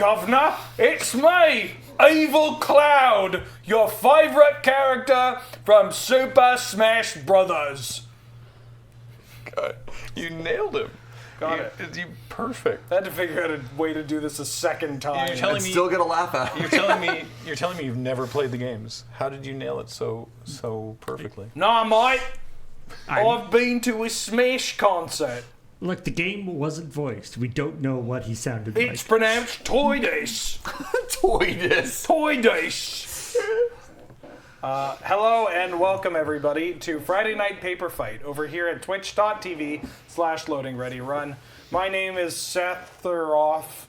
governor. It's me, Evil Cloud, your favorite character from Super Smash Brothers. God, you nailed him. Got it. You perfect. I had to figure out a way to do this a second time. You're telling me Still gonna laugh at. You're telling me you've never played the games. How did you nail it so perfectly? Nah, mate. I've been to a Smash concert. Look, the game wasn't voiced. We don't know what he sounded It's like. pronounced Toydis. Toydis. Toydis. Hello and welcome everybody to Friday Night Paper Fight over here at twitch.tv/loadingreadyrun. My name is Seth Thuroff,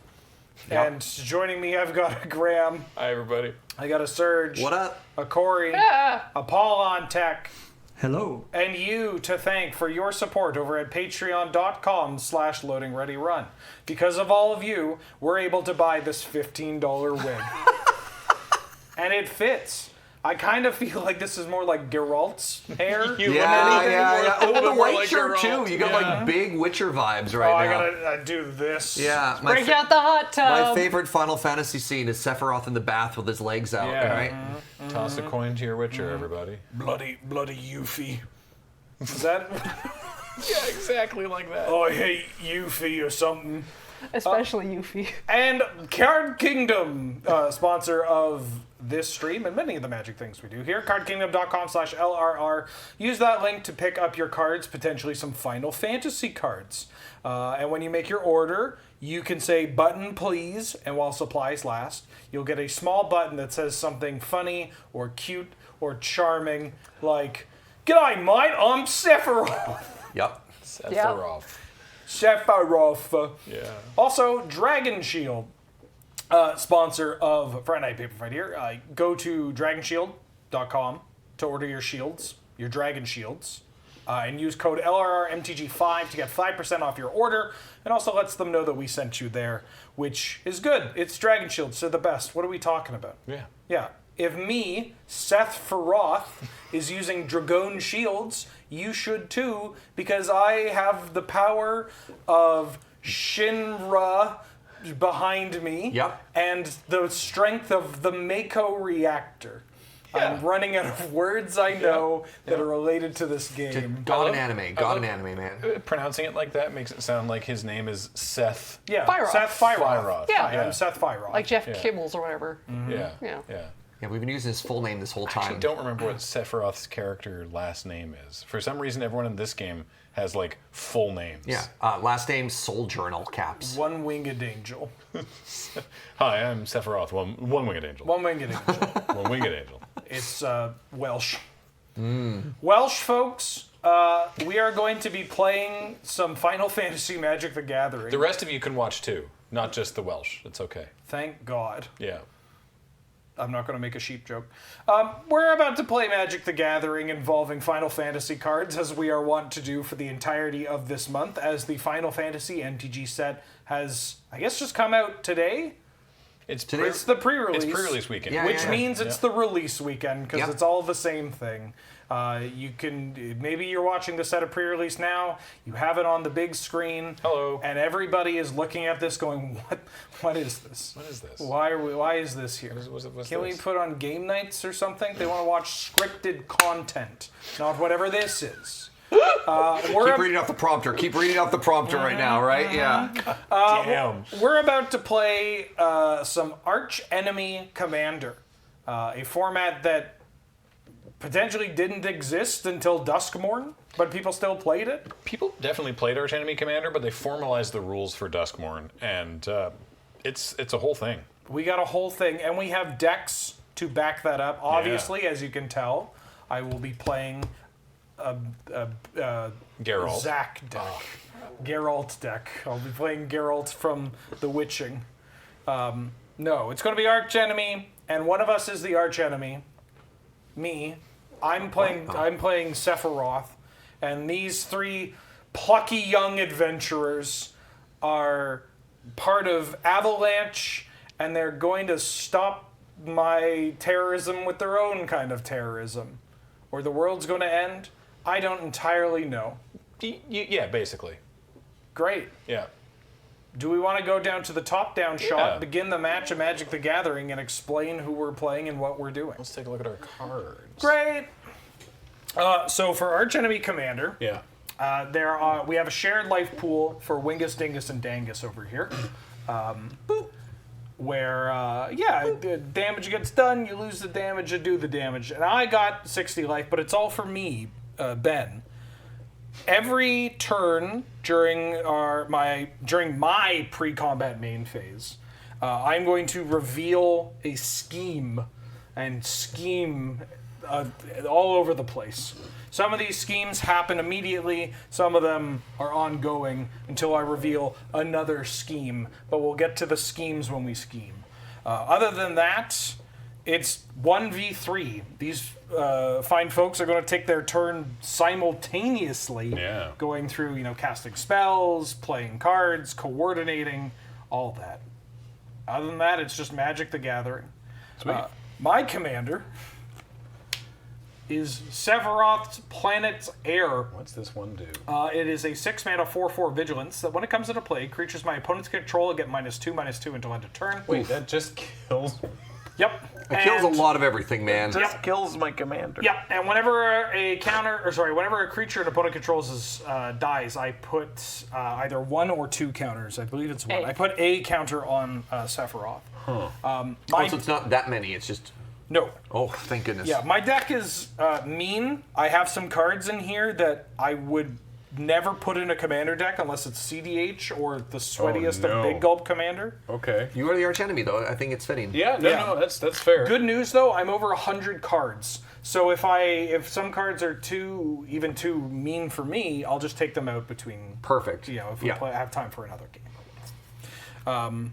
and joining me I've got a Graham. Hi, everybody. I got a Serge. What up? A Corey. A Paul on Tech. Hello. And you to thank for your support over at patreon.com/loadingreadyrun. Because of all of you, we're able to buy this $15 wig. And it fits. I kind of feel like this is more like Geralt's hair. Yeah. Oh, the white like shirt Geralt. too. You got like big Witcher vibes Oh, right now. I gotta do this. Yeah, Break out the hot tub. my favorite Final Fantasy scene is Sephiroth in the bath with his legs out. Yeah. Right? Toss a coin to your Witcher, everybody. Bloody Yuffie. Is that? Yeah, exactly like that. Oh, I hate Yuffie or something. Especially Yuffie. And Card Kingdom, sponsor of this stream and many of the Magic things we do here. CardKingdom.com/LRR. Use that link to pick up your cards, potentially some Final Fantasy cards. And when you make your order, you can say button please, and while supplies last, you'll get a small button that says something funny or cute or charming, like, "G'day, mate, I'm Sephiroth." Yep. Sephiroth. Sephiroth. Yeah. Also, Dragon Shield, sponsor of Friday Night Paper Fight here. Go to dragonshield.com to order your shields, your dragon shields, and use code LRRMTG5 to get 5% off your order, and also lets them know that we sent you there, which is good. It's Dragon Shields, they're the best. What are we talking about? Yeah. Yeah. If me, Seth Faroth, is using Dragon Shields, you should too, because I have the power of Shinra behind me, Yep. and the strength of the Mako reactor. Yeah. I'm running out of words I know that are related to this game. God in anime. God in anime, man. Pronouncing it like that makes it sound like his name is Seth. Yeah, Fyroth. Seth Fyroth. Fyroth. Yeah. I'm Seth Fyroth. Like Jeff Kibbles or whatever. Yeah. Yeah. Yeah. Yeah, we've been using his full name this whole I time. actually don't remember what Sephiroth's character last name is. For some reason, everyone in this game has like full names. Yeah. Last name Soul Journal caps. One-winged angel. Hi, I'm Sephiroth, one-winged angel. One-winged angel. One-winged angel. It's Welsh. Welsh folks, we are going to be playing some Final Fantasy Magic the Gathering. The rest of you can watch too, not just the Welsh. It's okay. Thank God. Yeah. I'm not going to make a sheep joke. We're about to play Magic the Gathering involving Final Fantasy cards, as we are wont to do for the entirety of this month, as the Final Fantasy MTG set has, I guess, just come out today. It's It's the pre-release. It's pre-release weekend. Yeah, Which means it's the release weekend, because Yep. it's all the same thing. You can, maybe you're watching this at a pre-release now, you have it on the big screen. Hello. And everybody is looking at this going, what is this? What is this? Why is this here? What's Can we this? put on game nights or something? They want to watch scripted content, not whatever this is. Keep reading off the prompter. Keep reading off the prompter right now, right? Yeah. Damn. We're about to play some Archenemy Commander, a format that potentially didn't exist until Duskmorn, but people still played it. People definitely played Archenemy Commander, but they formalized the rules for Duskmorn, and it's a whole thing. We got a whole thing, and we have decks to back that up. Obviously, as you can tell, I will be playing a Geralt. Zac deck. Geralt deck. I'll be playing Geralt from The Witching. No, it's going to be Archenemy, and one of us is the Archenemy. Me. I'm playing Sephiroth, and these three plucky young adventurers are part of Avalanche, and they're going to stop my terrorism with their own kind of terrorism. Or the world's going to end. I don't entirely know. Yeah, basically. Great. Yeah. do we want to go down to the top-down Yeah. shot, begin the match of Magic the Gathering, and explain who we're playing and what we're doing? Let's take a look at our cards. Great. So for Archenemy Commander, Yeah. we have a shared life pool for Wingus, Dingus, and Dangus over here. Where, the damage gets done, you lose the damage, you do the damage. And I got 60 life, but it's all for me, Ben. Every turn during my pre-combat main phase, I'm going to reveal a scheme and scheme all over the place. Some of these schemes happen immediately, some of them are ongoing until I reveal another scheme, but we'll get to the schemes when we scheme. Other than that, it's 1v3. These fine folks are going to take their turn simultaneously, Yeah. going through, casting spells, playing cards, coordinating, all that. Other than that, it's just Magic the Gathering. Sweet. My commander is Sephiroth's Planet's Heir. What's this one do? It is a 6-mana 4/4 Vigilance that when it comes into play, creatures my opponents control get -2/-2 until end of turn. Wait, that just kills. Yep. It kills a lot of everything, man. Just kills my commander. Yep. And whenever whenever a creature an opponent controls dies, I put either 1 or 2 counters. I believe it's 1. A. I put a counter on Sephiroth. Oh, so it's not that many. It's just. No. Oh, thank goodness. Yeah, my deck is mean. I have some cards in here that I would never put in a commander deck unless it's CDH or the sweatiest no. of Big Gulp Commander. Okay. You are the archenemy, though. I think it's fitting. Yeah, Yeah. no, that's fair. Good news though, I'm over 100 cards. So if some cards are too mean for me, I'll just take them out between. Perfect. If we have time for another game.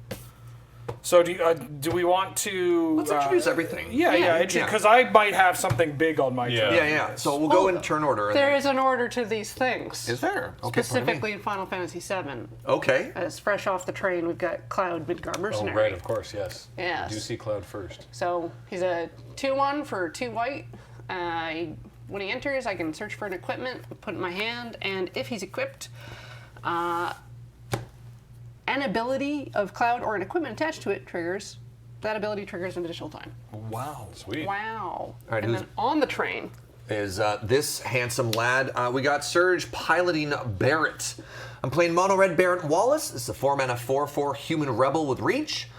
So do we want to? Let's introduce everything. Yeah, because I might have something big on my Yeah. turn. Yeah. So we'll go in turn order. and There then- is an order to these things. Is there? Okay. Specifically in Final Fantasy VII. Okay. As fresh off the train, we've got Cloud Midgard Oh, Mercenary. right, of course, yes. Yes. Do see Cloud first. So he's a 2/1 for 2 white. When he enters, I can search for an equipment, put it in my hand, and if he's equipped, an ability of Cloud or an equipment attached to it triggers. That ability triggers an additional time. Wow. Sweet. Wow. right, and who's- then on the train, Is this handsome lad. We got Surge piloting Barrett. I'm playing Mono Red Barrett Wallace. This is a 4-mana 4/4 human rebel with reach.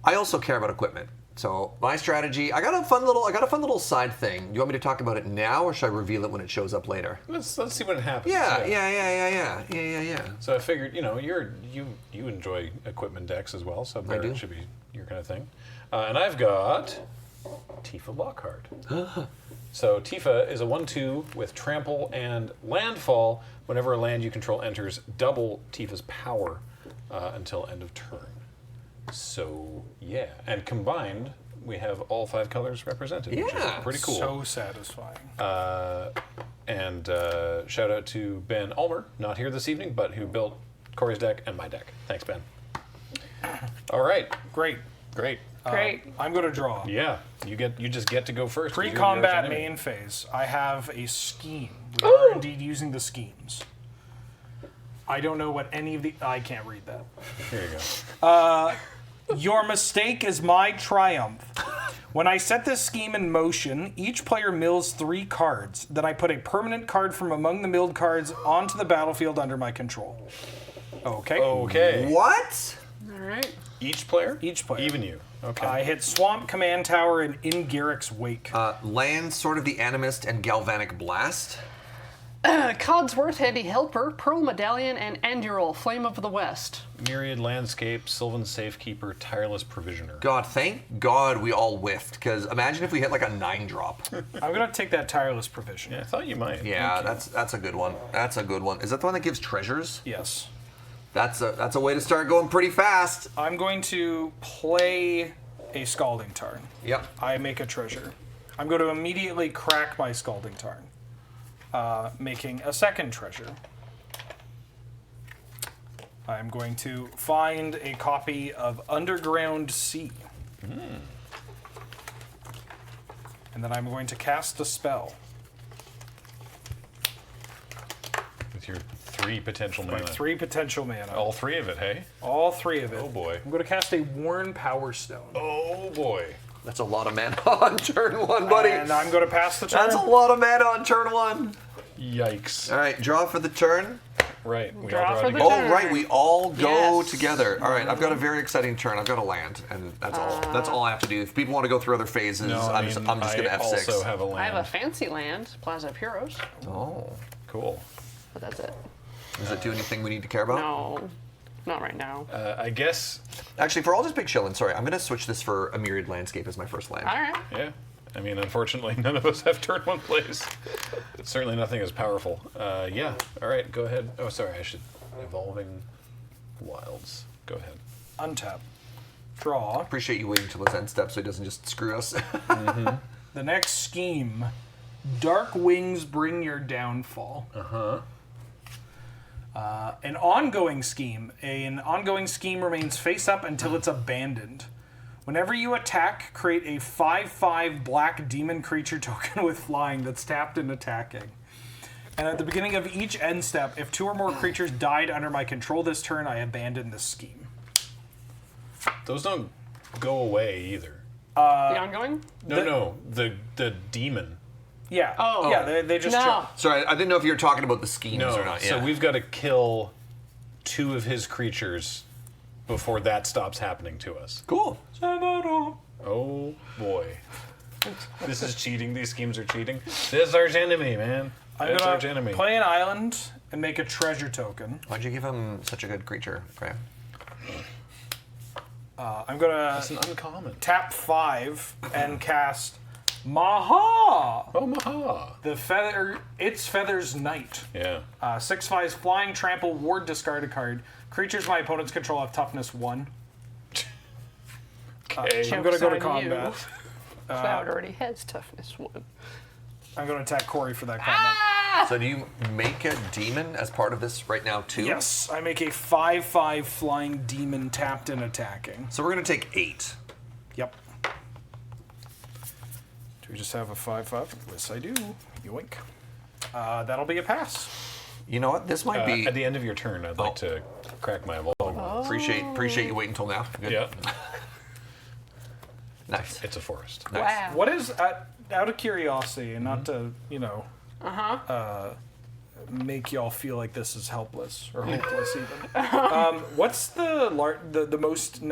I also care about equipment. So my strategy, I got a fun little side thing. You want me to talk about it now, or should I reveal it when it shows up later? Let's see what happens. Yeah. So I figured, you enjoy equipment decks as well, so do. Barrett should be your kind of thing. And I've got Tifa Lockhart. So Tifa is a 1/2 with trample and landfall. Whenever a land you control enters, double Tifa's power until end of turn. So yeah, and combined we have all 5 colors represented, which Yeah. is pretty cool. So satisfying. And shout out to Ben Ulmer, not here this evening, but who built Corey's deck and my deck. Thanks, Ben. All right, Great. great. great. I'm going to draw. Yeah, you just get to go first. 'cause you're the Pre-combat archenemy. main phase, I have a scheme. We are indeed using the schemes. I don't know what any of the... I can't read that. Here you go. Your mistake is my triumph. When I set this scheme in motion, each player mills 3 cards. Then I put a permanent card from among the milled cards onto the battlefield under my control. Okay. Okay. What? All right. Each player? Each player. Even you. Okay. I hit Swamp Command Tower and In Garrick's Wake. Land, Sword of the Animist, and Galvanic Blast. Codsworth, Handy Helper, Pearl Medallion, and Anduril, Flame of the West. Myriad Landscape, Sylvan Safekeeper, Tireless Provisioner. God, thank God we all whiffed, because imagine if we hit like a 9-drop. I'm going to take that Tireless Provision. Yeah, I thought you might. Yeah, that's a good one. That's a good one. Is that the one that gives treasures? Yes. That's a way to start going pretty fast. I'm going to play a Scalding Tarn. Yep. I make a treasure. I'm going to immediately crack my Scalding Tarn, making a second treasure. I'm going to find a copy of Underground Sea. And then I'm going to cast a spell. With your 3 3 potential mana. 3 potential mana. All 3 of it, hey? All 3 of it. Oh boy. I'm going to cast a Worn Power Stone. Oh boy. That's a lot of mana on turn 1, buddy. And I'm going to pass the turn. That's a lot of mana on turn 1. Yikes. All right, draw for the turn. Right. We Draw all draw for the together. Oh, right, we all go Yes. together. All right, I've got a very exciting turn. I've got a land, and that's all. That's all I have to do. If people want to go through other phases, No, I'm just going to I F6. also have a I have a land. fancy land, Plaza of Heroes, Oh. Cool. but that's it. Does it do anything we need to care about? No, not right now. I guess, Actually, for all just big chillin', sorry, I'm going to switch this for a Myriad Landscape as my first land. All right. yeah. I mean, unfortunately, none of us have turn 1 plays. Certainly nothing as powerful. Yeah. All right, go ahead. Oh, sorry, I should. Evolving Wilds. Go ahead. Untap. Draw. Appreciate you waiting till his end step so he doesn't just screw us. The next scheme. Dark Wings Bring Your Downfall. An ongoing scheme. An ongoing scheme remains face up until it's abandoned. Whenever you attack, create a 5/5 black demon creature token with flying that's tapped and attacking. And at the beginning of each end step, if 2 or more creatures died under my control this turn, I abandon this scheme. Those don't go away either. The ongoing? No, the demon. Yeah. Oh. Yeah, they just No. chill. Sorry, I didn't know if you were talking about the schemes No, or not. so Yeah. we've got to kill 2 of his creatures before that stops happening to us. Cool. Oh boy. This is cheating. These schemes are cheating. This is Archenemy, man. I'm That's gonna Archenemy. play an island and make a treasure token. Why'd you give him such a good creature, Graham? I'm gonna It's an uncommon. tap 5 and cast Maha, Oh, maha. Its Feathers Knight. Yeah. 6/5 flying, trample, ward, discard a card. Creatures my opponents control have toughness 1. Okay. I'm gonna go to Joke's on you. combat. Cloud already has toughness 1. I'm gonna attack Corey for that combat. So do you make a demon as part of this right now too? Yes, I make a 5/5 flying demon tapped and attacking. So we're gonna take 8. Yep. Do we just have a 5/5? Yes, I do. Yoink. That'll be a pass. You know what? This might be. At the end of your turn, I'd like to crack my evolving. Appreciate you waiting until now. Good. Yeah. Nice. It's a forest. Nice. Wow. What is, out of curiosity, and not to, make y'all feel like this is helpless or hopeless even. What's the largest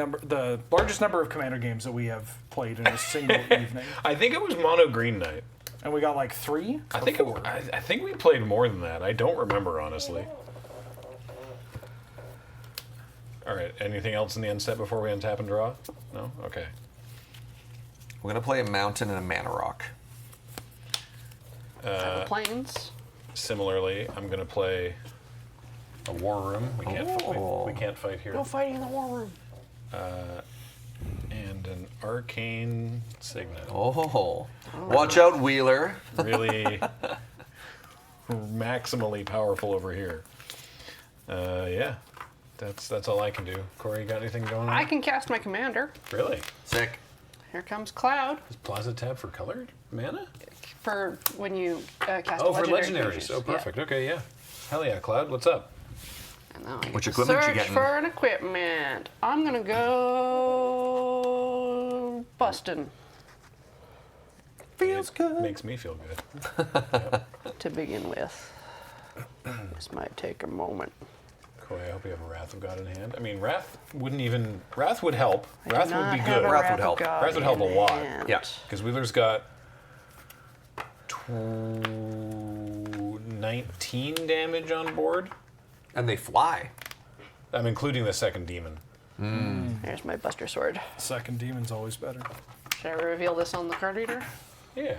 number of Commander games that we have played in a single evening? I think it was Mono Green Knight. And we got like 3? I think I think we played more than that. I don't remember honestly. All right. Anything else in the end step before we untap and draw? No. Okay. We're gonna play a mountain and a mana rock. Planes. Similarly, I'm gonna play a war room. We can't. Oh. We can't fight here. No fighting in the war room. And an arcane signet. Oh, watch out, Wheeler. Really maximally powerful over here. Yeah, that's all I can do. Corey, you got anything going on? I can cast my commander. Really? Sick. Here comes Cloud Is Plaza tab for colored mana? for when you cast Oh, a for legendary legendaries. creatures. Oh, perfect. Okay, yeah. Hell yeah, Cloud. What's up? And now I Which get to equipment you search getting? for an equipment. I'm gonna go bustin' Feels good. Makes me feel good. to begin with. This might take a moment. Corey, I hope you have a Wrath of God in hand. I mean, Wrath wouldn't even. Wrath would help. Wrath would be good. Wrath would help. Wrath would help a lot. Yeah. Because Wheeler's got 19 damage on board. And they fly. I'm including the second demon. There's my Buster Sword. Second demon's always better. Should I reveal this on the card reader? Yeah.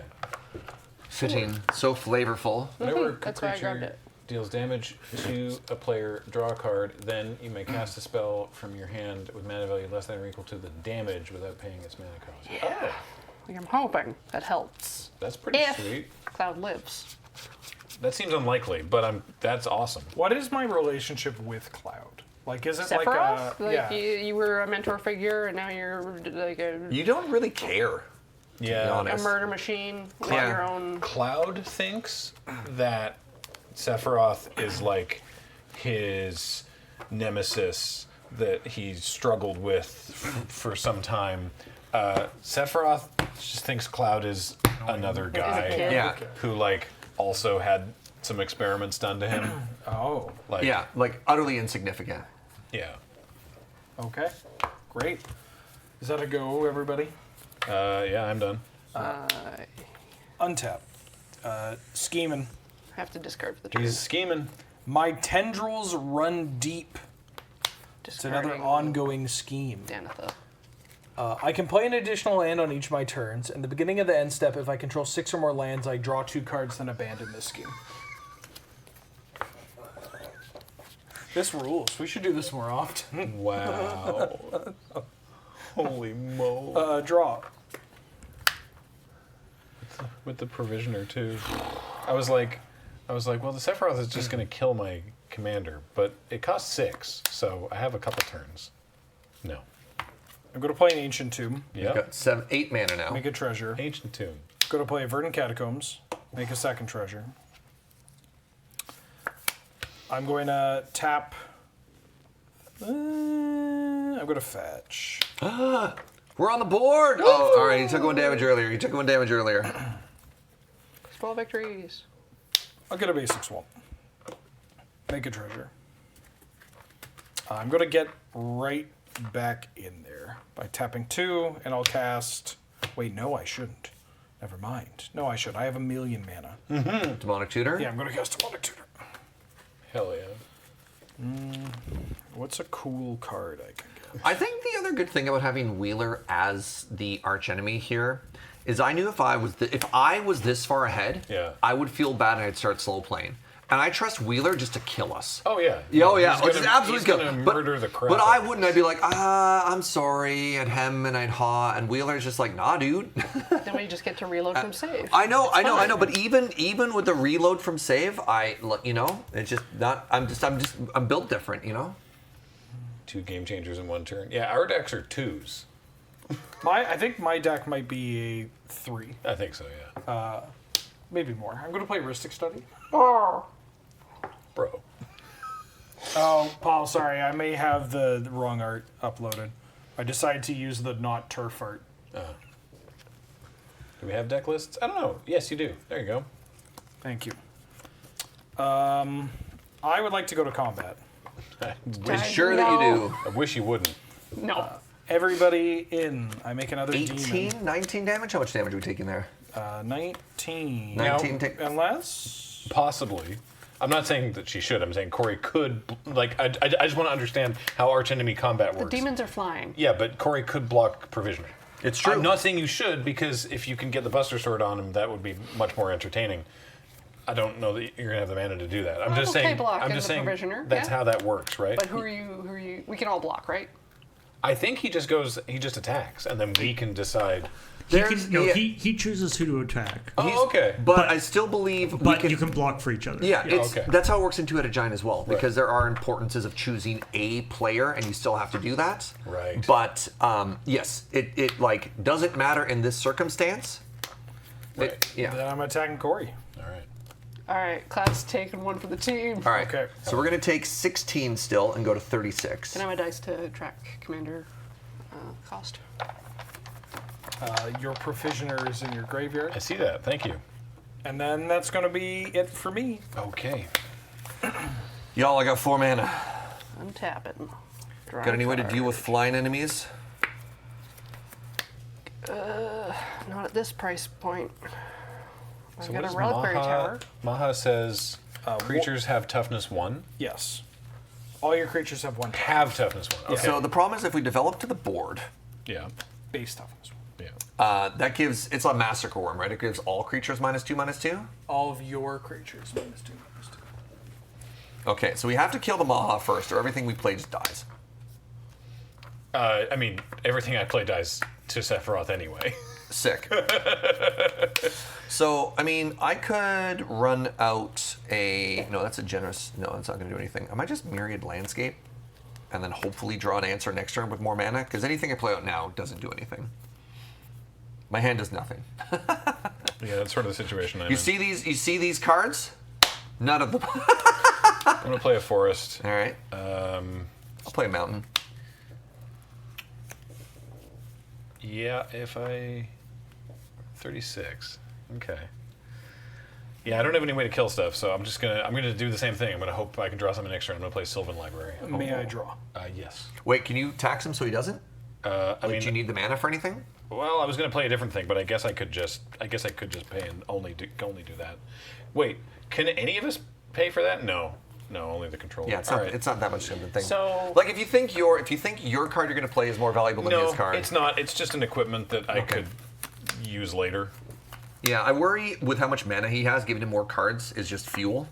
Fitting. So flavorful. Whenever a That's why I grabbed creature it. deals damage to a player, draw a card, then you may cast a spell from your hand with mana value less than or equal to the damage without paying its mana cost. Yeah. I'm hoping that helps. That's pretty If sweet. Cloud lives. That seems unlikely, but that's awesome. What is my relationship with Cloud? Like, is it like Sephiroth? a... yeah. you were a mentor figure and now you're like a You don't really care. Yeah. honest. murder machine on Yeah. your own. Cloud thinks that Sephiroth is like his nemesis that he struggled with for some time. Sephiroth just thinks Cloud is another guy kid. Yeah. who like also had some experiments done to him. Oh, Like Yeah, like utterly insignificant. yeah. okay. Great. Is that a go, everybody? Yeah, I'm done. Untap. Scheming. Have to discard for the turn. He's scheming. My tendrils run deep. It's another Discarding ongoing scheme. Danitha. I can play an additional land on each of my turns. In the beginning of the end step, if I control 6 or more lands, I draw 2 cards, then abandon this scheme. This rules. We should do this more often. Wow. Holy mo. Draw. With the Provisioner too. I was like, well, the Sephiroth is just going to kill my commander, but it costs 6, so I have a couple turns. No. I'm going to play an Ancient Tomb. Yeah. Got 8 mana now. Make a treasure. Ancient Tomb. Going to play a Verdant Catacombs. Make a second treasure. I'm going to tap. I'm going to fetch. We're on the board! Oh, all right, he took 1 damage earlier. Small victories. I'll get a basic swamp. Make a treasure. I'm going to get right back in there by tapping 2, and I'll cast... Wait, no, I shouldn't. Never mind. No, I should. I have 1,000,000 mana. Demonic Tutor? Yeah, I'm going to cast Demonic Tutor. Hell yeah. What's a cool card I can get? I think the other good thing about having Wheeler as the archenemy here is I knew if I was this far ahead, Yeah. I would feel bad and I'd start slow playing. And I trust Wheeler just to kill us. Oh yeah. Oh yeah, He's just gonna, absolutely he's kill. gonna But- murder the crap. But out I of it. wouldn't. I'd be like, I'm sorry, I'd hem and I'd haw, and Wheeler's just like, nah, dude. Then we just get to reload from save. I know. fine. But even with the reload from save, it's just not. I'm built different, 2 game changers in 1 turn. Yeah, our decks are 2s. I think my deck might be a 3. I think so. Yeah. Maybe more. I'm going to play Ristic Study. Bro. Oh, Paul, sorry. I may have the wrong art uploaded. I decided to use the not turf art. Do we have deck lists? I don't know. Yes, you do. There you go. Thank you. I would like to go to combat. We're sure that you do. I wish you wouldn't. No. Everybody in. I make another 18, demon. 19 damage. How much damage are we taking there? 19. 19. Unless... Possibly. I'm not saying that she should. I'm saying Corey could. Like, I just want to understand how archenemy combat The works. demons are flying. Yeah, but Corey could block Provisioner. It's true. I'm not saying you should, because if you can get the Buster Sword on him, that would be much more entertaining. I don't know that you're gonna have the mana to do that. I'm Well, just okay, saying. block I'm as just a saying Provisioner, that's yeah. how that works, right? But who are you? We can all block, right? I think he just goes. He just attacks, and then we can decide. He chooses who to attack. Oh, okay. But I still believe But you can block for each other. Yeah, okay. That's how it works in Two-Headed Giant as well, because there are importances of choosing a player, and you still have to do that. Right. But yes, it like doesn't matter in this circumstance. Right. Then I'm attacking Corey. All right. All right, Cloud's taking 1 for the team. All right. Okay. So we're gonna take 16 still and go to 36. Can I have a dice to track commander cost? Your Provisioner is in your graveyard. I see that. Thank you. And then that's going to be it for me. Okay. Y'all, I got 4 mana. Untap it. Draw Got any way to card. deal with flying enemies? Not at this price point. I've So got what a does reliquary tower. Maha says creatures have toughness 1. Yes. All your creatures have 1 Have toughness 1. Okay. So the problem is if we develop to the board, Yeah. base toughness. Yeah. that gives it's a Massacre Worm, right? It gives all creatures -2/-2. All of your creatures -2/-2. Okay, so we have to kill the Maha first, or everything we play just dies. I mean, everything I play dies to Sephiroth anyway. Sick. So, I mean, I could run out a... No, that's a generous... No, that's not going to do anything. I might just Myriad Landscape and then hopefully draw an answer next turn with more mana, because anything I play out now doesn't do anything. My hand does nothing. Yeah, that's sort of the situation I'm You in. see these cards? None of them. I'm gonna play a forest. All right. I'll play a mountain. Yeah, if I 36. Okay. Yeah, I don't have any way to kill stuff, so I'm gonna do the same thing. I'm gonna hope I can draw something next turn. I'm gonna play Sylvan Library. May I draw? Yes. Wait, can you tax him so he doesn't? I mean, Do you need the mana for anything? well, I was gonna play a different thing, but I guess I could just pay and only do that. Wait, can any of us pay for that? No, only the controller. Yeah, it's All not. right. It's not that much of a thing. So- like if you think your card you're going to play is more valuable than No, his card. it's not. It's just an equipment that I Okay. could use later. Yeah, I worry with how much mana he has. Giving him more cards is just fuel.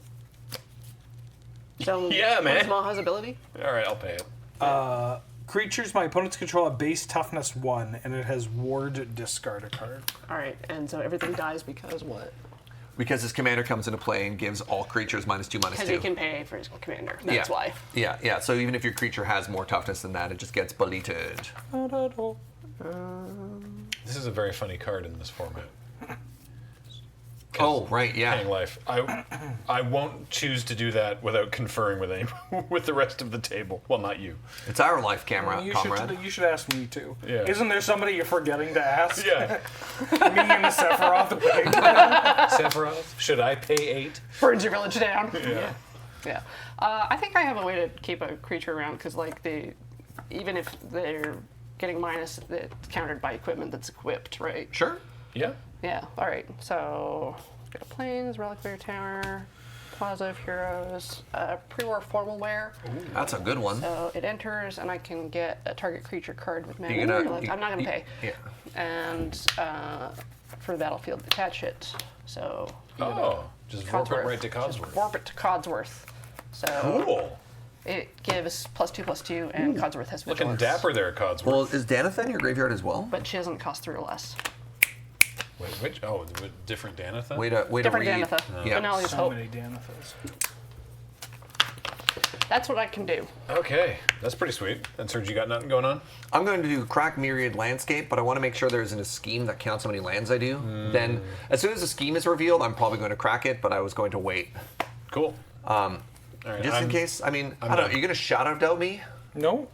So Yeah, man. Small has ability. All right, I'll pay it. Creatures my opponents control have base toughness 1, and it has ward discard a card. All right, and so everything dies because what? Because his commander comes into play and gives all creatures -2/-2. Because he can pay for his commander. That's why. Yeah. So even if your creature has more toughness than that, it just gets bellied. This is a very funny card in this format. Oh, right, yeah. Paying life. I won't choose to do that without conferring with with the rest of the table. Well, not you. It's our life, comrade. You should ask me too. Yeah. Isn't there somebody you're forgetting to ask? Yeah. Me and the Sephiroth. Sephiroth, should I pay 8? Burns your village down. Yeah. Yeah. I think I have a way to keep a creature around because, like, even if they're getting minus, it's countered by equipment that's equipped, right? Sure. Yeah. Yeah. All right. So, got a Plains, Reliquary Tower, Plaza of Heroes, pre-war formal wear. That's a good one. So it enters, and I can get a target creature card with mana. You're gonna- Like, I'm not gonna pay. Yeah. And for the battlefield, attach it. So. you get a Oh, just warp it Codsworth. right to Just Codsworth. warp it to Codsworth. So. Cool. It gives +2/+2, and Codsworth has Looking vigilance. dapper there, Codsworth. Well, is Danathan in your graveyard as well? But she doesn't cost 3 or less. Wait, which? Oh, different Danathan? Way to Different read. Danatha. Yeah. Finale's So Hope. many Danathas. That's what I can do. Okay, that's pretty sweet. And Serge, you got nothing going on? I'm going to do crack Myriad Landscape, but I want to make sure there isn't a scheme that counts how many lands I do. Then, as soon as the scheme is revealed, I'm probably going to crack it, but I was going to wait. Cool. All right, Just in case, I mean, I don't know, done. you're going to Shadow Doubt me? No.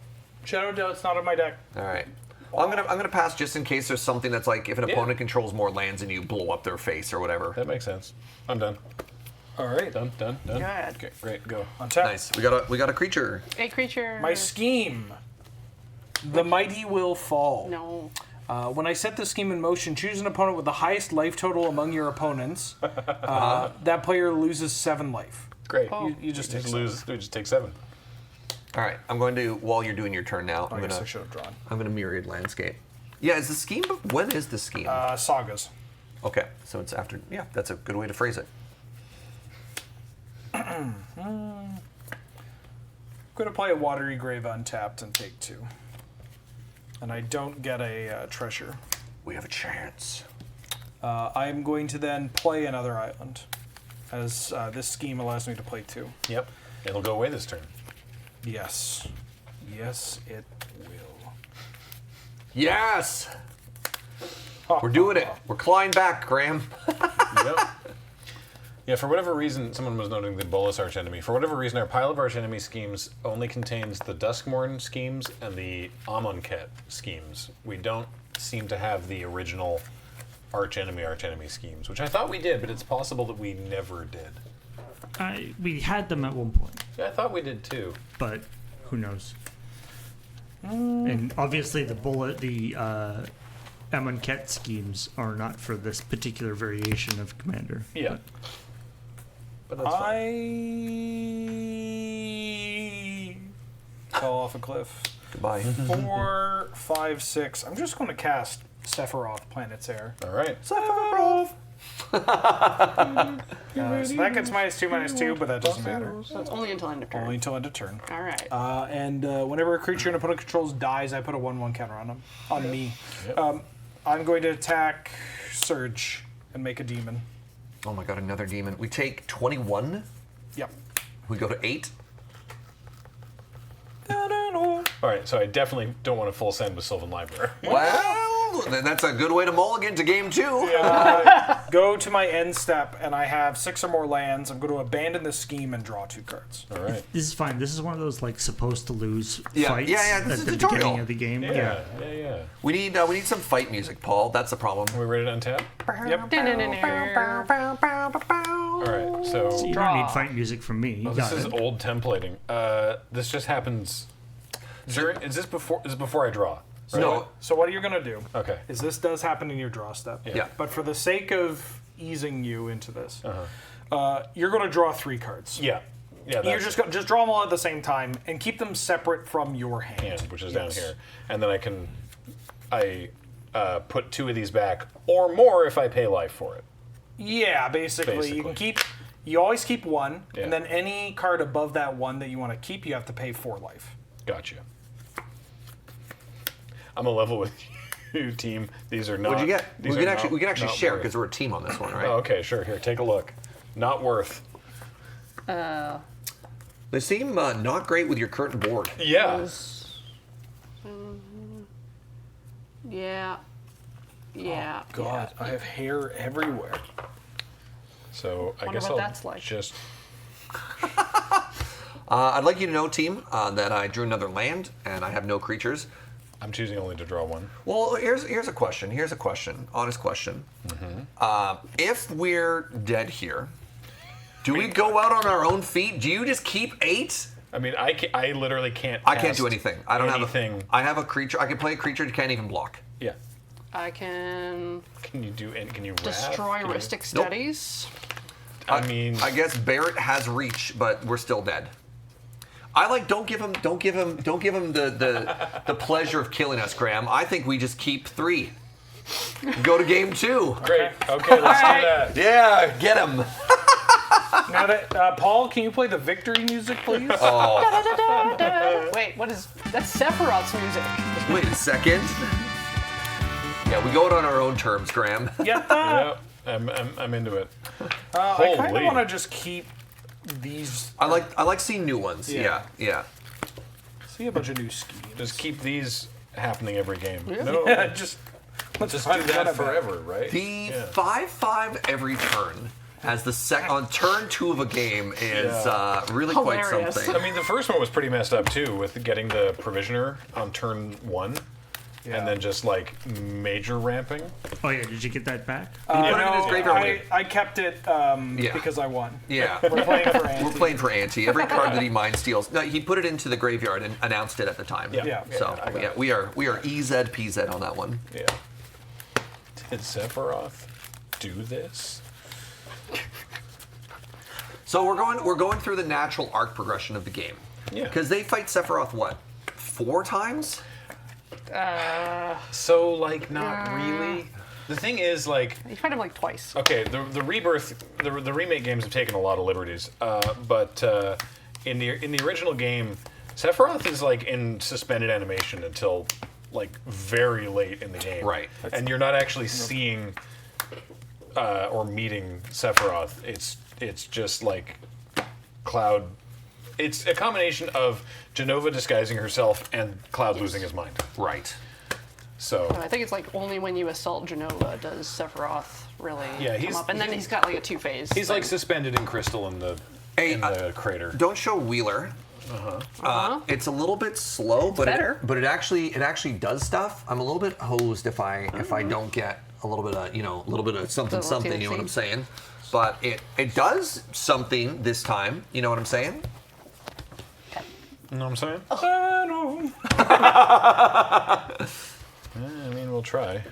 Shadow Doubt's not on my deck. All right. Well, I'm gonna pass just in case there's something that's like if an opponent controls more lands and you blow up their face or whatever. That makes sense. I'm done. All right. Done. Good. Okay, great, go. On tap. Nice. We got a creature. A creature. My scheme. The mighty will fall. No. When I set the scheme in motion, choose an opponent with the highest life total among your opponents. That player loses 7 life. Great. Oh. You just take We just take 7. All right. I'm going to while you're doing your turn now. I guess I should have drawn. I'm gonna Myriad Landscape. Yeah. Is the scheme? When is the scheme? Sagas. Okay. So it's after. Yeah. That's a good way to phrase it. I'm going to play a Watery Grave untapped and take 2. And I don't get a treasure. We have a chance. I'm going to then play another island, as this scheme allows me to play 2. Yep. It'll go away this turn. Yes. Yes, it will. Yes. We're doing it. We're clawing back, Graham. Yep. Yeah, for whatever reason, someone was noting the Bolus Archenemy. For whatever reason, our pile of Archenemy schemes only contains the Duskmourn schemes and the Amonkhet schemes. We don't seem to have the original Archenemy schemes, which I thought we did, but it's possible that we never did. We had them at one point, Yeah, I thought we did too. but who knows? And obviously, the Amonkhet schemes are not for this particular variation of Commander. Yeah. But that's fine. I fell off a cliff. Goodbye. 4, 5, 6. I'm just going to cast Sephiroth, Planet's Heir. All right. Sephiroth! So that gets -2/-2, but that doesn't matter. So it's only until end of turn. Only until end of turn. All right. And whenever a creature an opponent controls dies, I put a 1/1 counter on them. On me. Yep. I'm going to attack Surge and make a demon. Oh my god, another demon. We take 21. Yep. We go to 8. All right, so I definitely don't want to full send with Sylvan Library. Well, Then that's a good way to mulligan to game 2. Go to my end step, and I have 6 or more lands. I'm going to abandon the scheme and draw 2 cards. All right. This is fine. This is one of those like supposed to lose Yeah, fights yeah, this at is the a tutorial. beginning of the game. Yeah. We need some fight music, Paul. That's the problem. Are we ready to untap? Yep. All right. So So you don't need fight music from me. You this got is it. old templating. This just happens. Is this before I draw? Right? No. So what you're going to do Okay. is this does happen in your draw step. Yeah. But for the sake of easing you into this, you're going to draw 3 cards. Yeah. Yeah. You're That's just draw them all at the same time and keep them separate from your hand. hand, which is Yes. down here, and then I put 2 of these back or more if I pay life for it. Yeah, basically. You always keep 1, Yeah. and then any card above that 1 that you want to keep, you have to pay 4 life. Gotcha. I'm a level with you, team. These are not. What'd you get? these We are can actually not share worth. because we're a team on this one, right? Oh, okay, sure. Here, take a look. Not worth. They seem not great with your current board. Yeah. Yeah. Yeah. God, I have hair everywhere. So I Wonder guess what I'll that's like. just. I'd like you to know, team, that I drew another land and I have no creatures. I'm choosing only to draw 1. Well, here's a question. Here's a question. Honest question. If we're dead here, do we go out on our own feet? Do you just keep 8? I mean, I literally can't. I can't cast do anything. I don't anything. have I have a creature. I can play a creature that can't even block. Yeah. I can Can you do? Can you wrath? destroy Can you- Ristic Studies. I mean, I guess Barrett has reach, but we're still dead. I like don't give him the pleasure of killing us, Graham. I think we just keep 3. Go to game 2. great. Okay, let's do that. Yeah, get him. Now that Paul, can you play the victory music, please? Wait, what is that's Sephiroth's music? Wait a second. Yeah, we go out on our own terms, Graham. Get that? Yeah, I'm into it. I kind of Holy. want to just keep these. I like seeing new ones. Yeah. Yeah. See a bunch of new schemes. Just keep these happening every game. No, Yeah, just let's just find do that out about it. forever, right? The Yeah. 5/5 every turn as the on turn 2 of a game is really quite Hilarious. something. I mean, the first one was pretty messed up too, with getting the provisioner on turn 1, Yeah. and then just like major ramping. Oh yeah, did you get that back? He put it in his No, graveyard. I kept it because I won. Yeah. We're playing for Andy. We're playing for Ante. Every card that he mind steals. No, he put it into the graveyard and announced it at the time. Yeah. So I got it. we are EZ PZ on that one. Yeah. Did Sephiroth do this? So we're going through the natural arc progression of the game. Yeah. Because they fight Sephiroth what? 4 times? So like not really. The thing is like. You fight him like twice. Okay, the rebirth, the remake games have taken a lot of liberties, but in the original game, Sephiroth is like in suspended animation until like very late in the game, Right. And you're not actually seeing or meeting Sephiroth. It's just like Cloud. It's a combination of Jenova disguising herself and Cloud losing his mind. Right. So I think it's like only when you assault Genova does Sephiroth really Yeah, come up, and then he's got like a 2-phase. he's like suspended in crystal in the Hey, the crater. Don't show Wheeler. It's a little bit slow, but better. it actually does stuff. I'm a little bit hosed if I don't get a little bit of something. You know what I'm saying? But it does something this time. You know what I'm saying? You know what I'm saying? I mean, we'll try.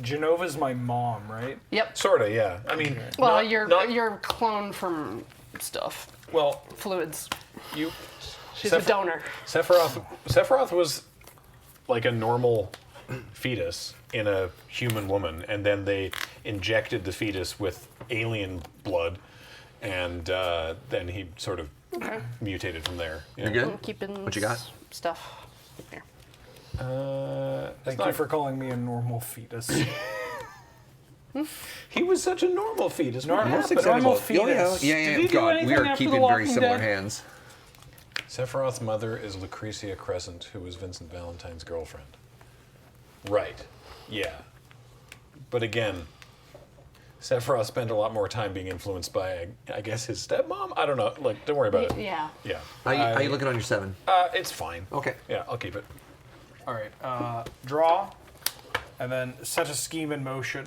Genova's my mom, right? Yep. Sorta, yeah. I mean, Well, not- you're cloned from stuff, well, fluids. you. She's a donor. Sephiroth was like a normal fetus in a human woman, and then they injected the fetus with alien blood, and then he sort of mutated from there. You're good? I'm keeping What you got? Stuff. Here. Thank you for calling me a normal fetus. He was such a normal fetus. What Normal happened? normal Oh, fetus. yeah. Did he do God, we anything are after keeping The very Walking similar Dead? hands. Sephiroth's mother is Lucretia Crescent, who was Vincent Valentine's girlfriend. Right. Yeah. But again, Sephiroth spent a lot more time being influenced by, I guess, his stepmom? I don't know. Like, don't worry about it. Yeah. Yeah. How you looking on your 7? It's fine. Okay. Yeah, I'll keep it. All right. Draw, and then set a scheme in motion.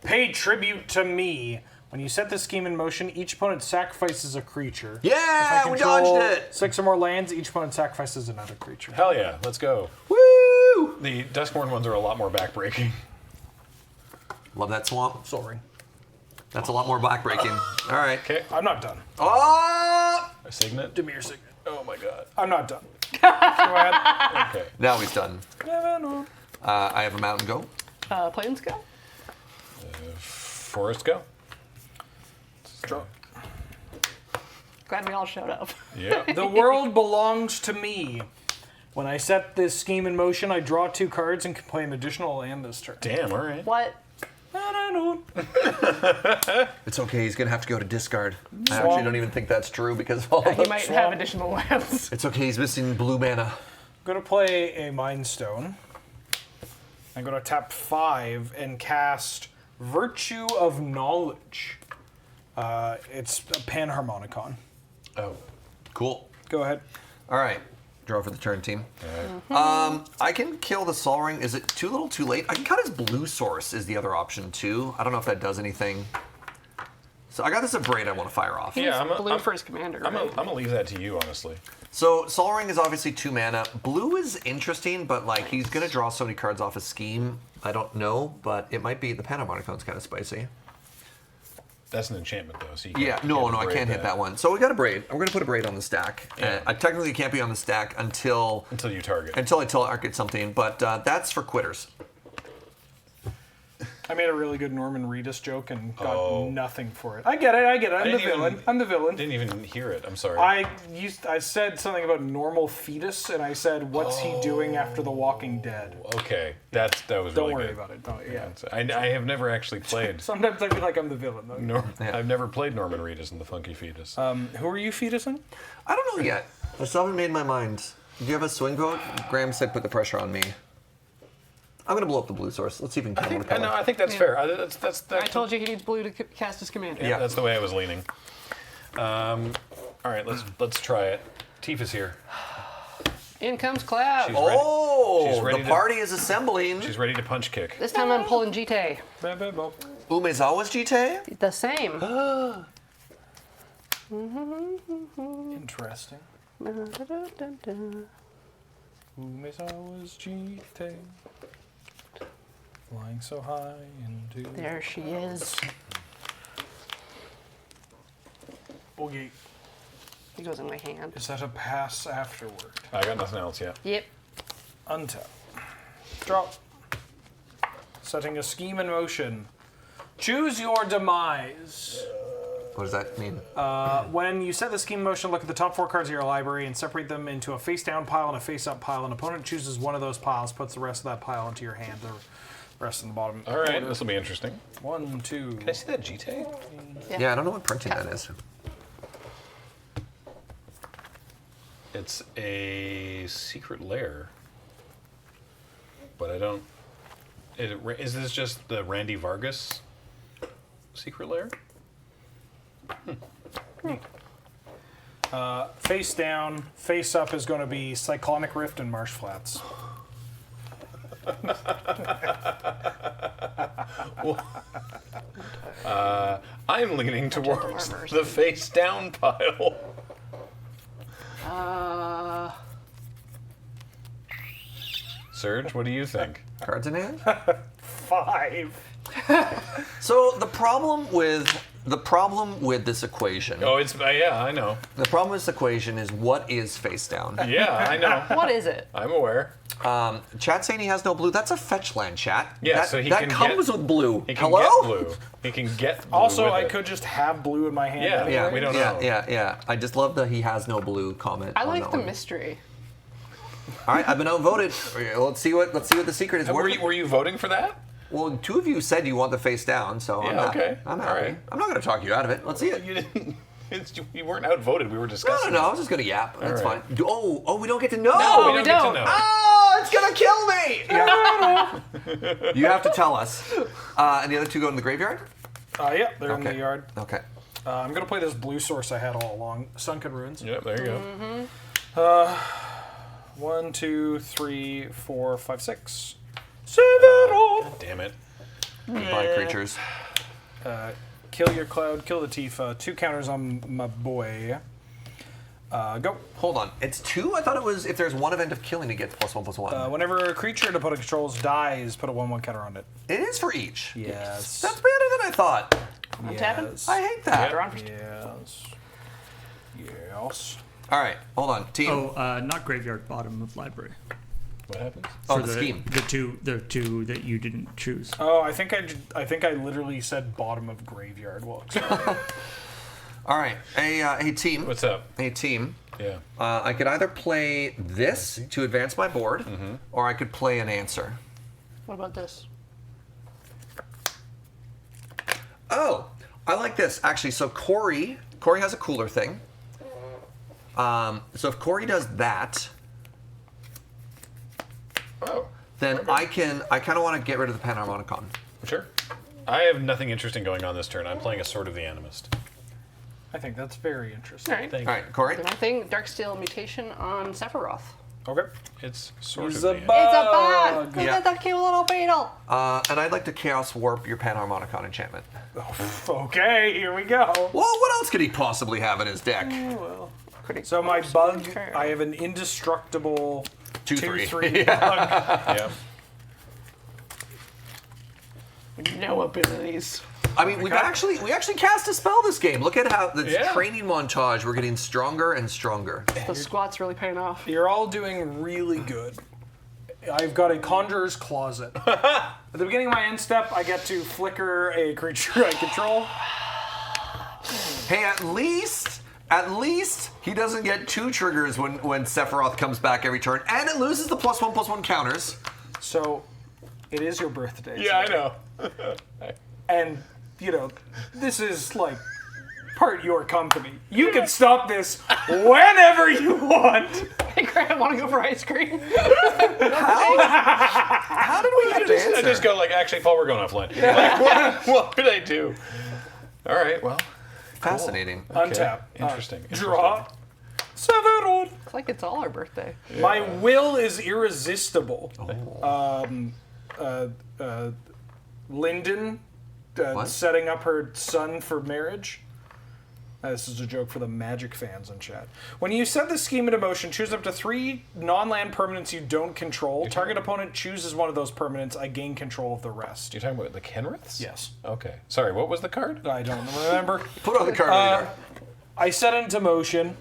Pay tribute to me. When you set this scheme in motion, each opponent sacrifices a creature. Yeah, If I we control dodged it. 6 or more lands, each opponent sacrifices another creature. Hell yeah, let's go. Woo! The Duskborn ones are a lot more backbreaking. Love that swamp. Soul Ring. That's a lot more backbreaking. All right. Okay. I'm not done. Oh! A Signet? Demir Signet. Oh my god. I'm not done. Go ahead. Okay. Now he's done. I have a mountain go. Plains go. Forest go? Draw. Glad we all showed up. Yeah. The world belongs to me. When I set this scheme in motion, I draw 2 cards and can play an additional land this turn. Damn, alright. What? It's okay. He's gonna have to go to discard. I Swamp. actually don't even think that's true because of all He the. might swamp. have additional lands. It's okay. He's missing blue mana. I'm going to play a Mind Stone. I'm going to tap 5 and cast Virtue of Knowledge. It's a Panharmonicon. Oh. Cool. Go ahead. All right. Draw for the turn, team. Alright. I can kill the Sol Ring. Is it too little, too late? I can cut his blue source. Is the other option too? I don't know if that does anything. So I got this Braid I want to fire off. Yeah, Blue for his commander. I'm right? gonna leave that to you, honestly. So Sol Ring is obviously 2 mana. Blue is interesting, but like he's gonna draw so many cards off his scheme. I don't know, but it might be the Panharmonicon's kind of spicy. That's an enchantment, though. So you Yeah, can't, no, you I can't hit that one. So we got a Braid. We're gonna put a Braid on the stack. Yeah. I technically can't be on the stack until Until you target. I tell Arc something, but that's for quitters. I made a really good Norman Reedus joke and got Oh. nothing for it. I get it. I'm the didn't even- villain. I'm the villain. Didn't even hear it. I'm sorry. I said something about normal fetus, and I said, "What's he doing after The Walking Dead?" Okay, that was Don't really worry good. about it. Don't, yeah. I have never actually played. Sometimes I feel like I'm the villain, though. I've never played Norman Reedus and the Funky Fetus. Who are you fetusing? I don't know yet. I still haven't made my mind. Do you have a swing vote? Graham said put the pressure on me. I'm gonna blow up the blue source. Let's see if we can kill one. No, I think that's Yeah. fair. I told you he needs blue to cast his commander. Yeah. That's the way I was leaning. All right, let's try it. Tifa's here. In comes Cloud. She's Oh, She's ready the to- party is assembling. She's ready to punch kick. This time I'm pulling GT. Umezawa's GT? The same. Interesting. Umezawa's GT. Flying so high into... There she is. Boogie. He goes in my hand. Is that a pass afterward? I got nothing else yet. Yep. Untap. Drop. Setting a scheme in motion. Choose your demise. What does that mean? When you set the scheme in motion, look at the top 4 cards of your library and separate them into a face-down pile and a face-up pile. An opponent chooses one of those piles, puts the rest of that pile into your hand. The rest in the bottom. All right, order. this will be interesting. 1, 2. Can I see that GT? Yeah, I don't know what printing that is. It's a secret lair, but I don't. Is this just the Randy Vargas secret lair? Face down, face up is going to be Cyclonic Rift and Marsh Flats. I'm leaning towards reverse. the face down pile. Serge, what do you think? Cards in hand? 5. So the problem with this equation. Oh, it's yeah, I know. The problem with this equation is what is face down. Yeah, I know. What is it? I'm aware. Chat saying he has no blue. That's a fetch land, chat. Yeah, that, so he that can comes get- with blue. He can Hello? get blue. He can get blue. Also, with I it. could just have blue in my hand. Yeah, anyway. Yeah, we don't yeah, know. yeah. I just love the he has no blue comment. I on like that the one. mystery. All right, I've been outvoted. Let's see what the secret is. Were you voting for that? Well, 2 of you said you want the face down, so I'm Yeah, happy. okay. I'm All happy. right. I'm not going to talk you out of it. Let's see it. You didn't. You weren't outvoted. We were discussing. No. I was just going to yap. That's right. fine. Oh, we don't get to know. No, we we don't get to don't. know. Oh, it's gonna kill me! You have to tell us. And the other two go in the graveyard? Yeah, they're in Okay. the yard. Okay. I'm gonna play this blue source I had all along, Sunken Ruins. Yep, there you go. 1, 2, 3, 4, 5, 6. Several. Damn it. Goodbye, creatures. Kill your cloud, kill the Tifa. 2 counters on my boy. Go. Hold on. It's 2? I thought it was if there's one event of killing, it gets +1/+1. Whenever a creature an opponent controls dies, put a 1/1 counter on it. It is for each. Yes. That's better than I thought. I'm tapping. Yes. I hate that. Draw first. Yes. Yes. All right, hold on. Team. Oh, not graveyard, bottom of library. What happens? Oh, For the scheme. The two that you didn't choose. Oh, I think I literally said bottom of graveyard. Well, All right. Hey, team. What's up? Hey, team. Yeah. I could either play this to advance my board, or I could play an answer. What about this? Oh, I like this actually. So Corey has a cooler thing. So if Corey does that, Oh. then I kind of want to get rid of the Panharmonicon. Sure. I have nothing interesting going on this turn. I'm playing a Sword of the Animist. I think that's very interesting. All right. Thank All right, Corey. Then I think Darksteel Mutation on Sephiroth. Okay. It's Sword He's of a the bug. It's a bug! Yeah. Look at the cute little beetle! And I'd like to Chaos Warp your Panharmonicon enchantment. Okay, here we go. Well, what else could he possibly have in his deck? So my bug, I have an indestructible 2/3. 2/3 bug. Yeah. No abilities. I mean, we actually cast a spell this game. Look at how the Yeah. training montage. We're getting stronger and stronger. The squat's really paying off. You're all doing really good. I've got a Conjurer's Closet. At the beginning of my end step, I get to flicker a creature I control. Hey, at least he doesn't get 2 triggers when Sephiroth comes back every turn, and it loses the +1/+1 counters. So, it is your birthday. Yeah, I know. And, this is like part your company. You can stop this whenever you want. Hey, Grant, want to go for ice cream? How did we get an answer? I just go like, actually, Paul, we're going offline. Like, what did I do? All right, well. Fascinating. Untap. Interesting. Draw. Several. It's like it's all our birthday. My will is irresistible. Lyndon What? setting up her son for marriage. This is a joke for the Magic fans in chat. When you set the scheme into motion, choose up to 3 non-land permanents you don't control. Target opponent chooses one of those permanents. I gain control of the rest. You're talking about the Kenriths? Yes. Okay. Sorry, what was the card? I don't remember. Put on the card reader. I set it into motion.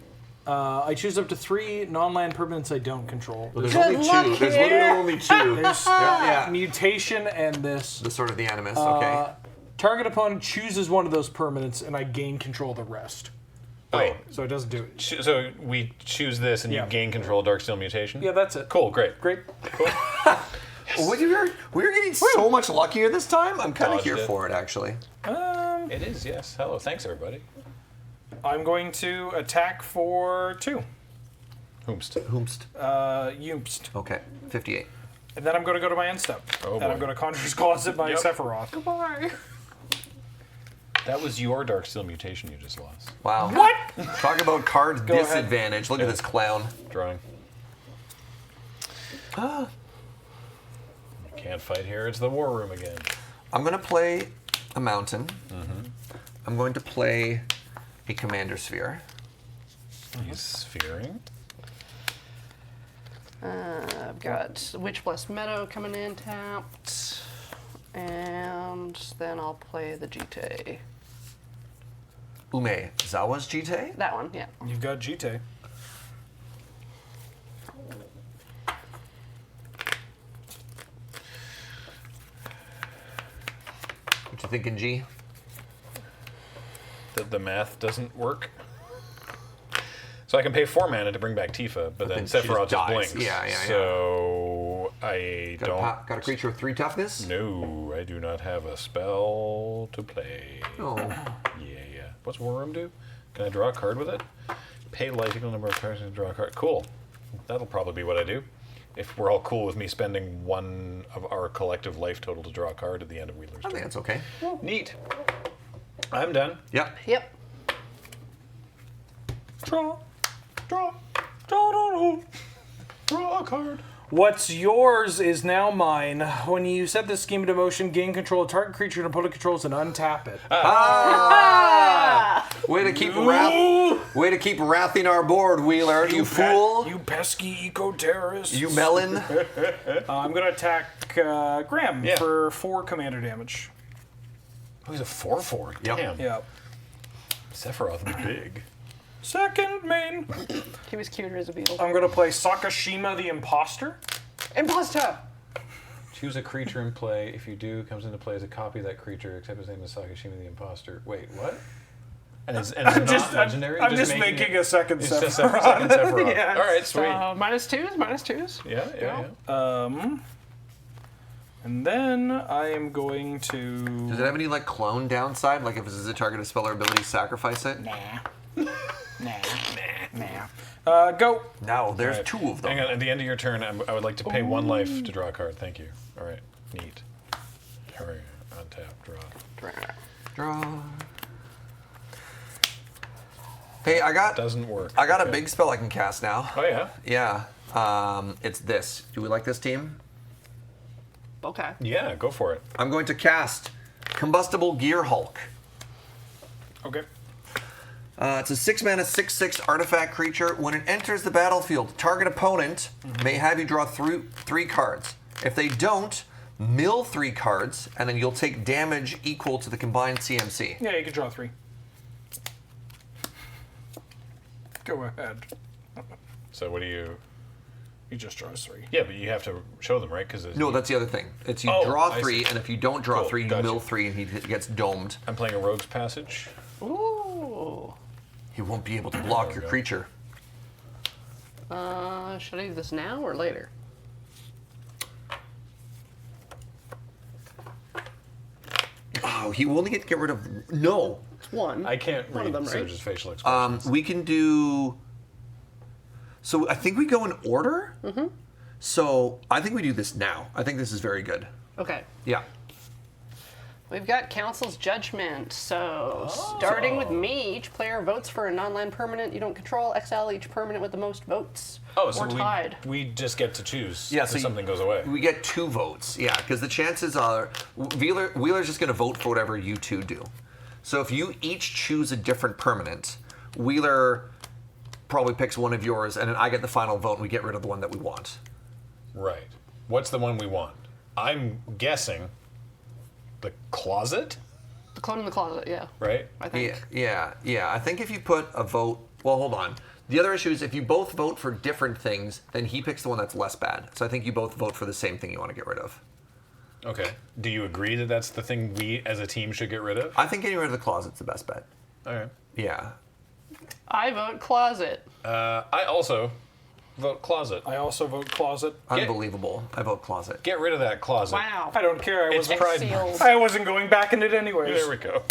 I choose up to 3 non-land permanents I don't control. There's Good only luck 2. There's here. literally only 2. There's yeah. mutation and this. The Sword of the Animus. Okay. Target opponent chooses one of those permanents, and I gain control of the rest. Wait. So it doesn't do it. So we choose this and Yeah. you gain control of Darksteel Mutation? Yeah, that's it. Cool, great. Great. We're getting so much luckier this time. I'm kind of Dodged here it. for it, actually. It is, yes. Hello, thanks everybody. I'm going to attack for 2. Whomst. Whomst. Yoomst. Okay. 58. And then I'm going to go to my end step. Oh, and boy. I'm going to Conjurer's Closet my Yep. Sephiroth. Goodbye. That was your Darksteel Mutation you just lost. Wow. What? Talk about card ahead. disadvantage. Look at this clown. Drawing. You can't fight here. It's the war room again. I'm going to play a mountain. I'm going to play a commander sphere. He's sphering. I've got Witch Blessed Meadow coming in tapped. And then I'll play the Jite. Ume Zawa's Jite. That one, yeah. You've got Jite. What you thinking, G? The math doesn't work. So I can pay 4 mana to bring back Tifa, but then then she just Sephiroth just dies. blinks. Yeah. So I don't. Got a creature with 3 toughness? No, I do not have a spell to play. Oh. Yeah. What's War Room do? Can I draw a card with it? Pay life equal number of cards and draw a card. Cool. That'll probably be what I do. if we're all cool with me spending 1 of our collective life total to draw a card at the end of Wheeler's I think turn. that's okay. Neat. I'm done. Yep. Yep. Draw. Draw. Draw. Draw a card. What's yours is now mine. When you set this scheme into motion, gain control of target creature and opponent controls and untap it. Way to keep wrathing our board, Wheeler. You fool. You pesky eco-terrorist. You melon. I'm going to attack Graham Yeah. for 4 commander damage. Oh, he's a 4/4. Yep. Damn. Yeah. Sephiroth big. Second main. He was cuter as a beetle. I'm going to play Sakashima the Imposter. Imposter! Choose a creature in play. If you do, comes into play as a copy of that creature, except his name is Sakashima the Imposter. Wait, what? And it's not legendary? I'm just making a second It's just a Sephiroth. second Sephiroth. Yeah. All right, sweet. -2s. Yeah. And then I am going to... Does it have any like clone downside? Like if this is a target of spell or ability, sacrifice it? Go. No, there's Right. 2 of them. Hang on, at the end of your turn, I would like to pay 1 life to draw a card. Thank you. All right, neat. Hurry, untap, draw. Draw. Hey, I got Doesn't work. a Okay. big spell I can cast now. Oh yeah. Yeah. It's this. Do we like this team? Okay. Yeah, go for it. I'm going to cast Combustible Gear Hulk. Okay. It's a 6-mana 6/6 artifact creature. When it enters the battlefield, target opponent may have you draw 3 cards. If they don't, mill 3 cards, and then you'll take damage equal to the combined CMC. Yeah, you can draw 3. Go ahead. So what do you? He just draws 3. Yeah, but you have to show them, right? Because No, that's the other thing. It's you Oh, draw I 3, see. and if you don't draw Cool, 3, you gotcha. mill 3, and he gets domed. I'm playing a Rogue's Passage. Ooh. He won't be able to block There we your go. creature. Should I do this now or later? Oh, he will only get rid of... No. It's 1. I can't One read of them, right? Surge's facial expressions. We can do... So I think we go in order. Mm-hmm. So I think we do this now. I think this is very good. Okay. Yeah. We've got Council's Judgment. So, starting with me, each player votes for a non-land permanent you don't control. Exile each permanent with the most votes. so or tied. we just get to choose Yeah, if so something goes away. We get 2 votes. Yeah, because the chances are Wheeler's just going to vote for whatever you 2 do. So if you each choose a different permanent, Wheeler probably picks one of yours, and then I get the final vote, and we get rid of the one that we want. Right. What's the one we want? I'm guessing the closet, The Clone in the Closet, yeah. right? I think. Yeah. I think if you put a vote... Well, hold on. The other issue is if you both vote for different things, then he picks the one that's less bad. So I think you both vote for the same thing you want to get rid of. Okay. Do you agree that that's the thing we as a team should get rid of? I think getting rid of the closet's the best bet. All right. Yeah. I vote Closet. I also vote closet. I also vote closet. Unbelievable. I vote closet. Get rid of that closet. Wow. I don't care. It's Pride Month. Sealed. I wasn't going back in it anyways. There we go.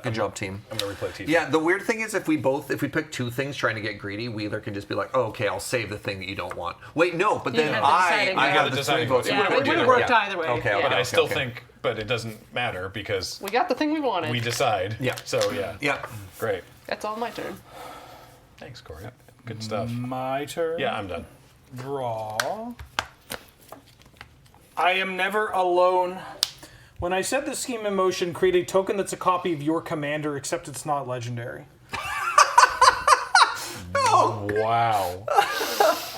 Good job, team. I'm gonna replay Tifa. Yeah, the weird thing is if we pick 2 things trying to get greedy, Wheeler can just be like, oh, okay, I'll save the thing that you don't want. Wait, no, but then have the deciding I vote. have The the 3 deciding votes. vote. Yeah, it would have worked either way. Okay, Yeah. okay, But I okay, still okay. think, but it doesn't matter because We got the thing we wanted. we decide. Yeah. So yeah. Yeah. Great. That's all my turn. Thanks, Corey. Good stuff. My turn. Yeah, I'm done. Draw. I am never alone. When I set the scheme in motion, create a token that's a copy of your commander, except it's not legendary. Wow.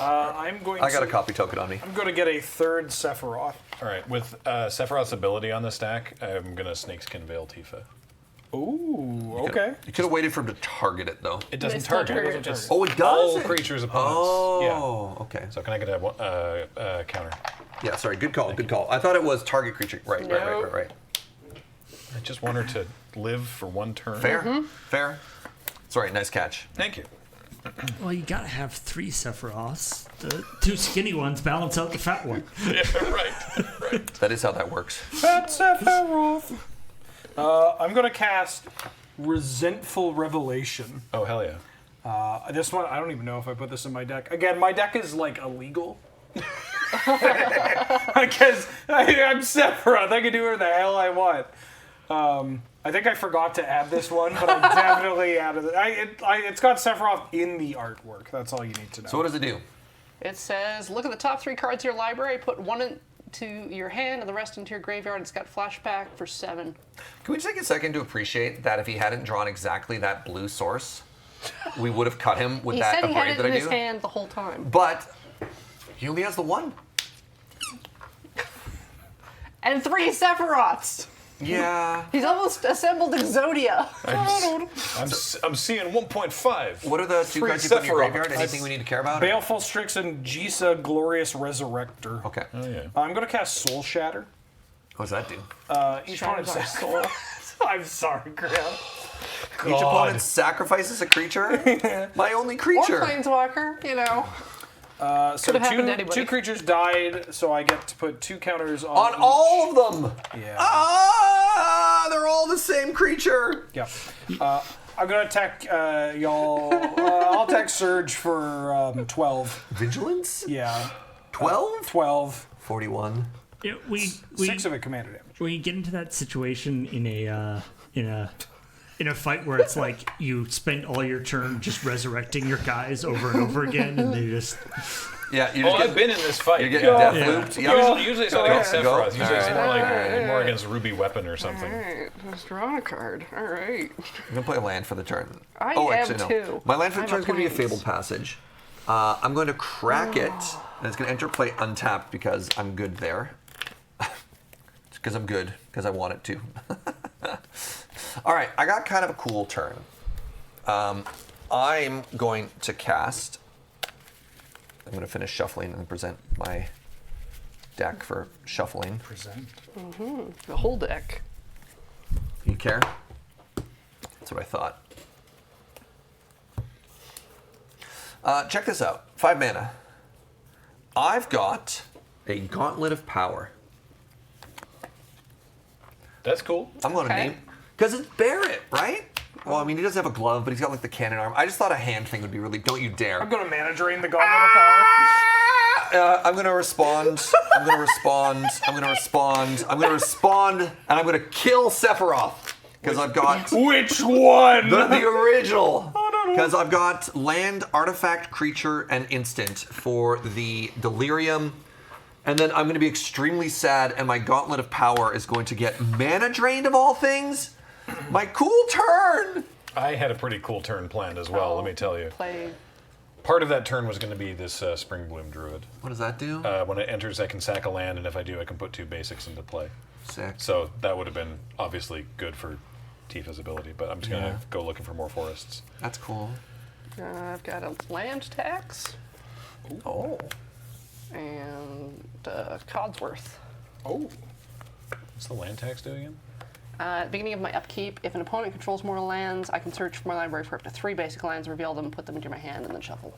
I'm going. I got a to, copy token on me. I'm going to get a 3rd Sephiroth. All right. With Sephiroth's ability on the stack, I'm gonna Snakeskin Veil Tifa. Ooh. Okay. You could have waited for him to target it, though. It doesn't It's not target. target. It's Oh, it all does? creatures' opponents. Oh, okay. Yeah. So can I get a counter? Yeah, sorry. Good call. Good call. I thought it was target creature. Right. Nope. I just want her to live for 1 turn. Fair. Fair. Sorry. Nice catch. Thank you. Well, you gotta have 3 Sephiroths. The 2 skinny ones balance out the fat one. Yeah. Right. That is how that works. Fat Sephiroth. I'm going to cast Resentful Revelation. Oh hell yeah. This one, I don't even know if I put this in my deck. Again, my deck is like illegal. Because I'm Sephiroth. I can do whatever the hell I want. I think I forgot to add this one, but I definitely added it. It's got Sephiroth in the artwork. That's all you need to know. So what does it do? It says, look at the top 3 cards of your library, put 1 into your hand and the rest into your graveyard. It's got flashback for 7. Can we just take a second to appreciate that if he hadn't drawn exactly that blue source, we would have cut him with He that said he had upgrade it that in I his do? hand the whole time. But he only has the 1. And 3 Sephiroths! Yeah. He's almost assembled Exodia. I'm seeing 1.5. What are the 2 Three cards you put in your Sephiroths. graveyard? Anything we need to care about? Baleful Strix and Jisa Glorious Resurrector. Okay. Oh, yeah. I'm going to cast Soul Shatter. What does that do? Each Shatters opponent our soul. I'm sorry, Graham. Each opponent sacrifices a creature? My only Or creature. Planeswalker, you know. So Could've happened to anybody. 2 creatures died, so I get to put 2 counters on On each. all of them! Yeah. Ah! They're all the same creature! Yeah. I'm going to attack y'all. I'll attack Surge for 12. Vigilance? Yeah. 12? 12. 41. Yeah, 6 of it commander damage. when you get into that situation in a fight where it's like you spend all your turn just resurrecting your guys over and over again, and they just Yeah, you Oh, just I've been in this fight. you're getting death Yeah. looped. Yeah. Usually it's not against Go. Sephiroth. Usually it's Alright. more against Ruby Weapon or something. Alright, let's draw a card. Alright. I'm gonna play a land for the turn. I oh, am actually, no. too. My land for the I'm turn a is gonna be a plains. Fabled Passage. I'm going to crack it, and it's gonna enter play untapped because I'm good there. Because I'm good, because I want it to. All right, I got kind of a cool turn. I'm going to cast. I'm going to finish shuffling and present my deck for shuffling. Present. The whole deck. You care? That's what I thought. Check this out. 5 mana. I've got a Gauntlet of Power. That's cool. I'm going to Okay. name because it's Barrett, right? Well, I mean, he doesn't have a glove, but he's got like the cannon arm. I just thought a hand thing would be really. Don't you dare! I'm going to mana drain the Gauntlet of Power. I'm gonna respond. I'm gonna respond. I'm gonna respond. I'm gonna respond, and I'm gonna kill Sephiroth because I've got Which one? the original. Because I've got land, artifact, creature, and instant for the Delirium. And then I'm going to be extremely sad, and my Gauntlet of Power is going to get mana drained of all things. My cool turn! I had a pretty cool turn planned as well, let me tell you. Play. Part of that turn was going to be this Spring Bloom Druid. What does that do? When it enters, I can sack a land, and if I do, I can put 2 basics into play. Sick. So that would have been obviously good for Tifa's ability, but I'm just going to Yeah. go looking for more forests. That's cool. I've got a land tax Oh. and Codsworth. Oh. What's the land tax do again? At the beginning of my upkeep, if an opponent controls more lands, I can search for my library for up to 3 basic lands, reveal them, put them into my hand, and then shuffle.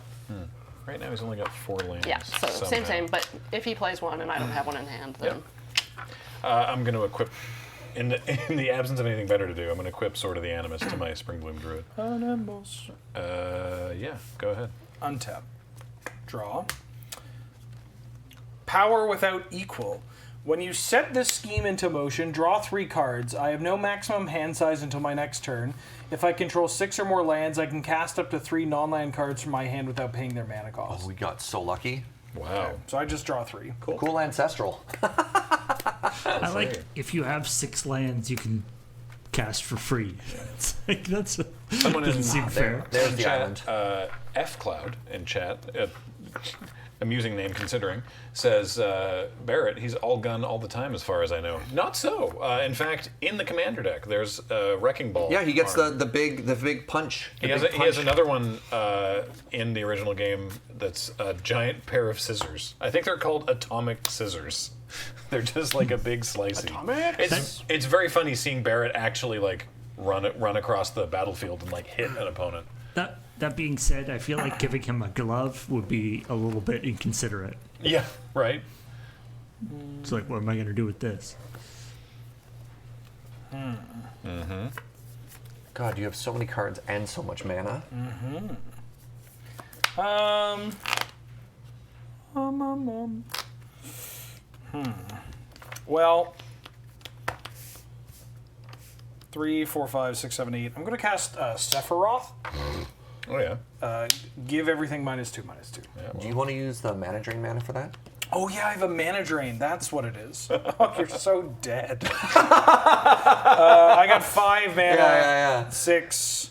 Right now he's only got 4 lands. Yeah, so same, but if he plays one and I don't have one in hand, then I'm going to equip, in the absence of anything better to do, I'm going to equip Sword of the Animus to my Spring Bloom Druid. Animals. Yeah, go ahead. Untap. Draw. Power without equal. When you set this scheme into motion, draw 3 cards. I have no maximum hand size until my next turn. If I control 6 or more lands, I can cast up to 3 non-land cards from my hand without paying their mana cost. We got so lucky. Wow. So I just draw 3. Cool. Cool ancestral. I like if you have 6 lands, you can cast for free. It's like that's Someone doesn't in seem fair. There's the chat, island. F Cloud in chat, amusing name considering, says Barrett, he's all gun all the time as far as I know. Not so. In fact, in the commander deck, there's a Wrecking Ball. Yeah, he gets arm. the big punch. He has another one in the original game that's a giant pair of scissors. I think they're called atomic scissors. They're just like a big slicey. Atomic? It's very funny seeing Barrett actually like run across the battlefield and like hit an opponent. That being said, I feel like giving him a glove would be a little bit inconsiderate. Yeah, right. It's like, what am I going to do with this? God, you have so many cards and so much mana. Well, 3, 4, 5, 6, 7, 8. I'm going to cast Sephiroth. Oh yeah. Give everything -2/-2. Do you want to use the mana drain mana for that? Oh yeah, I have a mana drain. That's what it is. Oh, you're so dead. I got 5 mana. Yeah. 6,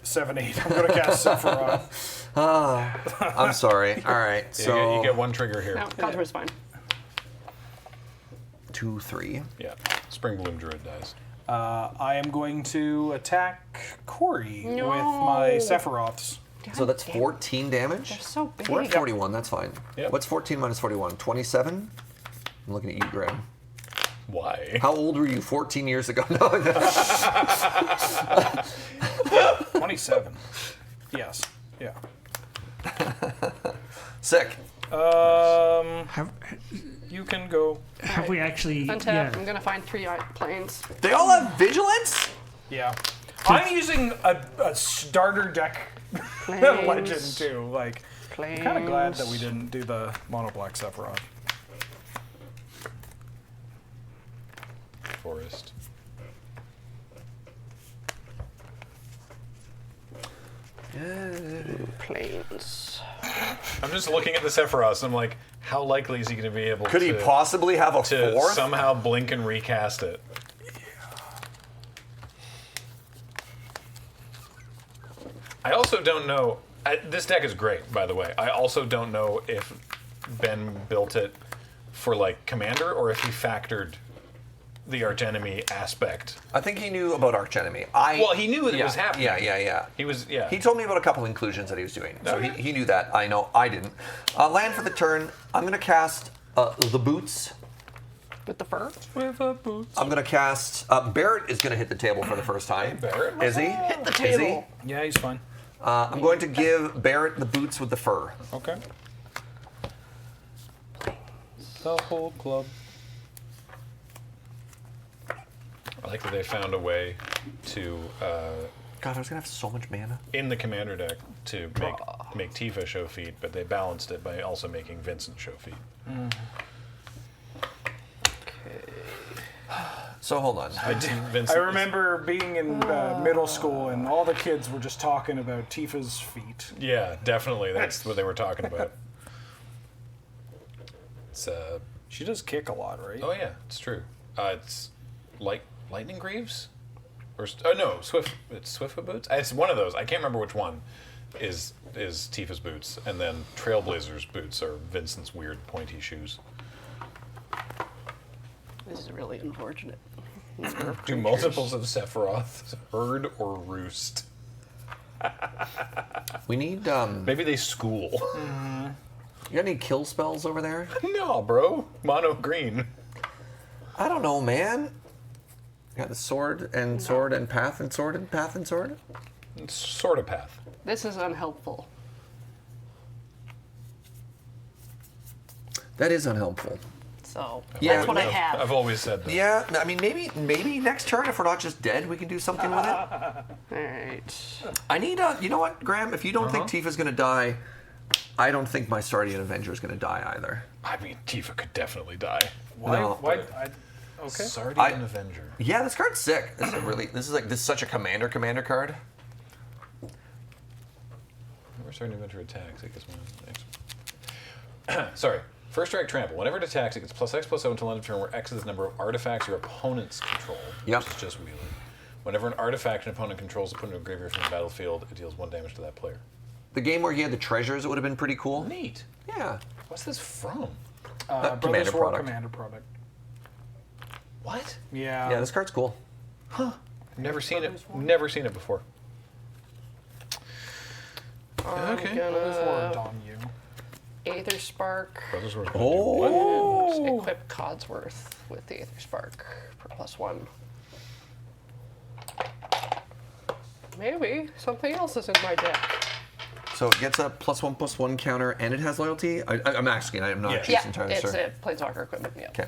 7, 8. I'm gonna cast Sephiroth. I'm sorry. All right, so you get one trigger here. No, Contour's fine. 2, 3. Yeah. Spring Bloom Druid dies. I am going to attack Corey No. with my Sephiroths. So that's damn it. 14 damage. They're so big. We're at 41. That's fine. Yep. What's 14 minus 41? 27. I'm looking at you, Graham. Why? How old were you 14 years ago? No. 27. Yes. Yeah. Sick. You can go. Have we actually? Untap. I'm gonna find 3 planes. They all have vigilance? Yeah. I'm using a starter deck Planes. legend too. Like, Planes. I'm kind of glad that we didn't do the mono black Sephiroth. Forest. Planes. I'm just looking at the Sephiroth, and I'm like, how likely is he going to be able Could to, he possibly have a to fourth? somehow blink and recast it? I also don't know. This deck is great, by the way. I also don't know if Ben built it for like Commander or if he factored the Archenemy aspect. I think he knew about Archenemy. Well, he knew it was happening. Yeah. He was, yeah. He told me about a couple inclusions that he was doing. So Okay. he knew that. I know I didn't. Land for the turn. I'm going to cast the Boots. With the fur? With a boots. I'm going to cast... Barrett is going to hit the table for the first time. Barrett? Is he? Hit the Is he? table. Yeah, he's fine. I'm going to give Barrett the Boots with the fur. Okay. The whole club. I like that they found a way to, God, I was going to have so much mana. in the Commander deck, to make Tifa show feet, but they balanced it by also making Vincent show feet. So hold on. Vincent I remember being in middle school and all the kids were just talking about Tifa's feet. Yeah, definitely. That's what they were talking about. It's She does kick a lot, right? oh yeah, it's true. It's Lightning Greaves, or no, Swift. It's Swiftfoot boots. It's one of those. I can't remember which one is Tifa's boots, and then Trailblazer's boots are Vincent's weird pointy shoes. This is really unfortunate. Do multiples of Sephiroth herd or roost? We need... Maybe they school. You got any kill spells over there? No, bro. Mono green. I don't know, man. You got the sword and sword and path and sword and path and sword? It's sort of path. This is unhelpful. That is unhelpful. So Yeah, that's what I no, have. I've always said that. Yeah, I mean, maybe next turn, if we're not just dead, we can do something with it. Alright. I need you know what, Graham? If you don't think Tifa's going to die, I don't think my Sardian Avenger is going to die either. I mean, Tifa could definitely die. Why? No. Why? Okay. Sardian Avenger. Yeah, this card's sick. This is such a commander card. We're starting to enter attacks. I guess one. Sorry. First strike trample. Whenever it attacks, it gets +X/+0 until end of turn, where X is the number of artifacts your opponents control. Yep. Which is just wheeling. Whenever an artifact an opponent controls is put into a graveyard from the battlefield, it deals 1 damage to that player. The game where he had the treasures, it would have been pretty cool. Neat. Yeah. What's this from? Brothers Commander War product. Commander product. What? Yeah. Yeah, this card's cool. Never seen it. Never seen it before. Okay. Brothers War Dom you. Aether Spark. Brothers War. Oh. Equip Codsworth with the Aether Spark for +1. Maybe something else is in my deck. So it gets a +1/+1 counter, and it has loyalty. I'm asking. I'm not Yeah. just entirely It's sure. a Planeswalker equipment. Yeah. Okay.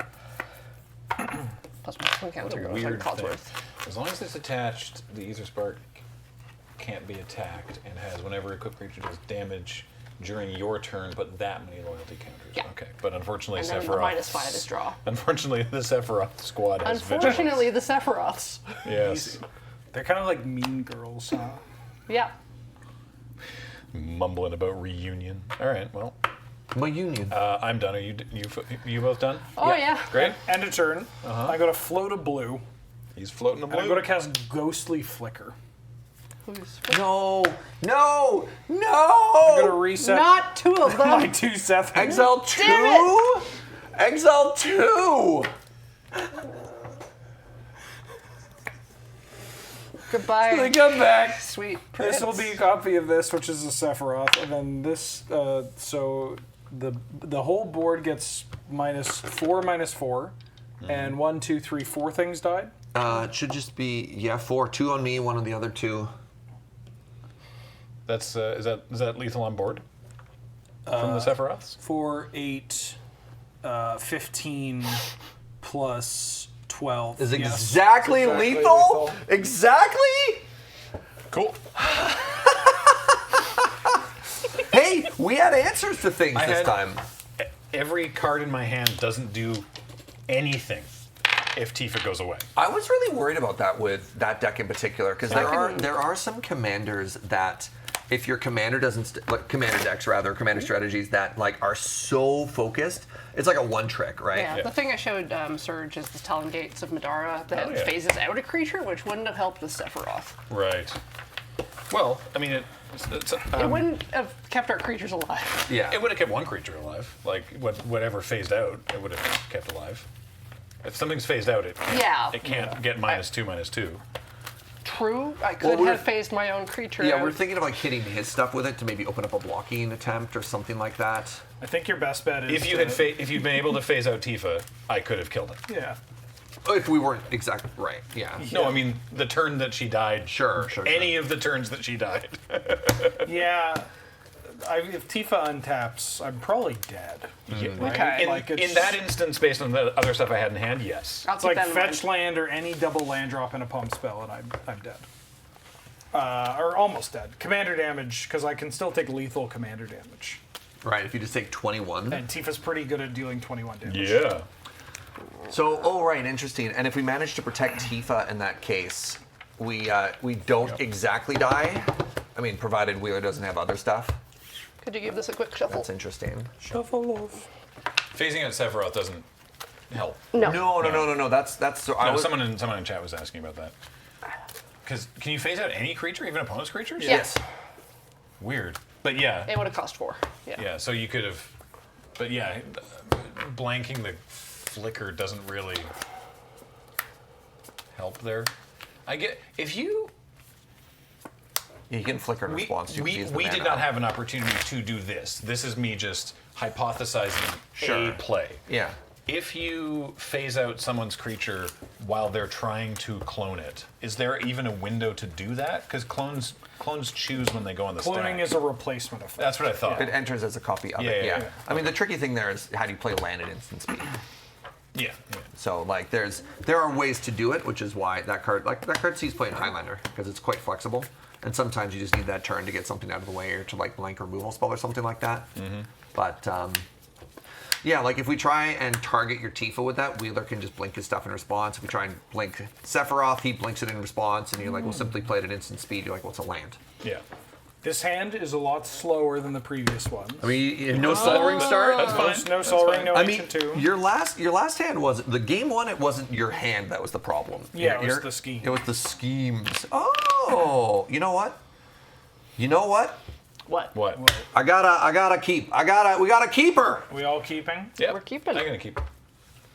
+1 counter goes on Weird thing. Codsworth. As long as it's attached, the Aether Spark can't be attacked and has whenever equipped creature does damage, during your turn, but that many loyalty counters. Yeah. Okay, but unfortunately, And then the Sephiroth. -5 is draw. Unfortunately, the Sephiroth squad has Unfortunately, the Sephiroths. vigilance. Yes. They're kind of like mean girls, huh? Yeah. Mumbling about reunion. All right, well, My union. I'm done. Are you both done? Oh, yeah. Great. End of turn. I go to float a blue. He's floating a And I'm blue. going to cast Ghostly Flicker. Who's no! I'm going to reset not two of my them? 2 Seth. Exile Damn 2? Exile 2! Goodbye. They come back. Sweet This will prince. be a copy of this, which is a Sephiroth, and then this. So the whole board gets -4, and 1, 2, 3, 4 things died. It should just be, 4. 2 on me, 1 on the other 2. That's is that lethal on board from the Sephiroths? 4, 8, 15 plus 12. Is Yes. exactly It's lethal? Exactly? Cool. Hey, we had answers to things I this had- time. Every card in my hand doesn't do anything if Tifa goes away. I was really worried about that with that deck in particular because can- there are some commanders that if your commander doesn't like commander decks rather commander strategies that like are so focused, it's like a one trick, right? Yeah, the thing I showed Surge is the Talon Gates of Madara that Oh, yeah. phases out a creature, which wouldn't have helped with Sephiroth. Right. Well, I mean, it's It wouldn't have kept our creatures alive. Yeah. it would have kept one creature alive. Like whatever phased out, it would have kept alive. If something's phased out, it can't get -2/-2. True, I could we're- have phased my own creature Yeah, out. we're thinking of like hitting his stuff with it to maybe open up a blocking attempt or something like that. I think your best bet is If you had if you'd been able to phase out Tifa, I could have killed it. yeah. If we weren't exactly right, yeah. No, I mean the turn that she died. Sure. Any of the turns that she died. Yeah. If Tifa untaps, I'm probably dead. Right? Okay. Like In that instance, based on the other stuff I had in hand, yes. I'll It's keep like that in fetch mind. land or any double land drop in a pump spell, and I'm dead. Or almost dead. Commander damage, because I can still take lethal commander damage. Right, if you just take 21. And Tifa's pretty good at dealing 21 damage. Yeah. So, right, interesting. And if we manage to protect Tifa in that case, we don't exactly die. I mean, provided Wheeler doesn't have other stuff. Could you give this a quick shuffle? That's interesting. Shuffle off. Phasing out Sephiroth doesn't help. No. No. That's so. I No, was, someone in chat was asking about that. Because can you phase out any creature, even opponent's creatures? Yes. Weird. But yeah. It would have cost 4. Yeah. Yeah, so you could have. But yeah, blanking the flicker doesn't really help there. I get. If you. you can flicker in We, response to we, use the we did mana. not have an opportunity to do this. This is me just hypothesizing a play. Yeah. If you phase out someone's creature while they're trying to clone it, is there even a window to do that? Because clones choose when they go on the stack. Cloning is a replacement effect. That's what I thought. It enters as a copy of Yeah, it. yeah, Yeah. yeah. I mean, the tricky thing there is how do you play land at instant speed? Yeah. So like, there are ways to do it, which is why that card sees play in Highlander because it's quite flexible. And sometimes you just need that turn to get something out of the way or to like blank a removal spell or something like that. But yeah, like if we try and target your Tifa with that, Wheeler can just blink his stuff in response. If we try and blink Sephiroth, he blinks it in response, and you're like, we'll simply play it at instant speed. You're like, well, it's a land. Yeah. This hand is a lot slower than the previous ones. I mean, no Sol Ring start. That's fine. No Sol Ring, no I mean, Ancient 2. your last hand was the game one. It wasn't your hand that was the problem. Yeah, it was Your- the scheme. It was the schemes. Oh, you know what? You know what? What? What? We got a keeper. We all keeping? Yeah. We're keeping I'm it. gonna keep.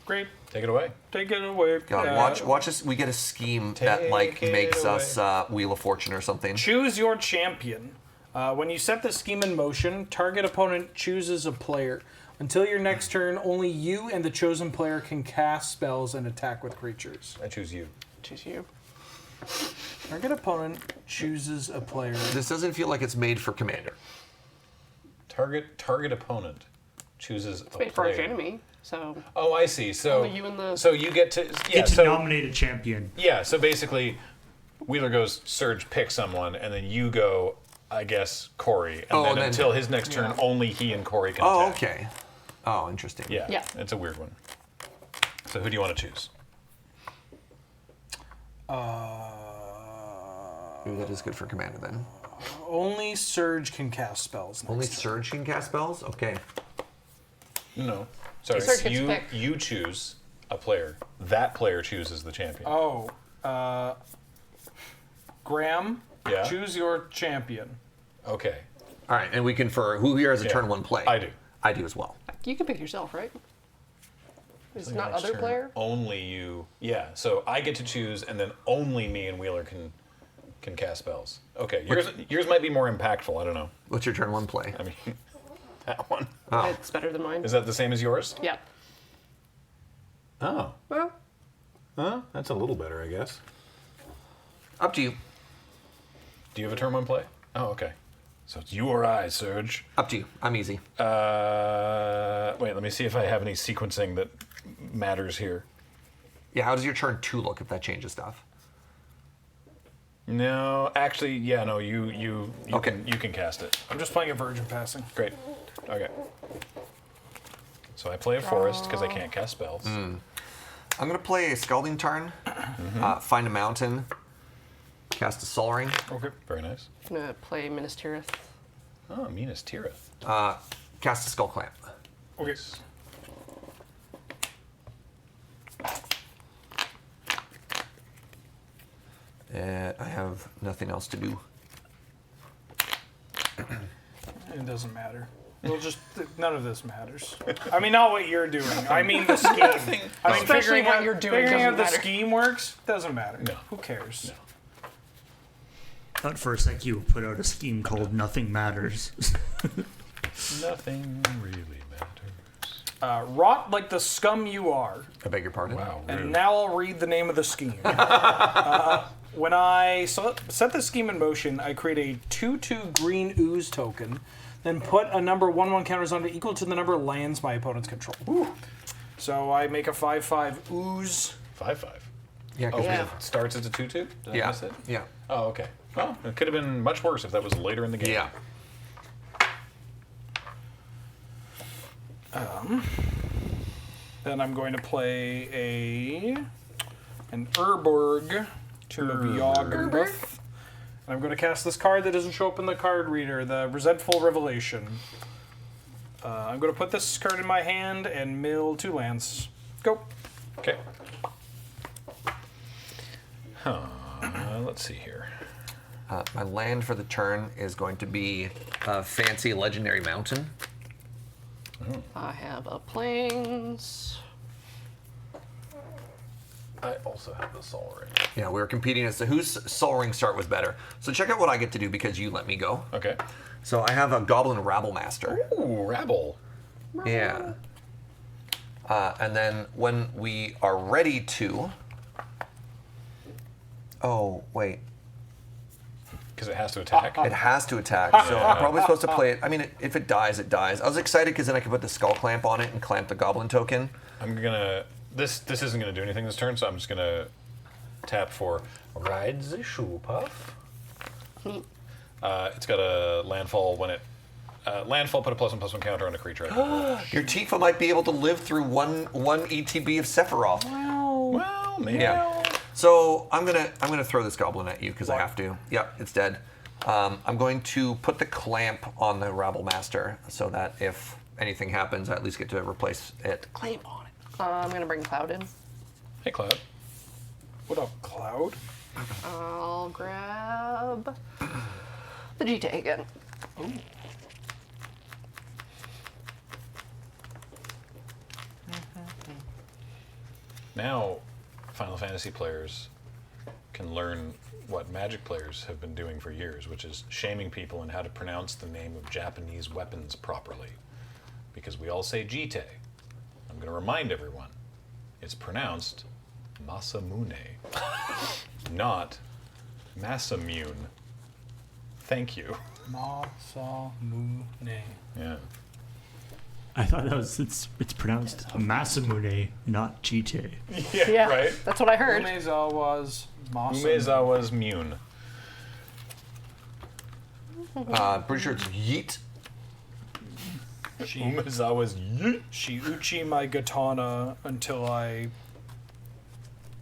Great. Take it away. Take it away. God, watch us. We get a scheme that like Take it makes away. us Wheel of Fortune or something. Choose your champion. When you set the scheme in motion, target opponent chooses a player. Until your next turn, only you and the chosen player can cast spells and attack with creatures. I choose you. Choose you. Target opponent chooses a player. This doesn't feel like it's made for Commander. Target opponent chooses a Wait for player. Archenemy. So Oh, I see. So Only you and the- so you get to Get to nominate a champion. yeah. So basically, Wheeler goes Surge, pick someone, and then you go. I guess, Corey. And Oh, then and then- until his next turn, Yeah. only he and Corey can Oh, attack. okay. Oh, interesting. Yeah, Yeah. it's a weird one. So who do you want to choose? Ooh, that is good for Commander then. Only Surge can cast spells. Next Only turn. Surge can cast spells? Okay. No. Sorry, Surge gets you, to pick. you choose a player. That player chooses the champion. Oh, Graham, Yeah. choose your champion. Okay. All right, and we can, for who here has a Yeah. turn 1 play? I do. I do as well. You can pick yourself, right? It's So not next other turn, player? Only you. Yeah. So I get to choose, and then only me and Wheeler can cast spells. Okay. Yours might be more impactful. I don't know. What's your turn 1 play? I mean, that one. Oh. It's better than mine. Is that the same as yours? Yeah. Oh. Well, That's a little better, I guess. Up to you. Do you have a turn 1 play? Oh, okay. So it's you or I, Surge. Up to you. I'm easy. Wait, let me see if I have any sequencing that matters here. Yeah, how does your turn 2 look if that changes stuff? No, actually, yeah, no, you Okay. can cast it. I'm just playing a Virgin Passing. Great. Okay. So I play a forest because I can't cast spells. I'm going to play a Scalding Tarn, find a mountain, cast a Sol Ring, Okay. Very nice. I'm gonna play Minas Tirith. Oh, Minas Tirith. cast a Skull Clamp. Okay. I have nothing else to do. It doesn't matter. We'll just none of this matters. I mean, not what you're doing. I mean the scheme. I mean, Especially figuring what out, you're doing figuring out doesn't the matter. scheme works doesn't matter. No. Who cares? Thought for a sec you would put out a scheme called Nothing Matters. Nothing really matters. Rot like the scum you are. I beg your pardon. Wow. And rude. now I'll read the name of the scheme. When I set the scheme in motion, I create a 2/2 green ooze token, then put a number 1/1 counters on it equal to the number of lands my opponents control. So I make a 5/5 ooze. 5/5. Yeah, Oh, 'cause Yeah. it starts as a 2/2? Did I yeah, miss it? yeah, Oh, okay. Well, it could have been much worse if that was later in the game. yeah. Then I'm going to play an Urborg, Tomb of Yawgmoth. And I'm going to cast this card that doesn't show up in the card reader, the Resentful Revelation. I'm going to put this card in my hand and mill 2 lands. Go. Okay. Let's see here. My land for the turn is going to be a fancy legendary mountain. I have a plains. I also have the Sol Ring. Yeah, we were competing as to whose Sol Ring start was better. So check out what I get to do because you let me go. Okay. So I have a Goblin Rabble Master. Ooh, Rabble. Yeah. And then when we are ready to... Oh, wait. Because it has to attack. It has to attack, so I'm probably supposed to play it. I mean, if it dies, it dies. I was excited because then I could put the Skull Clamp on it and clamp the Goblin token. I'm gonna. This isn't gonna do anything this turn, so I'm just gonna tap for Ride the Shoe Puff. It's got a landfall when it. Landfall, put a +1/+1 counter on a creature. Your Tifa might be able to live through one ETB of Sephiroth. Well, maybe. Yeah. So I'm gonna throw this goblin at you because I have to. Yep, it's dead. I'm going to put the clamp on the Rabble Master so that if anything happens, I at least get to replace it. Clamp on it. I'm gonna bring Cloud in. Hey, Cloud. What up, Cloud? I'll grab the GTA again. Now, Final Fantasy players can learn what Magic players have been doing for years, which is shaming people in how to pronounce the name of Japanese weapons properly. Because we all say Jite. I'm going to remind everyone, it's pronounced Masamune, not Masamune. Thank you. Masamune. Yeah. I thought that was it's pronounced Masamune, not Chite. Yeah, Right? that's what I heard. Umezawa's Masamune. Umezawa's Mune. Pretty sure it's yeet. Umezawa's yeet. She uchi my katana until I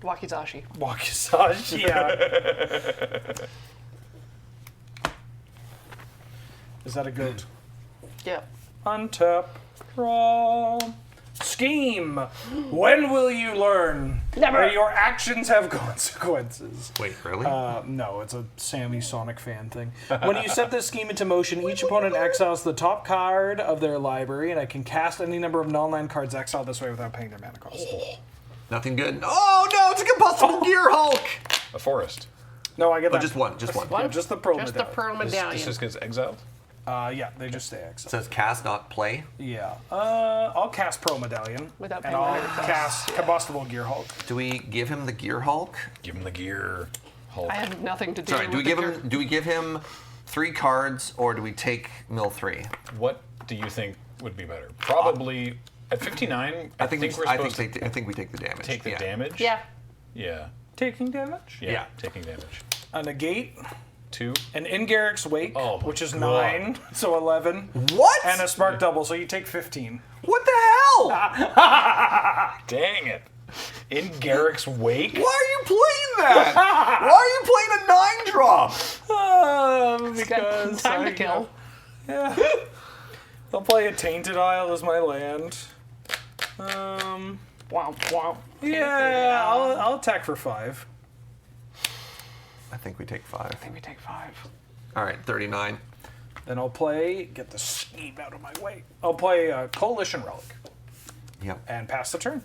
Wakizashi. wakizashi. Yeah. Is that a goat? Yeah. Untap. Draw. Scheme. When will you learn? Never. That your actions have consequences. Wait, really? No, it's a Sammy Sonic fan thing. When you set this scheme into motion, each opponent exiles the top card of their library, and I can cast any number of non-land cards exiled this way without paying their mana cost. Nothing good. Oh no, it's a combustible Gear Hulk. A forest. No, I get Oh, that. just one. Just one. What? Yeah, just the pearl Just the medallion. pearl medallion. This just gets exiled? Yeah, they just stay It exiled. says cast, not play. Yeah. I'll cast Pearl Medallion. Without and paying I'll mana cost. cast Combustible Gear Hulk. Do we give him the Gear Hulk? Give him the gear. Hulk. I have nothing to do Sorry, with do we the give cur- him? Do we give him 3 cards, or do we take mill 3? What do you think would be better? Probably at 59. I think we're I supposed think to I think we take the damage. take the yeah. damage. Yeah. Yeah. Taking damage? Yeah. Taking damage. A negate. 2. An In Garrick's Wake, Oh my which is God. 9, so 11. What? And a Smart Double, so you take 15. What the hell? Dang it. In Garrick's wake? Why are you playing that? Why are you playing a 9-drop? Because Time to kill. Yeah. I'll play a Tainted Isle as my land. Wow, wow. Yeah, I'll attack for 5. I think we take 5. We take 5. All right, 39. Then I'll play, get the scheme out of my way. I'll play Coalition Relic Yep. and pass the turn.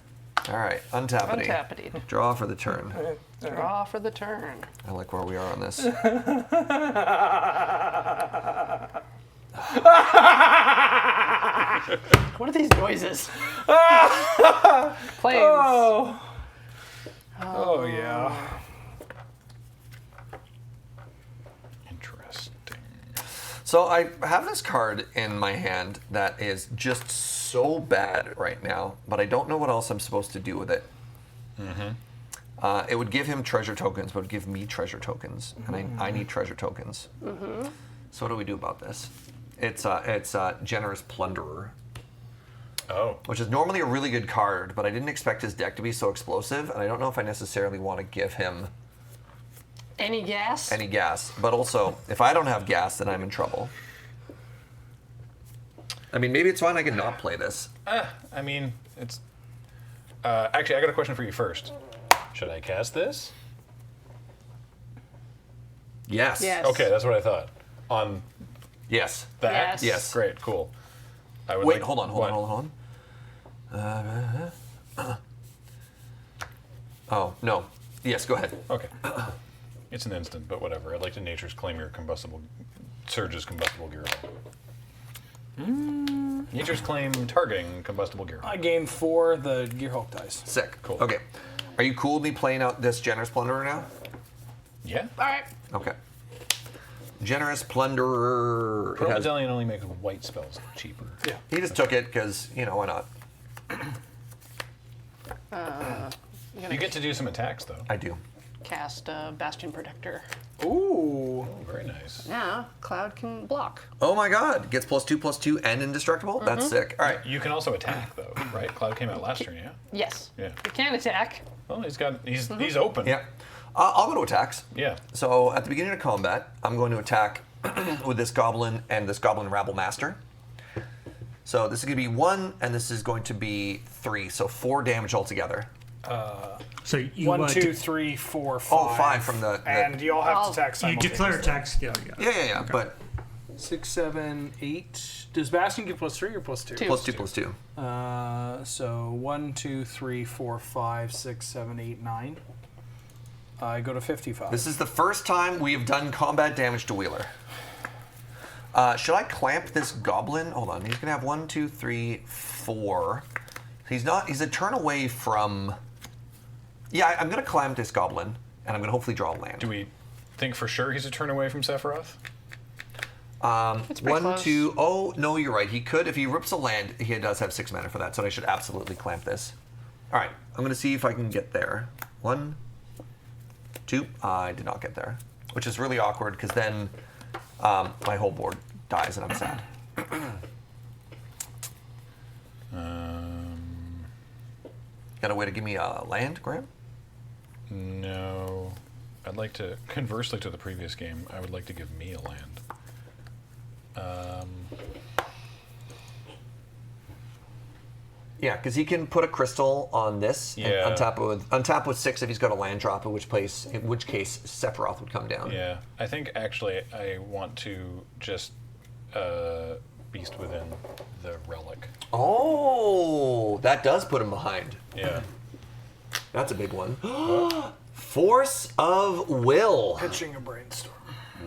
All right, untappity. Untappity. Draw for the turn. Draw for the turn. I like where we are on this. What are these noises? Planes. Oh yeah. Interesting. So I have this card in my hand that is just so bad right now, but I don't know what else I'm supposed to do with it. It would give him treasure tokens, but it would give me treasure tokens, and I need treasure tokens. So what do we do about this? It's Generous Plunderer, Oh. which is normally a really good card, but I didn't expect his deck to be so explosive, and I don't know if I necessarily want to give him Any gas? any gas. But also, if I don't have gas, then I'm in trouble. I mean, maybe it's fine. I can not play this. I mean, it's... actually, I got a question for you first. Should I cast this? Yes. Yes. Okay, that's what I thought. On Yes. that? Yes. Yes. Great, cool. I would Wait, like- hold on. Oh, no. Yes, go ahead. Okay. It's an instant, but whatever. I'd like to Nature's Claim your combustible... Surge's combustible gear. Nature's Claim targeting combustible gear. I gain 4 the Gear Hulk dice. Sick. Cool. Okay. Are you cool with me playing out this Generous Plunderer now? Yeah? All right. Okay. Generous Plunderer. Pearl It has- Medallion only makes white spells cheaper. Yeah. he just took it because, why not? I'm gonna You get to do some attacks, though. I do. cast Bastion Protector. Ooh. Very nice. Now, Cloud can block. Oh my god. Gets +2/+2 and indestructible? That's sick. All right. You can also attack, though, right? Cloud came out last turn, yeah? Yes. Yeah. You can attack. Well, he's open. Yeah. I'll go to attacks. Yeah. So at the beginning of combat, I'm going to attack with this goblin and this goblin rabble master. So this is going to be 1, and this is going to be 3, so 4 damage altogether. So you 1, 2, 3, 4, 5. Oh, 5 from the And you all have to attack you simultaneously. declare attacks. Yeah. Yeah. But 6, 7, 8. Does Bastion get +3 or +2? Two. +2/+2. So 1, 2, 3, 4, 5, 6, 7, 8, 9. I go to 55. This is the first time we have done combat damage to Wheeler. Should I clamp this goblin? Hold on. He's going to have 1, 2, 3, 4. He's a turn away from... Yeah, I'm going to clamp this goblin, and I'm going to hopefully draw a land. Do we think for sure he's a turn away from Sephiroth? It's pretty 1, close. 2... Oh, no, you're right. He could. If he rips a land, he does have 6 mana for that, so I should absolutely clamp this. All right. I'm going to see if I can get there. 1, 2... I did not get there, which is really awkward, because then my whole board dies and I'm sad. Got a way to give me a land, Graham? No. I'd like to, conversely to the previous game, I would like to give me a land. Yeah, because he can put a crystal on this and Yeah. untap with 6 if he's got a land drop, in which case Sephiroth would come down. Yeah, I think actually I want to just beast within the relic. Oh, that does put him behind. Yeah. That's a big one. Force of Will. Pitching a brainstorm.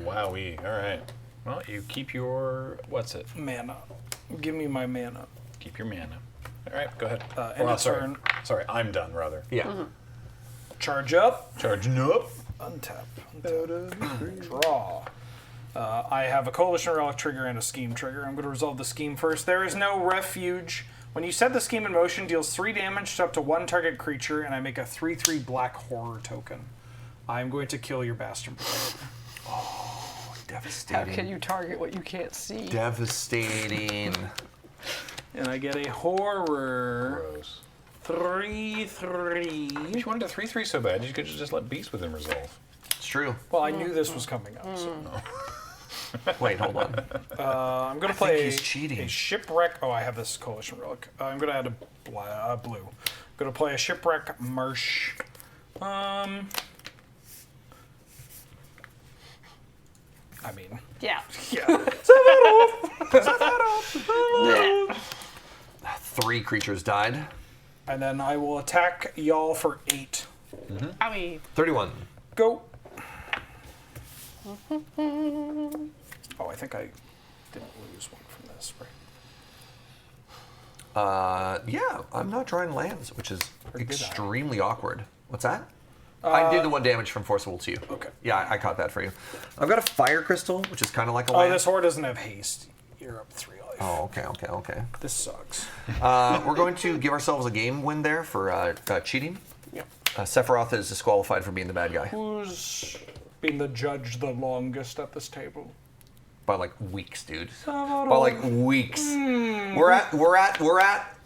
Wowee. All right. Well, you keep your, what's it? Mana. Give me my mana. Keep your mana. All right, go ahead. End of sorry. turn. Sorry, I'm done, rather. Yeah. Charge up. Charging up. Untap. Draw. I have a Coalition Relic trigger and a Scheme trigger. I'm going to resolve the Scheme first. There is no refuge. When you set the Scheme in motion, deals 3 damage to up to 1 target creature, and I make a 3/3 black horror token. I'm going to kill your bastard brigade. How Devastating. can you target what you can't see? Devastating. And I get a horror. Gross. 3/3. If you wanted a 3/3 so bad, you could just let beast within resolve. It's true. Well, I knew this was coming up. So. Wait, hold on. I'm going to think play he's cheating. a Shipwreck. Oh, I have this Coalition Relic. I'm going to add a blue. I'm going to play a Shipwreck Marsh. I mean, Yeah. yeah. 3 creatures died. And then I will attack y'all for 8. I mean, 31. Go. Oh, I think I didn't lose one from this, right? Yeah, I'm not drawing lands, which is did I? extremely awkward. What's that? I did the 1 damage from Force of Will to you. Okay. Yeah, I caught that for you. I've got a Fire Crystal, which is kind of like a Oh, land. this horde doesn't have haste. You're up 3 life. Oh, okay. This sucks. We're going to give ourselves a game win there for cheating. Yep. Sephiroth is disqualified for being the bad guy Who's been the judge the longest at this table? by like weeks, dude. By like weeks. We're at.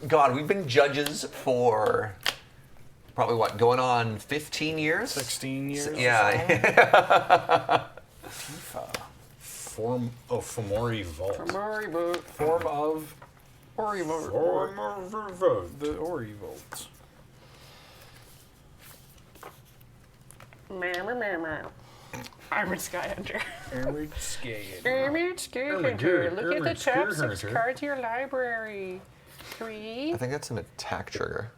God, we've been judges for probably what, going on 15 years? 16 years. Yeah. Form of Fomori Vault. Murray vote. Form of Ori vote. Form of Vault. the Ori Volts. Armored Sky Hunter. Armored Skate. Armored Sky Hunter. Look at the top 6 cards of your library. 3 I think that's an attack trigger.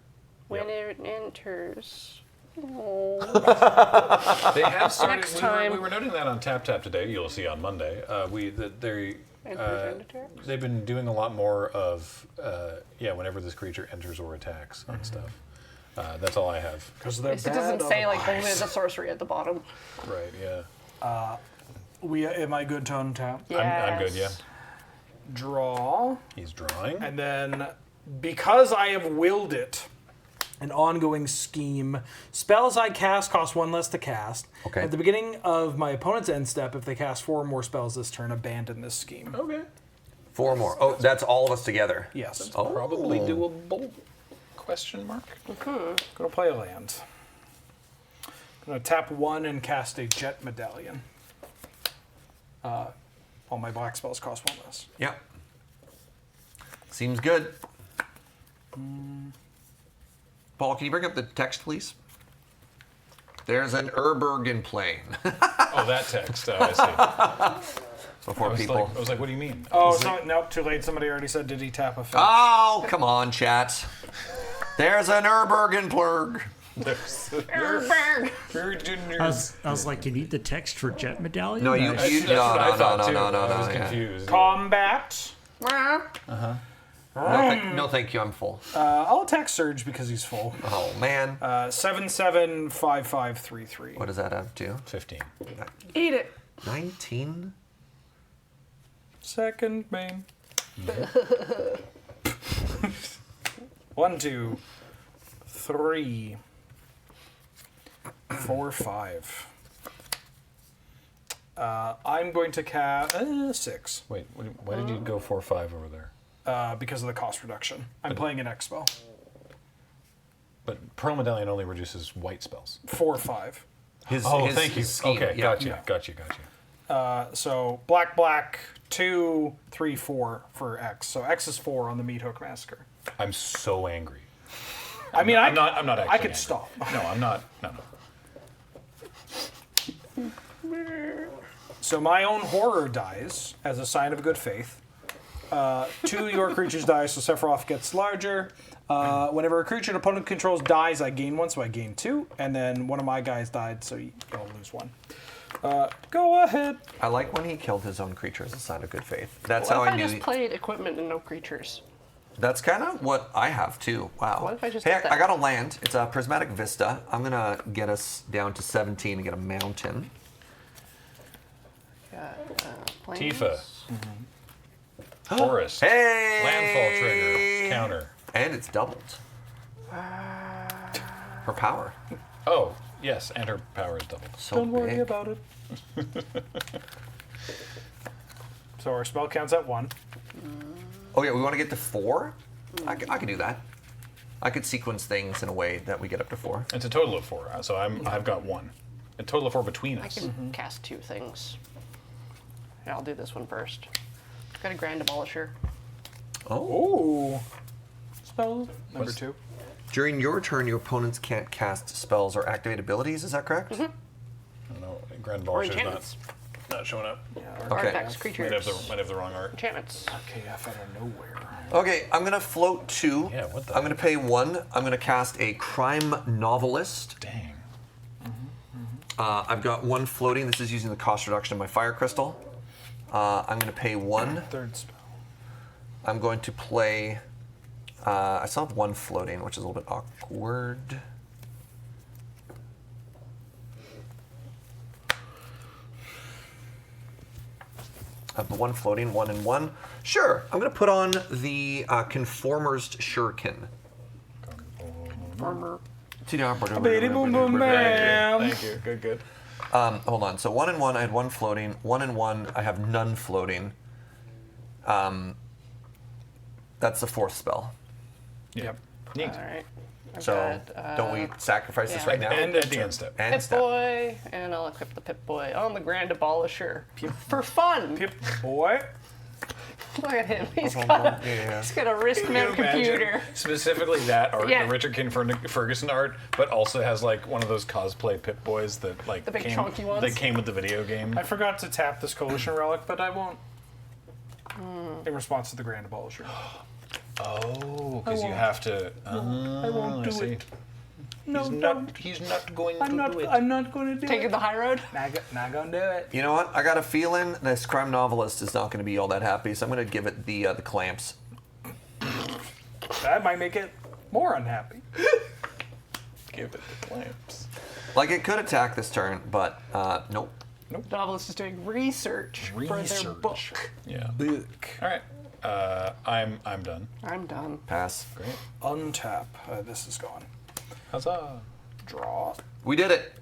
when it enters. Oh. They have started. Next time. We were noting that on Tap Tap today. You'll see on Monday. They've been doing a lot more of whenever this creature enters or attacks on stuff. That's all I have. Because they're It doesn't bad say like only otherwise. the sorcery at the bottom. Right. Yeah. Am I good to untap? I'm good. Yeah. Draw. He's drawing. And then, because I have willed it, an ongoing scheme. Spells I cast cost 1 less to cast. Okay. At the beginning of my opponent's end step, if they cast 4 or more spells this turn, abandon this scheme. Okay. 4 more. Oh, that's all of us together. Yes. Oh. Probably doable. Question mark. Gonna play a land. Gonna tap 1 and cast a Jet Medallion. All my black spells cost 1 less. Yeah. Seems good. Paul, can you bring up the text, please? There's an Urbergen plane. Oh, that text. I see. Before people. I was like, what do you mean? Oh, so, nope, too late. Somebody already said, did he tap a fish? Oh, come on, chat. There's an Urbergen plurg. I was like, you need the text for Jet Medallion? No, you. That's what I thought too. I was yeah. confused. Combat. No, thank you. I'm full. I'll attack Surge because he's full. Oh man. 7/7/5/5/3/3. What does that have to? 15. Eat it. 19. Second main. 1, 2, 3, 4, 5. I'm going to cast 6 Wait, why did you go 4-5 over there? because of the cost reduction. I'm playing an X spell. But Pearl Medallion only reduces white spells. 4/5. Thank you. his scheme, Okay, yeah. got you. So black, 2, 3, 4 for X. So X is 4 on the Meat Hook Massacre. I'm so angry. I mean, I'm not actually I could angry. stop. No, I'm not. No. So my own horror dies as a sign of good faith. 2 of your creatures die, so Sephiroth gets larger. Whenever a creature an opponent controls dies, I gain 1, so I gain 2. And then one of my guys died, so you'll lose 1. Go ahead. I like when he killed his own creature as a sign of good faith. That's What how if I I knew. just played equipment and no creatures? That's kind of what I have too. Wow. What if I just hey, did that? I got a land. It's a Prismatic Vista. I'm gonna get us down to 17 and get a mountain. Got planes. Tifa. Forest. Hey! Landfall trigger. Counter. And it's doubled. Her power. Oh, yes, and her power is doubled. So Don't worry big. about it. So our spell counts at 1. Oh yeah, we want to get to 4? I can do that. I could sequence things in a way that we get up to 4. It's a total of 4, so I've got 1. A total of 4 between I us. can cast 2 things. Yeah, I'll do this one first. Got a Grand Abolisher. Ooh. Spell number What's- 2. During your turn, your opponents can't cast spells or activate abilities. Is that correct? I don't know. Grand Or Abolisher's enchantments. not showing up. Okay. Artifacts, creatures. Might have the wrong art. Enchantments. KF out of nowhere. Okay, I'm gonna float 2. Yeah, what the I'm gonna pay 1. I'm gonna cast a crime novelist. Dang. I've got 1 floating. This is using the cost reduction of my fire crystal. I'm gonna pay 1. Third spell. I'm going to play. I still have 1 floating, which is a little bit awkward. I have the 1 floating, 1 and 1. Sure, I'm going to put on the Conformer's Shuriken. Armor. Baby boom boom bam. Thank you. Good. Hold on. So 1 and 1, I had 1 floating. 1 and 1, I have none floating. That's the 4th spell. Yep. Neat. All right. I've So got, don't we sacrifice this yeah. right now? And at the end step. And Pip step. Boy, and I'll equip the Pip Boy on the Grand Abolisher for fun. Pip boy. Look at him. He's got a wrist mount Can you imagine computer. Specifically that art, Yeah. the Richard King Ferguson art, but also has like one of those cosplay Pip Boys that like The big came, chunky ones? that came with the video game. I forgot to tap this Coalition Relic, but I won't. In response to the Grand Abolisher. Oh, because you won't. have to. I won't do see. it. No, He's don't. not. He's not going I'm to not. do it. I'm not going to do Taking it. the high road. Not gonna do it. You know what? I got a feeling this crime novelist is not going to be all that happy, so I'm going to give it the clamps. That might make it more unhappy. Give it the clamps. Like it could attack this turn, but nope. Novelist is doing research for their book. Yeah. Book. All right. I'm done. I'm done. Pass. Great. Untap. This is gone. Huzzah. Draw. We did it.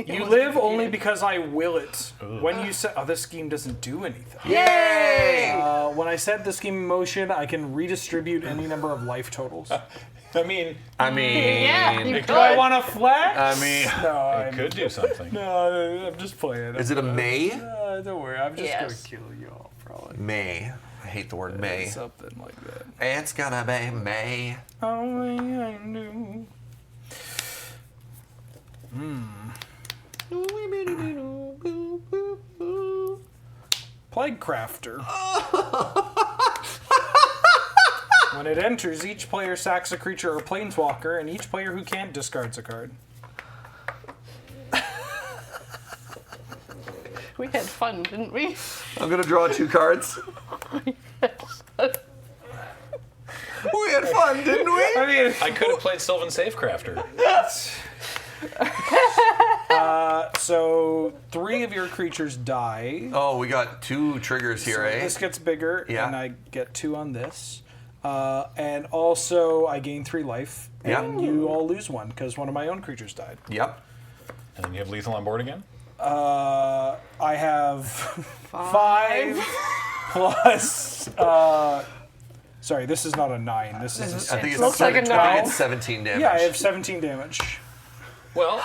You live only because I will it. When you said, this scheme doesn't do anything. Yay! When I set the scheme in motion, I can redistribute any number of life totals. I mean, Yeah, you Do I could. want to flex? I mean, No, it could do something. No, I'm just playing. is it a May? Don't worry, I'm just Yes. gonna kill y'all, probably. May. I hate the word May. Something like that. It's gonna be May. Only I knew. Plague Crafter. When it enters, each player sacks a creature or planeswalker, and each player who can't discards a card. We had fun, didn't we? I'm gonna draw 2 cards. We had fun, didn't we? I mean, I could have played Sylvan Safecrafter. so 3 of your creatures die. Oh, we got 2 triggers here, So eh? this gets bigger, Yeah. and I get 2 on this. And also, I gain 3 life, and Yeah. you all lose 1 because one of my own creatures died. Yep. And then you have lethal on board again. I have 5 plus. Sorry, this is not a 9. This is. I think it's looks like a 17, no. I think it's 17 damage. Yeah, I have 17 damage. Well,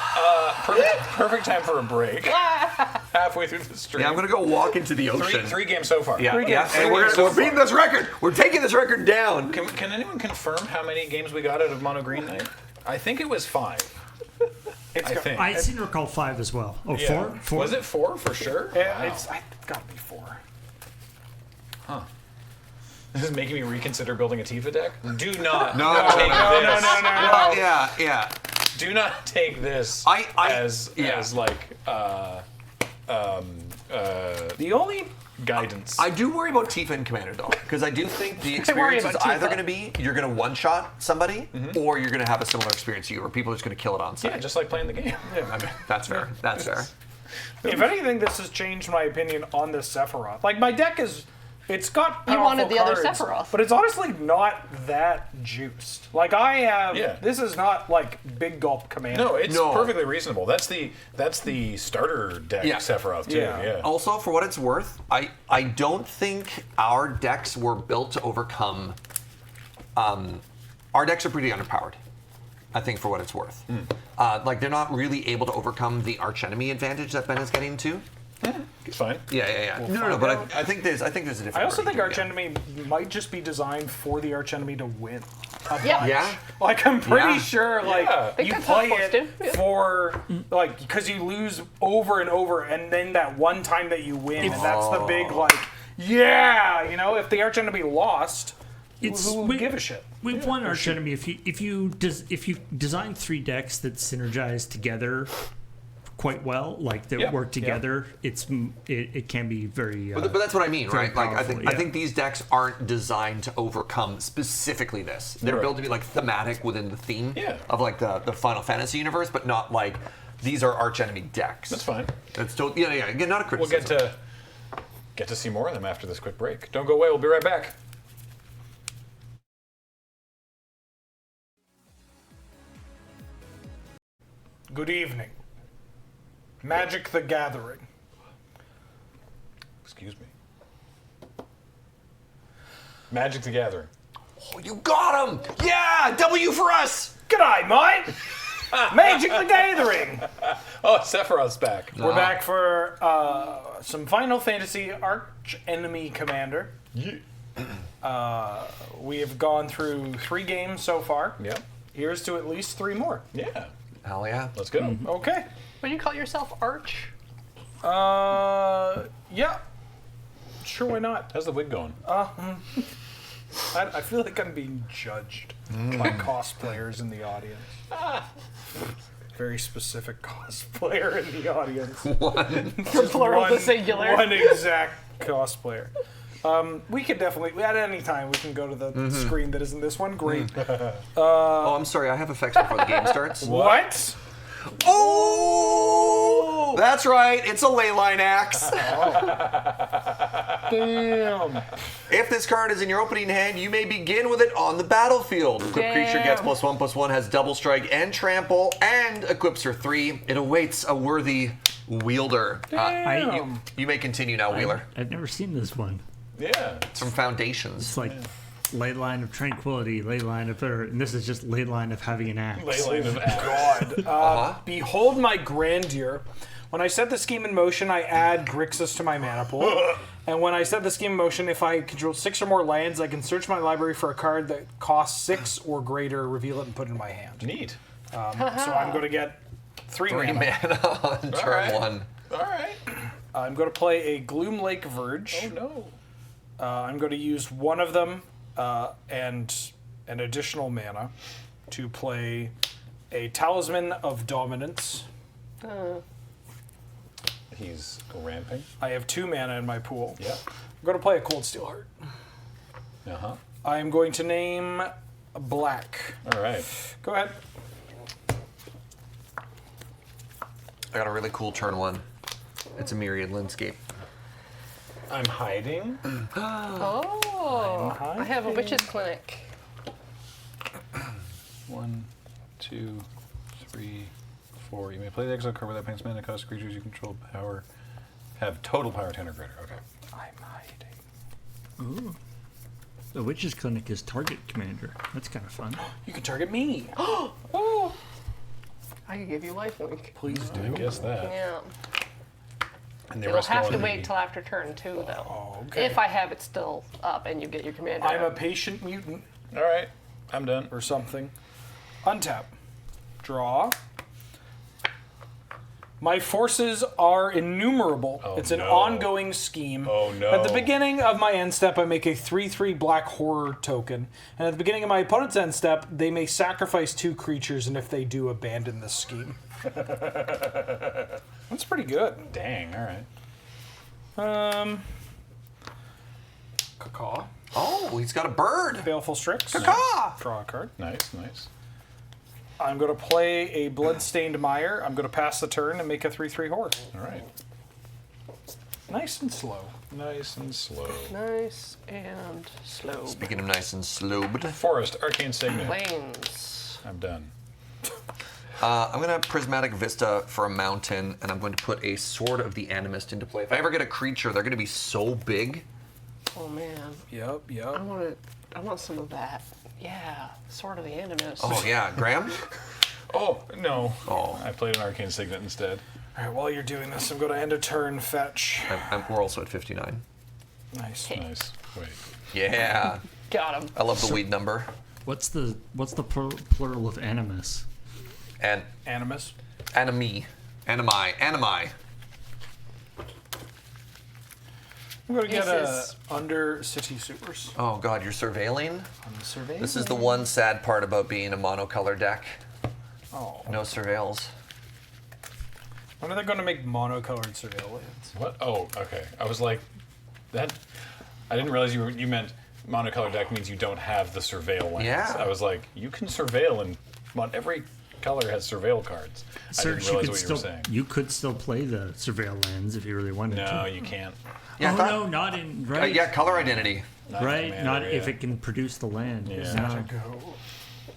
perfect time for a break. Halfway through the stream. Yeah, I'm gonna go walk into the ocean. Three games so far. Yeah, games. yeah. Three And we're games so beating this record. We're taking this record down. Can anyone confirm how many games we got out of Mono Green Knight? I think it was 5. I think. I seem to recall 5 as well. Oh, Yeah. 4? Was it 4 for sure? Yeah, Wow. it's gotta be 4. This is making me reconsider building a Tifa deck. Do not No, take this. No. Yeah, yeah. Do not take this as like The only. guidance. I do worry about Tifa and Commander though, because I do think the worry experience is about either Tifa. going to be you're going to one-shot somebody, or you're going to have a similar experience to you, where people are just going to kill it on yeah, site. just like playing the game. I mean, that's fair. That's fair. If anything, this has changed my opinion on this Sephiroth. Like, my deck is. It's got You powerful wanted the other cards, Sephiroth. but it's honestly not that juiced. Like, I have. Yeah. This is not, like, big gulp commander. No, it's No. perfectly reasonable. That's the starter deck Yeah. Sephiroth too. Yeah. Yeah. Also, for what it's worth, I don't think our decks were built to overcome. Our decks are pretty underpowered, I think, for what it's worth. Like, they're not really able to overcome the Archenemy advantage that Ben is getting to. It's fine. Yeah. No, but I think there's a different. I also way think to do it. Archenemy might just be designed for the Archenemy to win. A Yeah. bunch. Yeah. Like, I'm pretty Yeah. sure, like, Yeah. Think you that's how play it's it supposed to. Yeah. for, like, because you lose over and over, and then that one time that you win, and that's the big, like, yeah, you know, if the Archenemy lost, who would give a shit? With one Archenemy, if you design 3 decks that synergize together quite well, like that Yeah, work yeah. together, it can be very. But that's what I mean, very right? Like, I powerful, think these decks aren't designed to overcome specifically this. They're Right. built to be like thematic within the theme Yeah. of like the Final Fantasy universe, but not like these are Archenemy decks. That's fine. That's totally yeah. Again, not a We'll criticism. get to see more of them after this quick break. Don't go away. We'll be right back. Good evening. Magic the Gathering. Excuse me. Magic the Gathering. Oh, you got him! Yeah, W for us. G'day, mate! Magic the Gathering! Oh, Sephiroth's back. We're back for some Final Fantasy Archenemy Commander. Yeah. We have gone through 3 games so far. Yeah. Here's to at least 3 more. Yeah. Hell yeah. Let's go. Okay. Would you call yourself Arch? Yeah. Sure, why not? How's the wig going? I feel like I'm being judged by cosplayers in the audience. Very specific cosplayer in the audience. From plural to singular. One exact cosplayer. We could definitely, at any time, we can go to the screen that isn't this one. Great. Oh, I'm sorry. I have effects before the game starts. What? Oh! That's right. It's a leyline axe. Damn. If this card is in your opening hand, you may begin with it on the battlefield. Equipped creature gets +1/+1, has double strike and trample, and equips her 3. It awaits a worthy wielder. Damn. You may continue now, Wheeler. I've never seen this one. Yeah. It's from Foundations. It's like ley line of tranquility, ley line of and this is just ley line of having an axe. Leyline of axe. God. Behold my grandeur. When I set the scheme in motion, I add Grixis to my mana pool. And when I set the scheme in motion, if I control 6 or more lands, I can search my library for a card that costs 6 or greater, reveal it, and put it in my hand. Neat. So I'm going to get 3 3 mana. mana on turn right. 1. All right. I'm going to play a Gloom Lake Verge. Oh no. I'm going to use one of them and an additional mana to play a Talisman of Dominance. He's ramping. I have 2 mana in my pool. Yeah. I'm going to play a Cold Steel Heart. Uh huh. I am going to name Black. All right. Go ahead. I got a really cool turn 1. It's a Myriad Landscape. I'm hiding. Oh, I have a witch's clinic. 1, 2, 3, 4. You may play the exile card without paying mana. Cost creatures you control power. Have total power 10 or greater. Okay. I'm hiding. Ooh. The Witch's Clinic is target commander. That's kind of fun. You can target me. Oh! I could give you lifelink. Please do. I guess that. Yeah. And the You'll rest have go to on wait the- till after turn 2, though. Oh, okay. If I have it still up and you get your commander I'm a out. patient mutant All right. I'm done. or something. Untap. Draw. My forces are innumerable. Oh, It's an no. ongoing scheme. Oh, no. At the beginning of my end step, I make a 3/3 black horror token. And at the beginning of my opponent's end step, they may sacrifice 2 creatures, and if they do, abandon this scheme. That's pretty good. Dang. All right. Caw. Oh, he's got a bird. Baleful Strix. Caw. Draw a card. Nice. Nice. I'm going to play a Bloodstained Mire. I'm going to pass the turn and make a 3/3 horror. All right. Nice and slow. Nice and slow. Nice and slow. Speaking of nice and slobed, Forest, Arcane Signet. Planes. I'm done. I'm going to Prismatic Vista for a mountain, and I'm going to put a Sword of the Animist into play. If I ever get a creature, they're going to be so big. Oh, man. Yep. I want some of that. Yeah. Sword of the Animus. Oh, yeah. Graham? Oh, no. Oh. I played an Arcane Signet instead. All right, while you're doing this, I'm going to end a turn, fetch. We're also at 59. Nice. Nice. Wait. Yeah. Got him. I love the weed number. What's the plural of animus? And Animus. animi. Animi. I'm going to get Aces. under City Sewers. Oh, God, you're surveilling? On the survey. This is the one sad part about being a monocolor deck. Oh. No surveils. When are they going to make monocolored surveil lands? What? Oh, okay. I was like, that. I didn't realize you meant monocolor deck means you don't have the surveil lands. Yeah. I was like, you can surveil, and every color has surveil cards. I didn't realize what you were saying. You could still play the surveil lands if you really wanted No, to. you can't. Yeah, I Oh thought- no, not in right. yeah, color identity. Not in Right, Commander, not yeah. if it can produce the land. Yeah. No.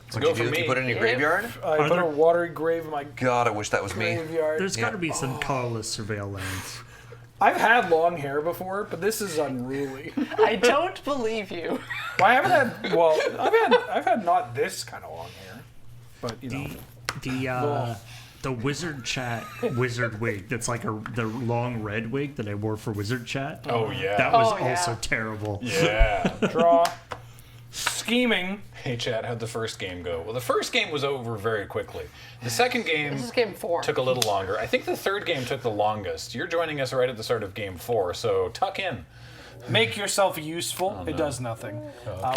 What'd Go you for do? me. You put it in your Yeah. graveyard? I Are put there- a watery grave in my God, I wish that was me. graveyard. There's got to be Oh. some colorless surveil lands. I've had long hair before, but this is unruly. I don't believe you. Well, I haven't had. Well, I've had not this kind of long hair, but you know. The wizard chat wizard wig that's like the long red wig that I wore for wizard chat. Oh, yeah. That was Oh, yeah. also terrible. Yeah. Draw. Scheming. Hey, chat, how'd the first game go? Well, the first game was over very quickly. The second game This is game 4. took a little longer. I think the third game took the longest. You're joining us right at the start of game 4, so tuck in. Make yourself useful. It does nothing.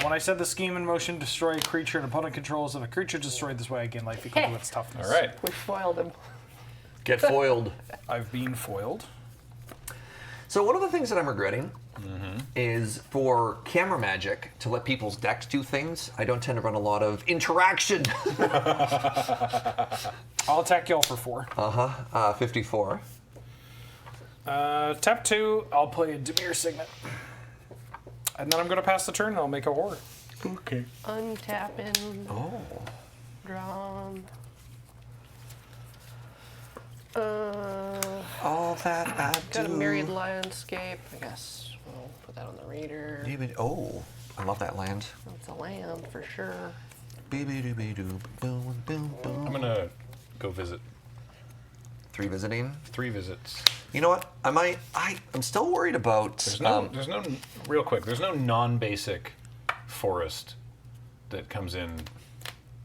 When I set the scheme in motion, destroy a creature an opponent controls, and a creature destroyed this way, I gain life equal to its toughness. All right. We foiled him. Get foiled. I've been foiled. So one of the things that I'm regretting is for camera magic to let people's decks do things. I don't tend to run a lot of interaction. I'll attack y'all for 4. 54. Tap 2, I'll play a Demir Signet. And then I'm going to pass the turn and I'll make a horror. Okay. Untapping. Oh. Drawn. All that I Got a do. myriad landscape. I guess we'll put that on the reader. Oh, I love that land. It's a land for sure. I'm going to go visit 3 visiting. 3 visits. You know what? I'm still worried about. There's no, real quick, there's no non-basic forest that comes in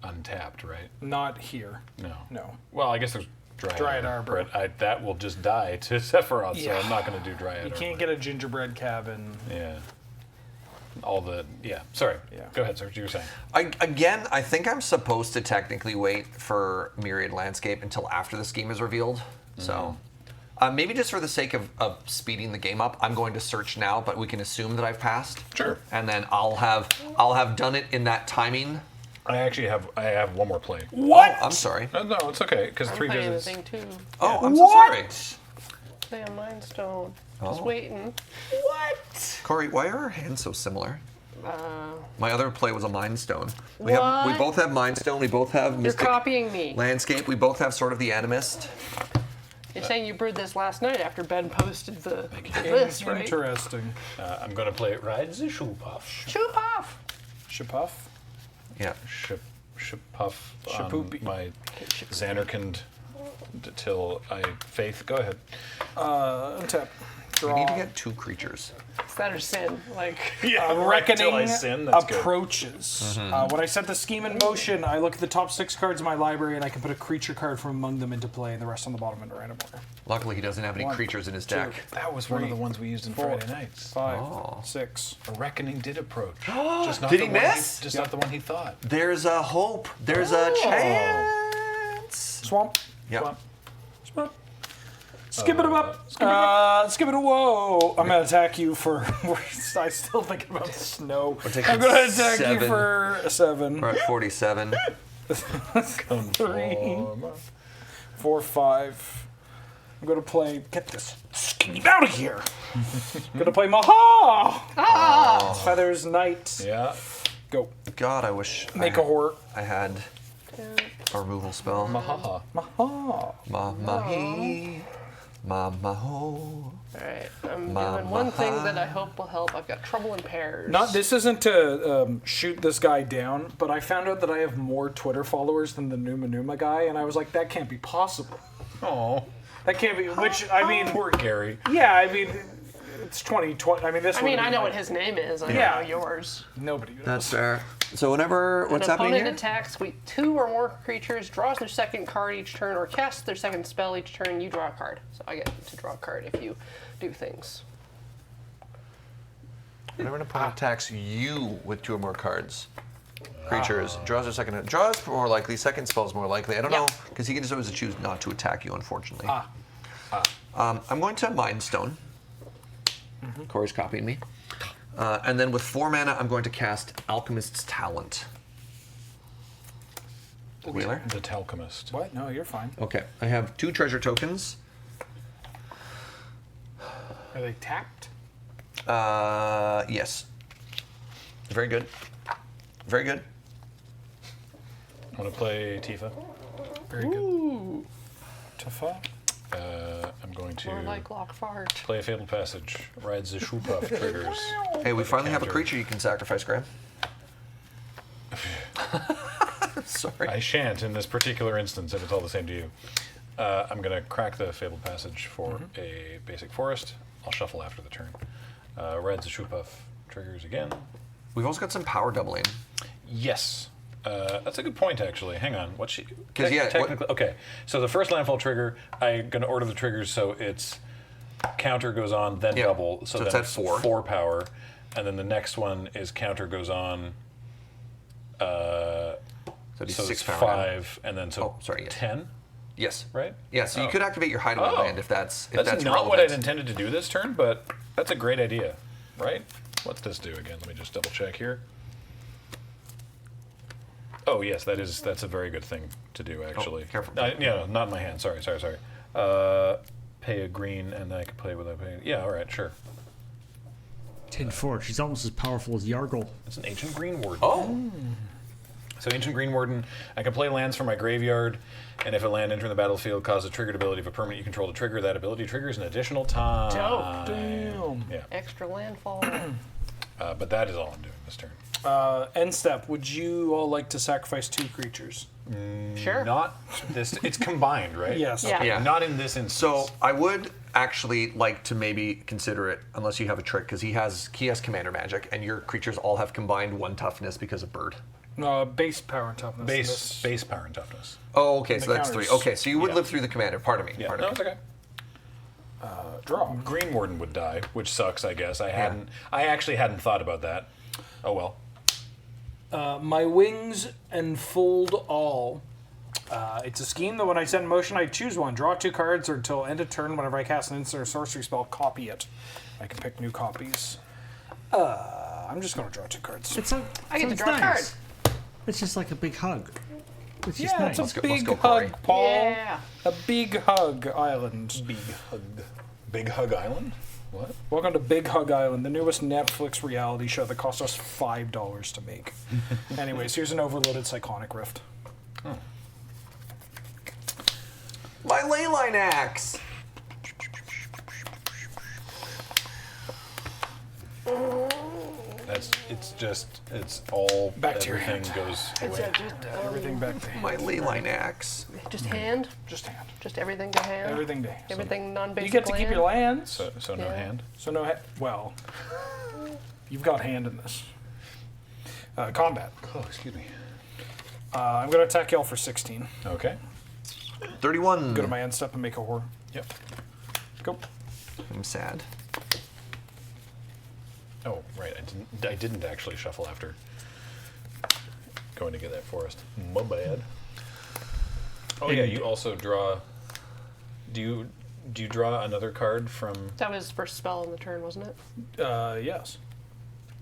untapped, right? Not here. No. No. Well, I guess there's Dryad Arbor. but that will just die to Sephiroth, so I'm not going to do Dryad You Arbor. can't get a gingerbread cabin. Yeah. Sorry. Yeah. Go ahead, sir. What you were saying. I think I'm supposed to technically wait for Myriad Landscape until after the scheme is revealed. So maybe just for the sake of speeding the game up, I'm going to search now, but we can assume that I've passed. Sure. And then I'll have done it in that timing. I have one more play. What? Oh, I'm sorry. No, it's okay, because I'm 3 playing the visits. thing too. Oh, I'm so sorry. Play on Mindstone. Just Oh. waiting. What? Corey, why are our hands so similar? My other play was a Mind Stone. We both have Mind Stone. We both have You're Mystic copying me. Landscape. We both have Sword of the Animist. You're saying you brewed this last night after Ben posted the list, right? Interesting. I'm going to play Ride the Shoepuff. Shoop off. Shapuff. Yeah. Shapuff on Shapoopy. my Xanarkand till I faith. Go ahead. Untap. We Draw. need to get 2 creatures. Is that or sin? Like, Reckoning sin. That's good. approaches. When I set the scheme in motion, I look at the top 6 cards in my library and I can put a creature card from among them into play and the rest on the bottom in random order. Luckily, he doesn't have any 1, creatures in his 2, deck. That was one of the ones we used in 4, Friday nights. 5, Oh. 6. A reckoning did approach. Just not Did the he one miss? Just not the one he thought. There's a hope. There's a chance. Swamp. Yep. Swamp. Swamp. Skip it up. Skip it. Whoa! I'm gonna attack you for. I still thinking about the snow. I'm gonna attack you 7. for 7. We're at 47. 3, 4, 5. I'm gonna play. Get this scheme out of here. I'm gonna play Maha. Feathers Knight. Yeah. Go. God, I wish Make a horror. I had a removal spell. Mahaha. Maha. Ma-ma-hee. Ma-ma-ho. alright, I'm Mama. doing one thing that I hope will help. I've got trouble in pairs. Not this isn't to shoot this guy down, but I found out that I have more Twitter followers than the Numa Numa guy, and I was like, that can't be possible. Oh, That can't be. Which I mean, poor Gary. yeah, I mean, it's 2020. I mean, this. I mean, I know what his name is. I Yeah. don't know yours. Nobody knows. That's fair. So whenever, what's An happening opponent here? attacks with 2 or more creatures, draws their second card each turn, or casts their second spell each turn. You draw a card. So I get to draw a card if you do things. Whenever an opponent attacks you with 2 or more cards, creatures, draws their second, draws more likely, second spell is more likely. I don't know, because he can just always choose not to attack you, unfortunately. I'm going to Mind Stone. Corey's copying me. And then with 4 mana, I'm going to cast Alchemist's Talent. Wheeler? The Talchemist. What? No, you're fine. Okay, I have 2 treasure tokens. Are they tapped? Yes. Very good. Very good. I want to play Tifa. Very good. Tafa. I'm going to More like Lockfart. play a Fabled Passage. Rides the Shoepuff triggers. Hey, we finally have a counter. creature you can sacrifice, Graham. Sorry. I shan't in this particular instance if it's all the same to you. I'm going to crack the Fabled Passage for a basic forest. I'll shuffle after the turn. Rides the Shoepuff triggers again. We've also got some power doubling. Yes. That's a good point, actually. Hang on. What's she? 'Cause, yeah, what- technically, okay. So the first landfall trigger, I'm going to order the triggers so it's counter goes on, then Yeah. double. So then it's at 4. 4 power, and then the next one is counter goes on. So it's So 6 it's power. 5, and then so Oh, sorry, yes. 10, Yes. right? Yeah, so you could activate your hideaway Oh. land if that's That's not relevant. what I'd intended to do this turn, but that's a great idea, right? What's this do again? Let me just double check here. Oh yes, that's a very good thing to do actually. careful. Yeah, not in my hand. Sorry. Pay a green, and then I can play without paying. Yeah, all right, sure. 10-4. She's almost as powerful as Yargle. It's an Ancient Green Warden. Oh, So Ancient Green Warden, I can play lands from my graveyard, and if a land entering the battlefield causes a triggered ability of a permanent you control to trigger, that ability triggers an additional time. Dope. Damn. Yeah, Extra landfall. but that is all I'm doing this turn. End step. Would you all like to sacrifice 2 creatures? Sure. Not this. It's combined, right? Yes. Yeah. Yeah. Not in this instance. so I would actually like to maybe consider it, unless you have a trick, because he has commander magic, and your creatures all have combined 1 toughness because of bird. Base power and toughness. base power and toughness. Oh, okay, so the that's counters. 3. Okay, so you would Yeah. live through the commander. Pardon me. Yeah, Pardon no, me. it's okay. Draw. Green Warden would die, which sucks, I guess. I actually hadn't thought about that. Oh well. My wings enfold all. It's a scheme that when I set in motion, I choose one. Draw 2 cards, or until end of turn, whenever I cast an instant or sorcery spell, copy it. I can pick new copies. I'm just going to draw 2 cards. It's like, I get to it's draw a card. nice. It's just like a big hug. It's just Yeah, nice. it's a let's big go, hug, Corey. Paul. Yeah. A big hug island. Big hug. Big Hug Island? What? Welcome to Big Hug Island, the newest Netflix reality show that cost us $5 to make. Anyways, here's an overloaded Cyclonic Rift. Oh. My leyline axe. It's all Back to your everything hand. goes It's away. just, Everything back to hand. My leyline axe. just hand? Just hand. Just everything to hand? Everything to hand. Everything non-basic You get to keep your lands. So no Yeah. hand. So no, well, you've got hand in this. Combat. Oh, excuse me. I'm going to attack y'all for 16. Okay. 31. Go to my end step and make a horror. Yep. Go. I'm sad. Oh, right. I didn't actually shuffle after going to get that forest. My bad. Oh yeah, you also draw. Do you draw another card from? That was first spell on the turn, wasn't it? Yes.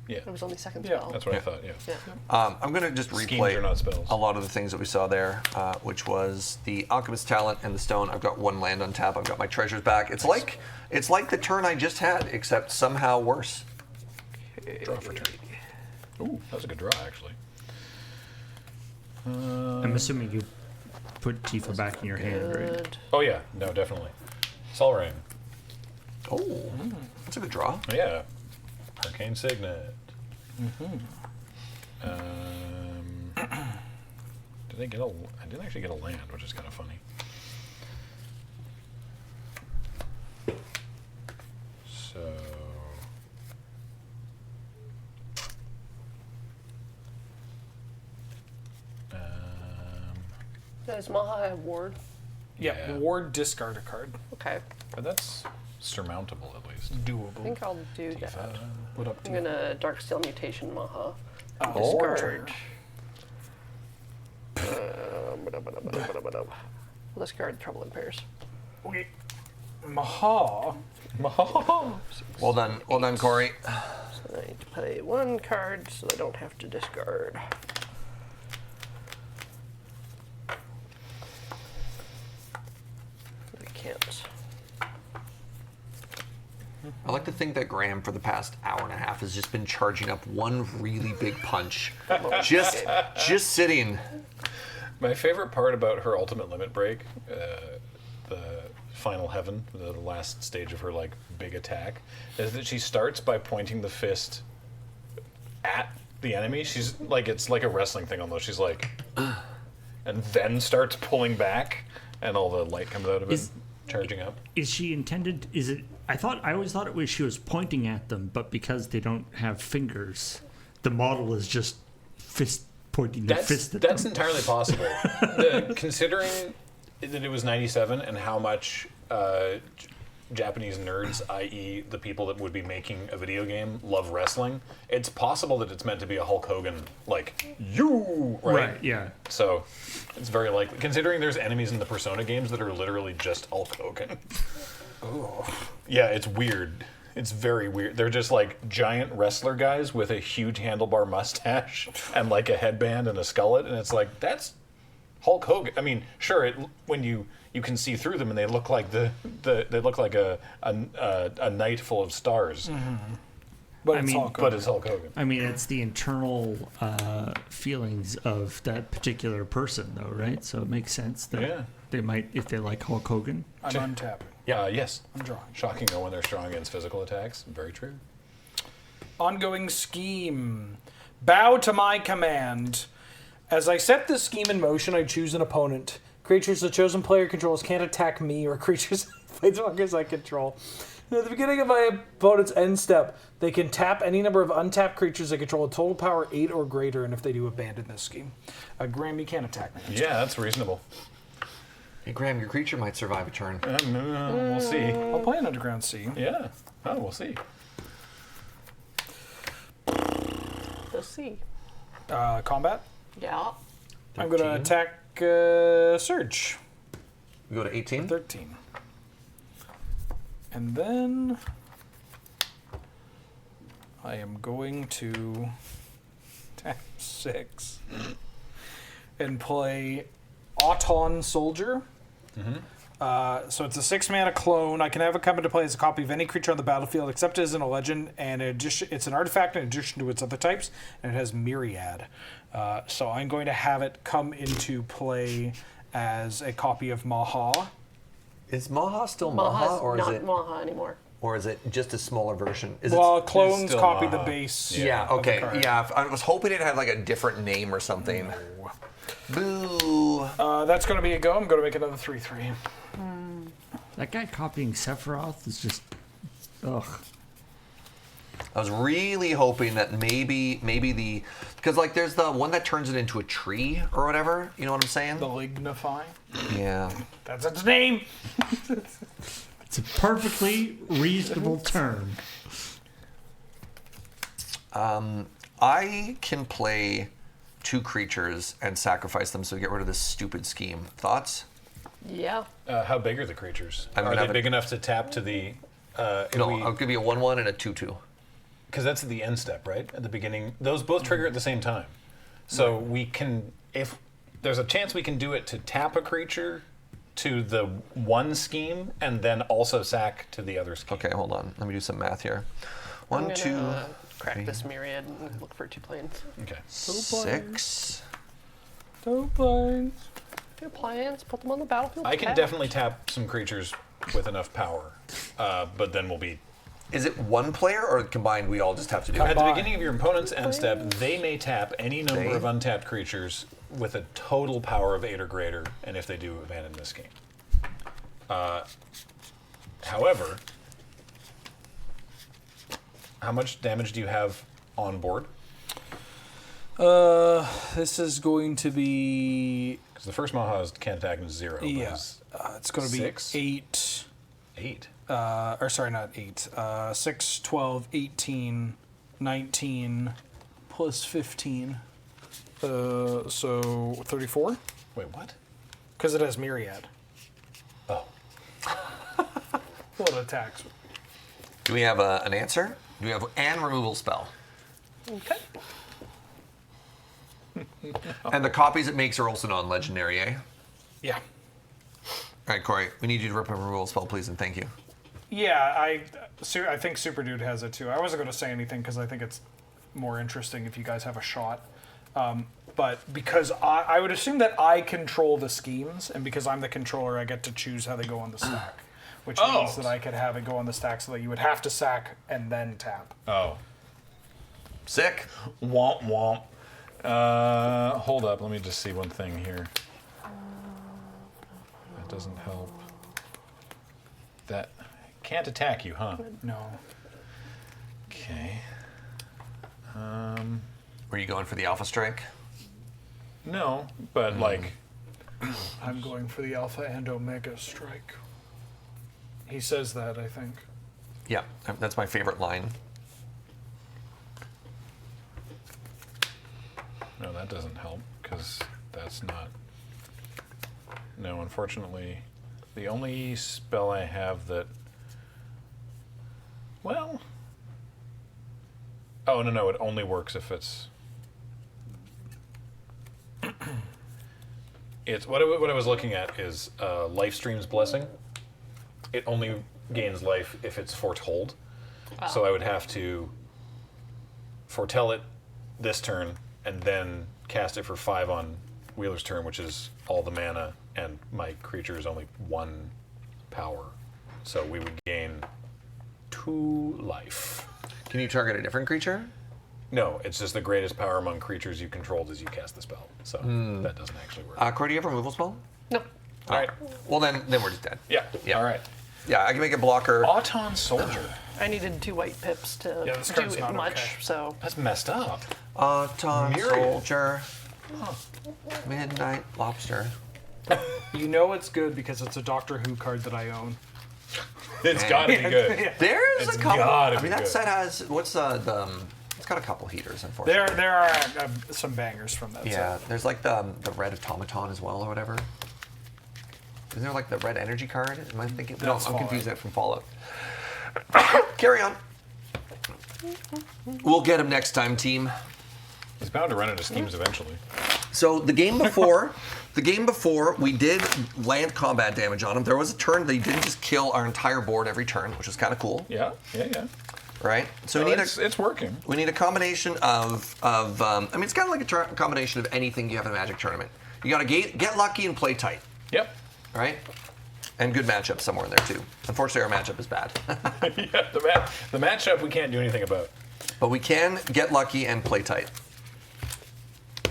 Yeah, It was only second Yeah. spell. that's what I Yeah. thought. Yeah. Yeah. I'm going to just Schemes replay are not spells. a lot of the things that we saw there, which was the Alchemist Talent and the Stone. I've got one land on tap. I've got my treasures back. It's like the turn I just had, except somehow worse. Draw for turn. Ooh, that was a good draw actually. I'm assuming you put Tifa back in your hand, right? Good. Oh yeah, no, definitely. Sol Ring. Oh, that's a good draw. Oh, yeah. Arcane Signet. Did I get a? I didn't actually get a land, which is kind of funny. So. Does Maha have ward? Yeah. Yeah. Ward, discard a card. Okay. But that's surmountable at least. I Doable. think I'll do that. What up to I'm you? gonna Darksteel Mutation Maha. Discard. We'll discard Trouble in Pairs. Okay. Maha. Well done, Corey. So I need to play one card so I don't have to discard. I can't. I like to think that Graham, for the past hour and a half, has just been charging up one really big punch, just sitting. My favorite part about her ultimate limit break, the final heaven, the last stage of her like big attack, is that she starts by pointing the fist at the enemy. She's like, it's like a wrestling thing almost. She's like, and then starts pulling back, and all the light comes out of it, charging up. Is she intended? Is it? I always thought it was she was pointing at them, but because they don't have fingers, the model is just pointing their fist at them. That's entirely possible. Considering that it was 97 and how much Japanese nerds, i.e. the people that would be making a video game, love wrestling, it's possible that it's meant to be a Hulk Hogan, like, you, right? Yeah. So it's very likely. Considering there's enemies in the Persona games that are literally just Hulk Hogan. Oh. Yeah, it's weird. It's very weird. They're just like giant wrestler guys with a huge handlebar mustache and like a headband and a skullet, and it's like, that's Hulk Hogan. I mean, sure, when you can see through them and they look like they look like a night full of stars. Mm-hmm. But it's mean- Hulk But it's Hulk Hogan. I mean, it's the internal feelings of that particular person, though, right? So it makes sense that Yeah. they might, if they like Hulk Hogan. I'm untapping. Yeah, yes. I'm drawing. Shocking though when they're strong against physical attacks. Very true. Ongoing scheme. Bow to my command. As I set this scheme in motion, I choose an opponent. Creatures the chosen player controls can't attack me or creatures planeswalkers I control. And at the beginning of my opponent's end step, they can tap any number of untapped creatures they control, a total power 8 or greater, and if they do, abandon this scheme. Graham, you can't attack me. Yeah, that's reasonable. Hey, Graham, your creature might survive a turn. We'll see. I'll play an Underground Sea. Yeah. Oh, we'll see. Let's see. Combat. Yeah. I'm going to 13. attack Surge. We go to 18. 13. And then I am going to tap 6 and play Auton Soldier. So it's a 6-mana clone. I can have it come into play as a copy of any creature on the battlefield, except it isn't a legend, and it's an artifact in addition to its other types, and it has Myriad. So I'm going to have it come into play as a copy of Maha. Is Maha still Maha's Maha, or is not it, Maha anymore. or is it just a smaller version? Is Well, it? clones still copy Maha. the base. Yeah. of the Okay. card. Yeah. I was hoping it had like a different name or something. Boo. That's going to be a go. I'm going to make another 3/3. That guy copying Sephiroth is just, ugh. I was really hoping that maybe because like there's the one that turns it into a tree or whatever. You know what I'm saying? The Lignify. Yeah. That's its name. It's a perfectly reasonable term. I can play 2 creatures and sacrifice them so we get rid of this stupid scheme. Thoughts? Yeah. How big are the creatures? I'm Are gonna they have a- big enough to tap to the? No, I'll give you a 1/1 and a 2/2. Because that's at the end step, right? At the beginning, those both trigger at the same time. So we can, if there's a chance we can do it to tap a creature to the one scheme and then also sack to the other scheme. Okay, hold on. Let me do some math here. I'm 1, gonna 2, crack this Myriad and look for 2 planes. Okay. 6. 2 planes. 2 planes, put them on the battlefield. I can tap. definitely tap some creatures with enough power, but then we'll be. Is it one player or combined? We all just have to do At it. the beginning of your opponent's end step, they may tap any number They- of untapped creatures with a total power of 8 or greater, and if they do, abandon this game. However, how much damage do you have on board? This is going to be Because the first Maha can't attack in 0. but yeah. it's It's going to be 6? 8. 8. Or sorry, not 8. 6, 12, 18, 19, plus 15. So 34? Wait, what? Because it has Myriad. Oh. Well, it attacks. Do we have an answer? Do we have an removal spell? Okay. And the copies it makes are also non-legendary, eh? Yeah. All right, Corey, we need you to rip a removal spell, please, and thank you. Yeah, I think Super Dude has it too. I wasn't going to say anything because I think it's more interesting if you guys have a shot. But because I would assume that I control the schemes, and because I'm the controller, I get to choose how they go on the stack. Which means that I could have it go on the stack so that you would have to sack and then tap. Oh. Sick. Womp womp. Hold up, let me just see one thing here. That doesn't help. That can't attack you, huh? No. Okay. Were you going for the Alpha Strike? No, but like, I'm going for the Alpha and Omega Strike. He says that, I think. Yeah, that's my favorite line. no, that doesn't help because that's not. No, unfortunately, the only spell I have that. Well. Oh no, it only works if it's. It's what I was looking at is Lifestream's Blessing. It only gains life if it's foretold. So I would have to foretell it this turn and then cast it for 5 on Wheeler's turn, which is all the mana, and my creature is only 1 power. So we would gain 2 life. Can you target a different creature? No, it's just the greatest power among creatures you controlled as you cast the spell. So that doesn't actually work. Corey, do you have a removal spell? No. All right. Well, then we're just dead. Yeah. Yeah. All right. Yeah, I can make a blocker. Auton Soldier. I needed 2 white pips to Yeah, this do card's not much, okay. so That's messed up. Auton Myriad. Soldier. Midnight Lobster. You know it's good because it's a Doctor Who card that I own. It's got to be good. There's It's a couple. gotta I mean, be that good. set has what's it's got a couple heaters, unfortunately. There are some bangers from that. Yeah, set. there's like the red automaton as well, or whatever. Isn't there like the red energy card? Am I thinking? No, That's I'm Fallout. confusing it from Fallout. Carry on. We'll get him next time, team. He's bound to run into schemes eventually. So the game before, we did land combat damage on him. There was a turn that he didn't just kill our entire board every turn, which was kind of cool, Yeah. right? So No, we need it's working. we need a combination of I mean, it's kind of like a combination of anything you have in a Magic tournament. You got to get lucky and play tight, Yep. right? And good matchup somewhere in there too. Unfortunately, our matchup is bad, Yeah. The matchup we can't do anything about. but we can get lucky and play tight.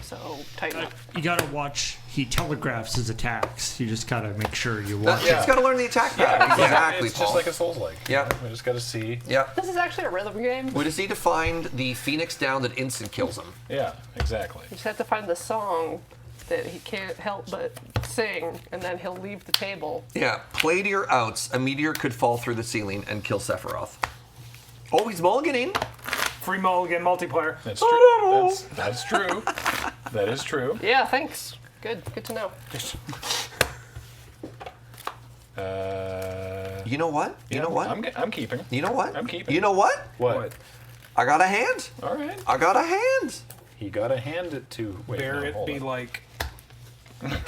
So tighten up. You gotta watch. He telegraphs his attacks. You just gotta make sure you watch. Just got to learn the attack pattern. Exactly, It's Paul. just like a Souls-like. Yeah. We just got to see. Yep. This is actually a rhythm game. We just need to find the Phoenix down that instant kills him. Yeah. Exactly. You just have to find the song that he can't help but sing, and then he'll leave the table. Yeah, play to your outs. A meteor could fall through the ceiling and kill Sephiroth. Oh, he's mulliganing. Free mulligan multiplayer. That's true. That's true. That is true. Yeah, thanks. Good to know. You know what? You know what? I'm keeping. You know what? I'm keeping. You know what? What? I got a hand. All right. I got a hand. He got to hand it to. Wait, no, Barrett hold be on. like,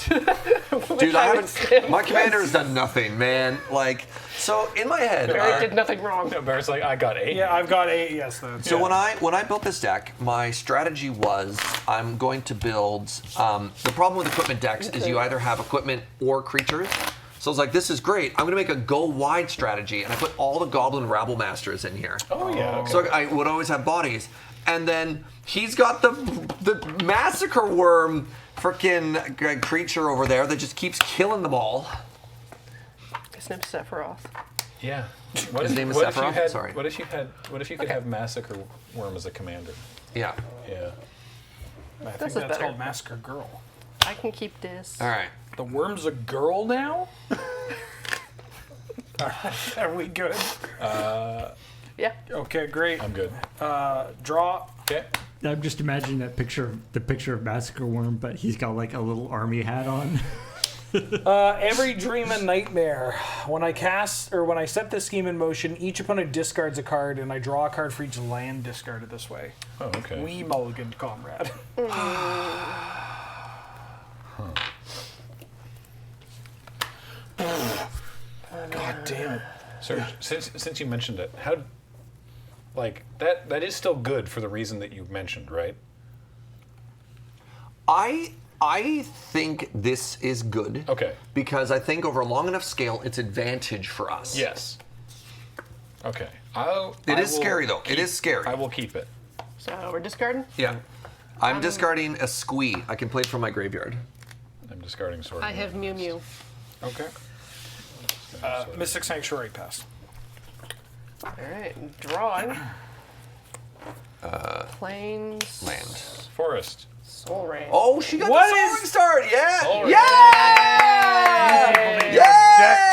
Dude, I haven't. My commander has done nothing, man. Like, so in my head. Barrett did nothing wrong. No, Barrett's like, I got 8. yeah, I've got 8. Yes, that's So when I built this deck, my strategy was I'm going to build. The problem with equipment decks is you either have equipment or creatures. So I was like, this is great. I'm going to make a go wide strategy, and I put all the Goblin Rabble Masters in here. Oh yeah. Okay. So I would always have bodies, and then he's got the Massacre Worm freaking creature over there that just keeps killing them all. His name's Sephiroth. Yeah. His name is what if you Sephiroth? had- Sorry. What if you could have Massacre Worm as a commander? Yeah. Yeah. I think This is that's better. called Massacre Girl. I can keep this. All right. The worm's a girl now? Are we good? Yeah. Okay, great. I'm good. Draw. Okay. I'm just imagining the picture of Massacre Worm, but he's got like a little army hat on. Every dream and nightmare. When I set this scheme in motion, each opponent discards a card, and I draw a card for each land discarded this way. Oh, okay. We mulliganed, comrade. God damn it. Serge, since you mentioned it, how, like that is still good for the reason that you mentioned, right? I think this is good. Okay. Because I think over a long enough scale, it's advantage for us. Yes. Okay. It is scary though. It is scary. I will keep it. So we're discarding. Yeah. I'm discarding a squee. I can play it from my graveyard. I'm discarding sword. I have Mew Mew. Okay. Mystic Sanctuary passed. All right, drawing. Plains. Land. Forest. Soul Rain. Oh, she got What the is- soaring start. Yeah. Soul Yeah. Yeah.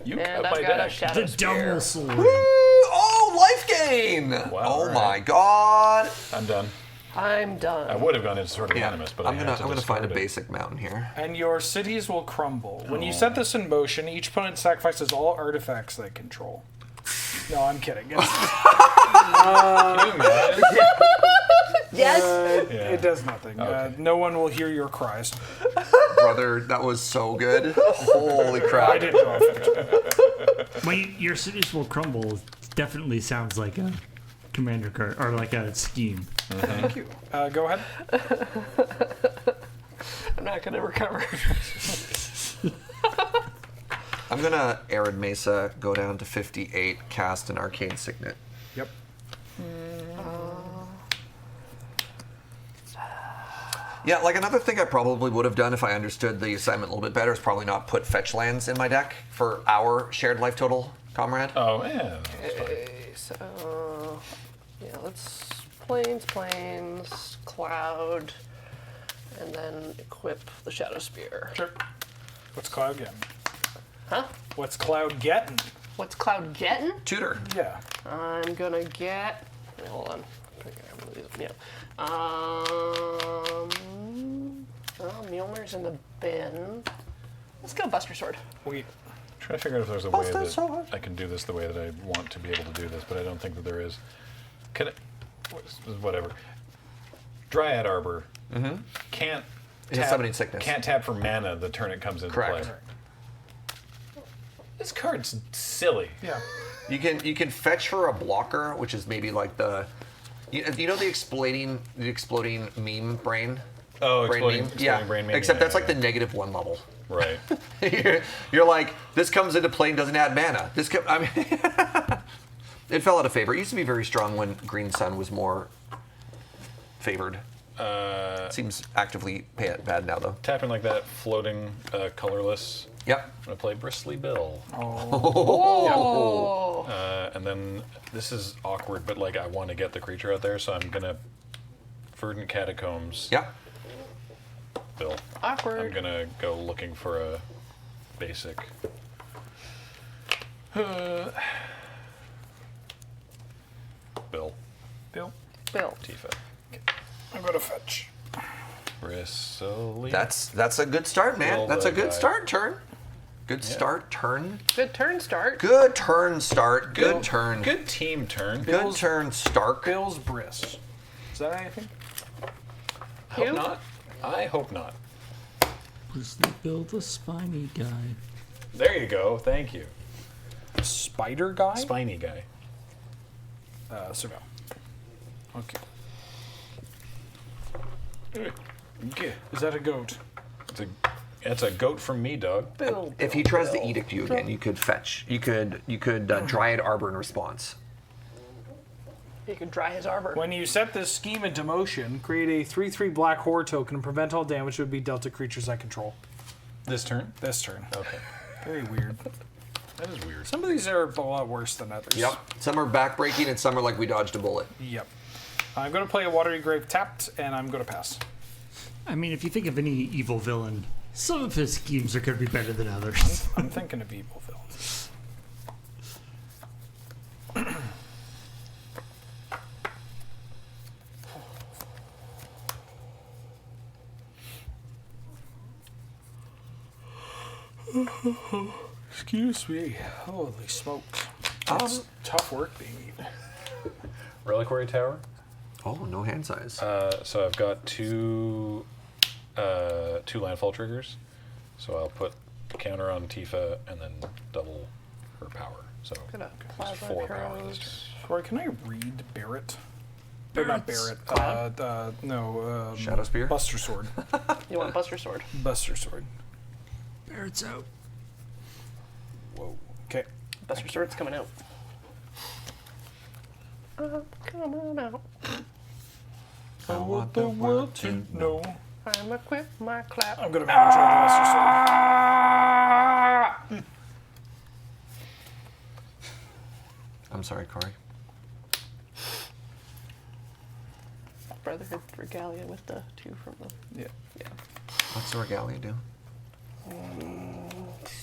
You And cut my I've got a deck. Shadow The Spear. double sword. Woo! Oh, life gain. Wow, Oh all right. my God. I'm done. I'm I done. would have gone into Sword of Yeah. Animus, but I'm I gonna have to find a discard it. basic mountain here. And your cities will crumble. When you set this in motion, each opponent sacrifices all artifacts they control. No, I'm kidding. Can you imagine? Yes. It does nothing. Okay. No one will hear your cries. Brother, that was so good. Holy crap. I didn't draw a finish. When your cities will crumble, definitely sounds like a commander card or like a scheme. Thank you. Go ahead. I'm not gonna recover. I'm gonna Arid Mesa, go down to 58, cast an Arcane Signet. Yep. Yeah, like another thing I probably would have done if I understood the assignment a little bit better is probably not put fetch lands in my deck for our shared life total, comrade. Oh, yeah. That's fine. Okay, so yeah, let's plains, cloud, and then equip the Shadow Spear. Sure. What's Cloud getting? Huh? What's Cloud getting? What's cloud getting? Tutor. Yeah. I'm gonna get. Wait, hold on. Yeah. Well, Mjolnir's in the bin. Let's go Buster Sword. We. Trying to figure out if there's a way Buster that Sword. I can do this the way that I want to be able to do this, but I don't think that there is. Can it? Whatever. Dryad Arbor can't It's a summoning sickness. Can't tap for mana the turn it comes into Correct. play. This card's silly. Yeah. You can fetch for a blocker, which is maybe like the, you know the exploding meme brain. Oh, brain exploding, meme? exploding brain meme. Except yeah, that's like the -1 level. Right. You're like, this comes into play and doesn't add mana. I mean, it fell out of favor. It used to be very strong when Green Sun was more favored. It seems actively bad now, though. Tapping like that, floating, colorless. Yep. I'm gonna play Bristly Bill. Oh. And then this is awkward, but like I want to get the creature out there, so I'm gonna Verdant Catacombs. Yep. Bill. Awkward. I'm gonna go looking for a basic. Bill. Bill. Bill. Tifa. I'm going to fetch. Bristly. That's a good start, man. Bill That's the a good guy. start turn. Good start turn. Good turn start. Good turn start. Good turn. Good team turn. Good turn Stark. Bill's Briss. Is that anything? Hope You? not. I hope not. Bristly Bill, the spiny guy. There you go. Thank you. Spider guy? Spiny guy. Surveil. Okay. Yeah. Is that a goat? It's a goat from me, dog. Bill. If he tries to edict you again, you could fetch. You could Dryad Arbor in response. He could dry his arbor. When you set this scheme into motion, create a 3/3 black horror token and prevent all damage that would be dealt to creatures I control. This turn? This turn. Okay. Very weird. That is weird. Some of these are a lot worse than others. Yep. Some are backbreaking and some are like we dodged a bullet. Yep. I'm going to play a Watery Grave tapped, and I'm going to pass. I mean, if you think of any evil villain, some of his schemes are going to be better than others. I'm thinking of evil villains. Excuse me. Holy smokes. It's tough work being eaten. Reliquary Tower. Oh, no hand size. So I've got two landfall triggers. So I'll put counter on Tifa and then double her power. So Gonna it's plasma 4 power this turn. arrows. Sorry, can I read Barrett? Or not Barrett. No. Shadow Spear? Buster Sword. You want Buster Sword? Buster Sword. Barrett's out. Whoa. Okay. Buster Sword's coming out. Coming out. I want the world to know. I'm equipped, my clap. I'm gonna manage on the Buster Sword. I'm sorry, Corey. Brotherhood Regalia with the 2 from the Yeah. What's the regalia do?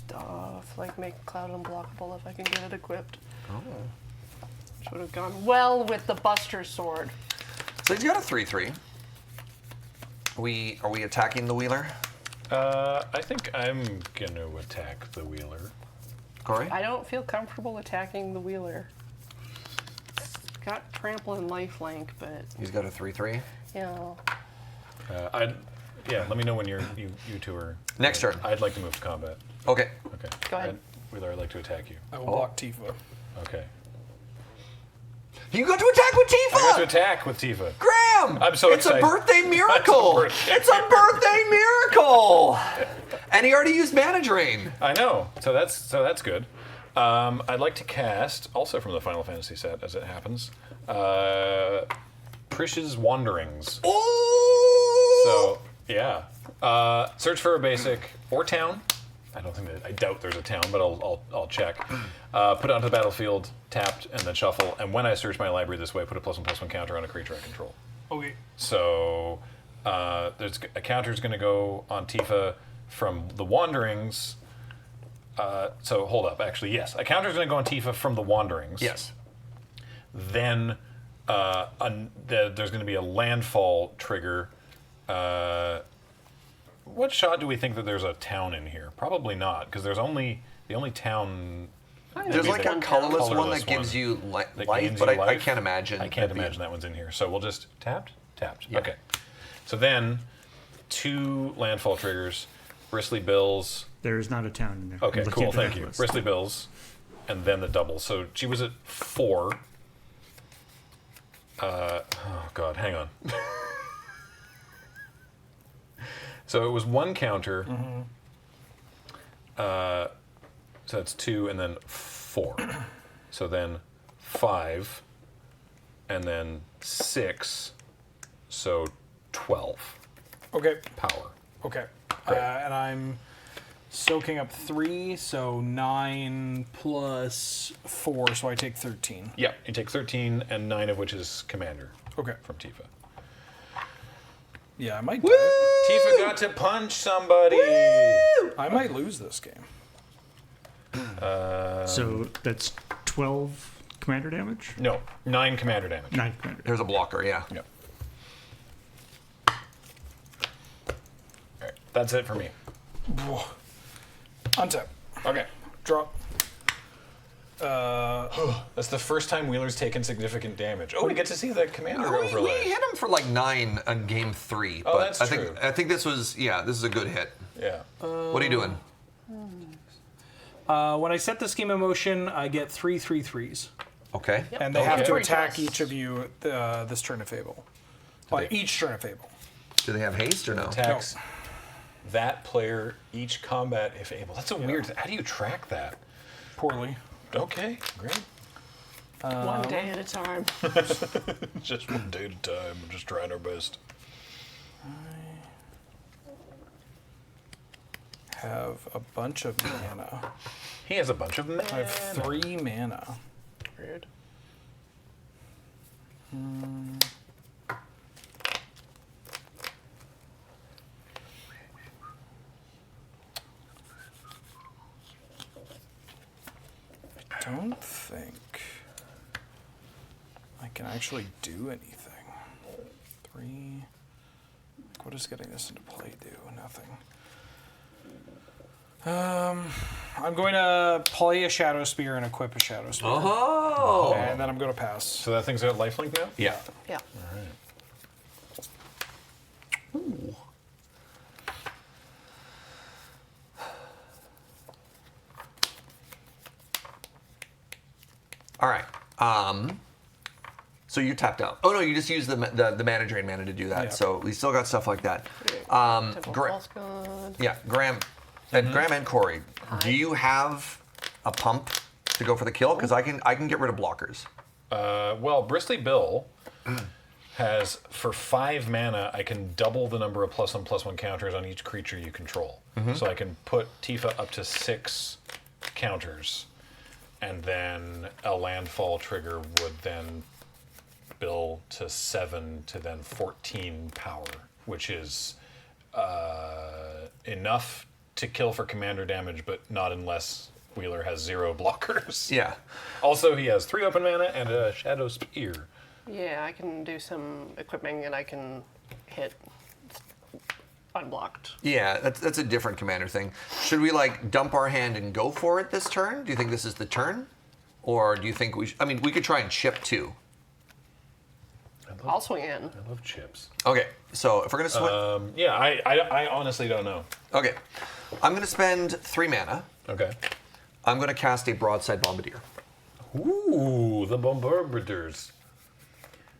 stuff. Like make Cloud unblockable if I can get it equipped. Oh. Which would have gone well with the Buster Sword. So he's got a 3/3. Are we attacking the Wheeler, I think I'm gonna attack the Wheeler. Corey? I don't feel comfortable attacking the Wheeler. It's got trample and lifelink, but He's got a 3/3. you know. Let me know when you two are. Next turn. I'd like to move to combat. Okay. Okay. Go ahead. Wheeler, I'd like to attack you. I will block Tifa. Okay. You got to attack with I got to Tifa! attack with Tifa. Graham! I'm so it's excited. a birthday miracle! It's a birthday miracle! And he already used Mana Drain. I know. So that's good. I'd like to cast, also from the Final Fantasy set, as it happens, Prish's Wanderings. Oh! So yeah, search for a basic or town. I doubt there's a town, but I'll check. Put it onto the battlefield, tapped, and then shuffle. And when I search my library this way, put a +1/+1 counter on a creature I control. Okay. So there's a counter's going to go on Tifa from the Wanderings. So hold up, actually, yes, a counter's going to go on Tifa from the Wanderings. Yes. Then there's going to be a landfall trigger. What shot do we think that there's a town in here? Probably not, because the only town. There's like a colorless one that Colorless gives one. you That life, gains but you I life. can't imagine. I can't imagine that one's in here. So we'll just tapped. Yeah. Okay. So then, 2 landfall triggers, Bristly Bills. There's not a town in there. Okay, I'm looking cool, at the thank you. Decklist. Bristly Bills, and then the double. So she was at 4. Oh God, hang on. So it was 1 counter. So that's 2, and then 4. So then 5, and then 6. So 12 Okay. power. Okay. And I'm soaking up 3, so 9 plus 4, so I take 13. Yeah, you take 13, and 9 of which is commander Okay. from Tifa. Yeah, I might. Tifa got to punch somebody. I might lose this game. So that's 12 commander damage? No, 9 commander damage. 9 commander damage. There's a blocker, yeah. Yep. Alright, that's it for me. Untap. Okay. Drop. That's the first time Wheeler's taken significant damage. Oh, we get to see the commander We overlay. hit him for like 9 on game 3, Oh, but that's I true. think this was this is a good hit. Yeah. What are you doing? When I set the scheme in motion, I get 3 3/3s. Okay. And they have Okay. to Free attack toss. each of you this turn of Fable. Each turn of Fable. Do they have haste or no? Attacks that player each combat if able. That's a weird. How do you track that? Poorly. Okay, great. One day at a time. Just one day at a time. We're just trying our best. Have a bunch of mana. He has a bunch of mana. I have 3 mana. Weird. I don't think I can actually do anything. 3. What does getting this into play do? Nothing. I'm going to play a Shadow Spear and equip a Shadow Spear. Oh. And then I'm going to pass. So that thing's got lifelink now? Yeah. Yeah. Ooh. All right. So you tapped out. Oh no, you just used the mana drain mana to do that. Yeah. So we still got stuff like that. Temple Gra- False God. Yeah, Graham and Corey, do you have a pump to go for the kill? Because I can get rid of blockers. Well, Bristly Bill has, for 5 mana, I can double the number of +1/+1 counters on each creature you control. So I can put Tifa up to 6 counters, and then a landfall trigger would then bill to 7 to then 14 power, which is enough to kill for commander damage, but not unless Wheeler has 0 blockers. Yeah. Also, he has 3 open mana and a Shadow Spear. Yeah, I can do some equipping and I can hit unblocked. Yeah, that's a different commander thing. Should we like dump our hand and go for it this turn? Do you think this is the turn? Or do you think we could try and chip too. I'll swing in. I love chips. Okay, so if we're gonna swing, Yeah, I honestly don't know. okay, I'm gonna spend 3 mana. Okay. I'm gonna cast a Broadside Bombardier. Ooh, the Bombardiers.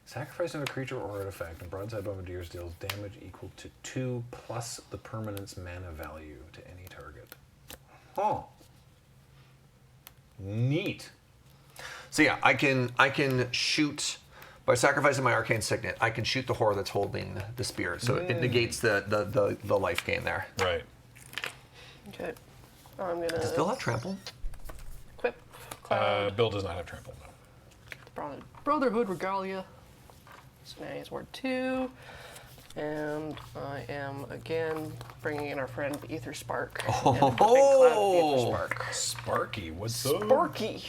Sacrifice of a creature or artifact, and Broadside Bombardiers deals damage equal to 2 plus the permanent's mana value to any target. Oh. Neat. So yeah, I can shoot by sacrificing my Arcane Signet. I can shoot the horror that's holding the spear, so it negates the life gain there. Right. Okay. I'm gonna Does Bill have trample? equip Cloud. Bill does not have trample, no. Brotherhood Regalia. So now he has word 2. And I am again bringing in our friend Ether Spark. And a big cloud of Ether Spark. Sparky, what's up? Sparky.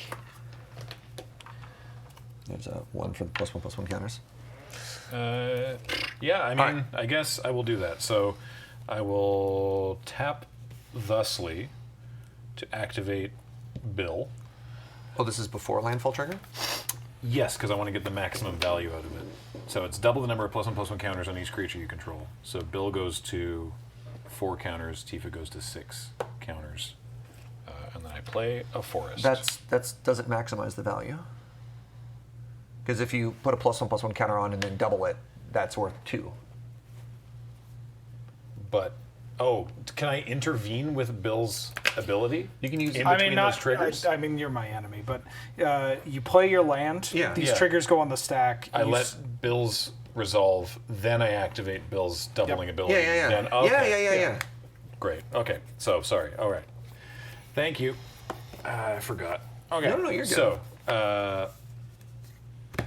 There's a 1 for the +1/+1 counters. Yeah, I mean, Alright. I guess I will do that. So I will tap thusly to activate Bill. Oh, this is before landfall trigger. Yes, because I want to get the maximum value out of it. So it's double the number of +1/+1 counters on each creature you control. So Bill goes to 4 counters, Tifa goes to 6 counters. And then I play a forest. That's doesn't maximize the value. Because if you put a +1/+1 counter on and then double it, that's worth 2. But, can I intervene with Bill's ability? You can use in I between mean, those not. triggers? I mean, you're my enemy, but you play your land. Yeah. These Yeah. triggers go on the stack. I you let Bill's resolve, then I activate Bill's doubling ability. Yeah. Then, okay. Yeah. Great. Okay. So, sorry. All right. Thank you. I forgot. Okay. No, you're good. So,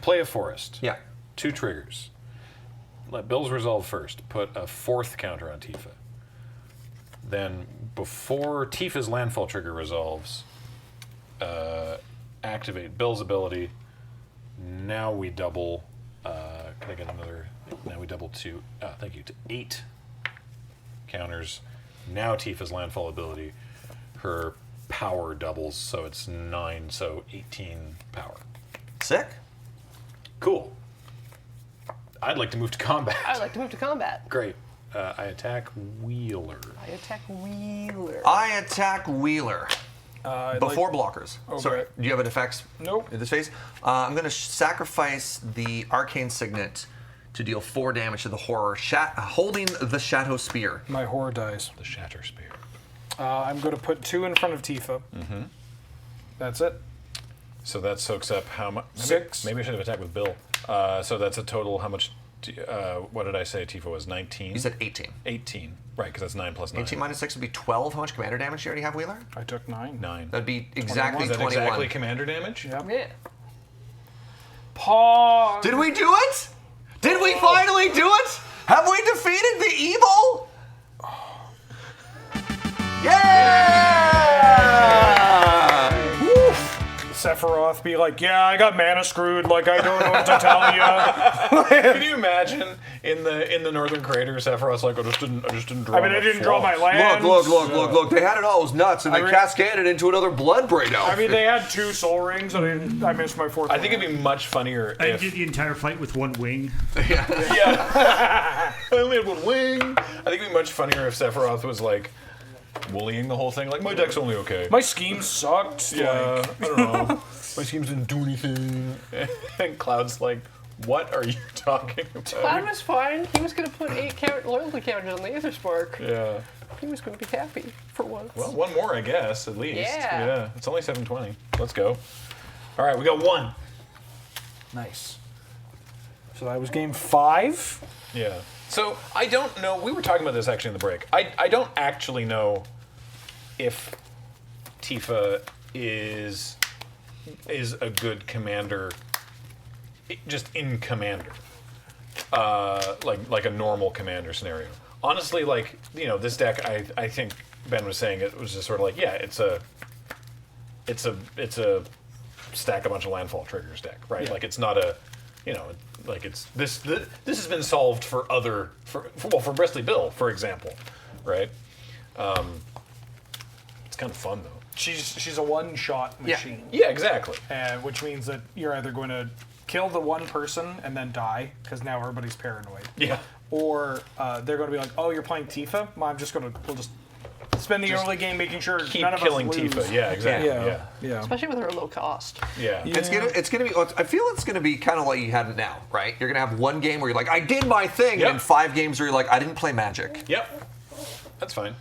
play a forest. Yeah. 2 triggers. Let Bill's resolve first. Put a 4th counter on Tifa. Then, before Tifa's landfall trigger resolves, activate Bill's ability. Now we double. Can I get another? Now we double to. Thank you, to 8 counters. Now Tifa's landfall ability. Her power doubles, so it's 9, so 18 power. Sick. Cool. I'd like to move to combat. I'd like to move to combat. Great. I attack Wheeler. I attack Wheeler. I attack Wheeler. Before blockers. Sorry. Do you have an effects? Nope. In this phase? I'm going to sacrifice the Arcane Signet to deal 4 damage to the horror, holding the Shadow Spear. My horror dies. The Shatter Spear. I'm going to put 2 in front of Tifa. Mm-hmm. That's it. So that soaks up how much? 6. Maybe I should have attacked with Bill. So that's a total. How much? What did I say? Tifa was 19. You said 18. 18. Right, because that's 9 plus 9. 18 minus 6 would be 12. How much commander damage do you already have, Wheeler? I took 9. 9. That'd be exactly Is that 21. exactly commander damage? Yep. Yeah. Pause. Did we do it? Did we finally do it? Have we defeated the evil? Yeah! Woof. Sephiroth be like, yeah, I got mana screwed. Like, I don't know what to tell you. Can you imagine in the northern crater, Sephiroth's like, I just didn't draw. I mean, I didn't draw my land. Look. They had it all as nuts, and they cascaded into another blood braid out. I mean, they had 2 soul rings, and I missed my 4th. I think it'd be much funnier I if. did the entire fight with 1 wing. Yeah. I only had 1 wing. I think it'd be much funnier if Sephiroth was like woollying the whole thing. Like, my deck's only okay. My scheme sucked. Yeah, Like, I don't know. My schemes didn't do anything. And Cloud's like, what are you talking about? Cloud was fine. He was going to put 8 loyalty counters on the Aether Spark. Yeah. He was going to be happy for once. Well, 1 more, I guess, at least. Yeah. It's only 720. Let's go. All right, we got 1. nice. So that was game 5. Yeah. So I don't know. We were talking about this actually in the break. I don't actually know if Tifa is a good commander, just in commander, like a normal commander scenario. Honestly, like, you know, this deck, I think Ben was saying it was just sort of like, yeah, it's a stack a bunch of landfall triggers deck, right? Yeah. Like, it's not a, you know, like it's this has been solved for for Bristly Bill, for example, right? It's kind of fun though. She's a one-shot machine. Yeah, exactly. Which means that you're either going to kill the one person and then die, because now everybody's paranoid. Yeah. Or they're going to be like, oh, you're playing Tifa? Well, we'll just spend the early game making sure Keep none of killing us lose. Tifa. Yeah, exactly. Yeah. Yeah. Especially with her low cost. Yeah. It's gonna be. I feel it's gonna be kind of like you had it now, right? You're gonna have 1 game where you're like, I did my thing, Yep. and 5 games where you're like, I didn't play Magic. Yep. That's fine.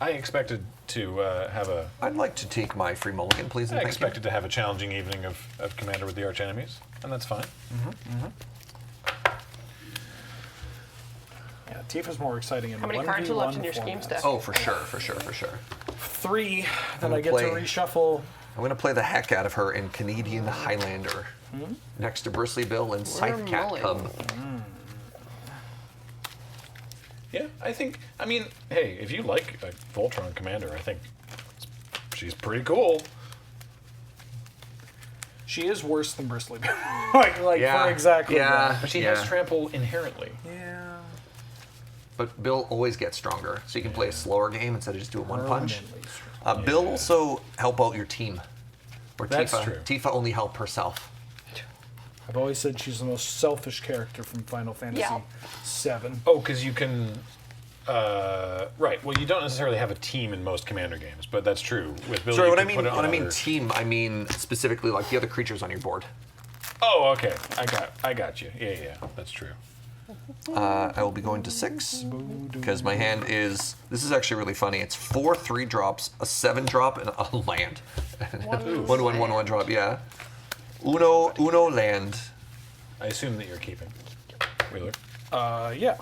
I expected to have a. I'd like to take my free mulligan, please. And I thank expected to have a challenging evening of Commander with the Archenemies, and that's fine. Yeah, Tifa's more exciting in How many 1v1 cards are left in your scheme formats. stack? you. Oh, for sure. 3. Then I'm I get gonna to play- reshuffle. I'm gonna play the heck out of her in Canadian Highlander, next to Bristly Bill and Scythe Cat mulling. Cub. Yeah, I think. I mean, hey, if you like a Voltron Commander, I think she's pretty cool. She is worse than Bristly. like Yeah, for exactly yeah. that. But she Yeah. has trample inherently. Yeah. But Bill always gets stronger, so you can play a slower game instead of just doing one punch. Permanently strong. Bill also help out your team. Or That's Tifa. true. Tifa only helped herself. I've always said she's the most selfish character from Final Fantasy VII. Oh, because you can. Right. Well, you don't necessarily have a team in most Commander games, but that's true. With Billy, Sorry, you when I can mean put it on when I mean other- team, I mean specifically like the other creatures on your board. Oh, okay. I got you. Yeah, that's true. I will be going to 6 because my hand is. This is actually really funny. It's 4 3-drops, a 7-drop, and a land. 1/1 drop. Yeah. Uno land. I assume that you're keeping. Wheeler. Yeah.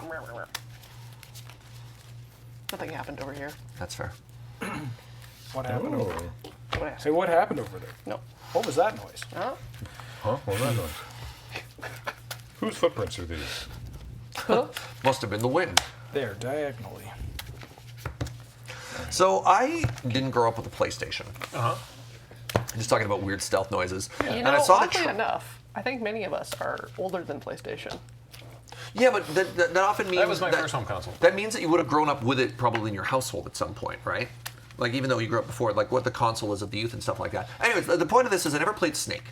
Nothing happened over here. That's fair. What happened over there? What I asked? Hey, what happened over there? No. What was that noise? Huh? Huh? What was that noise? Whose footprints are these? Must have been the wind. There, diagonally. So I didn't grow up with a PlayStation. Uh-huh. I'm just talking about weird stealth noises. You And know, I saw oddly enough, I think many of us are older than PlayStation. Yeah, but that often means That was my first home console. That means that you would have grown up with it probably in your household at some point, right? Like even though you grew up before, like what the console is of the youth and stuff like that. Anyways, the point of this is I never played Snake,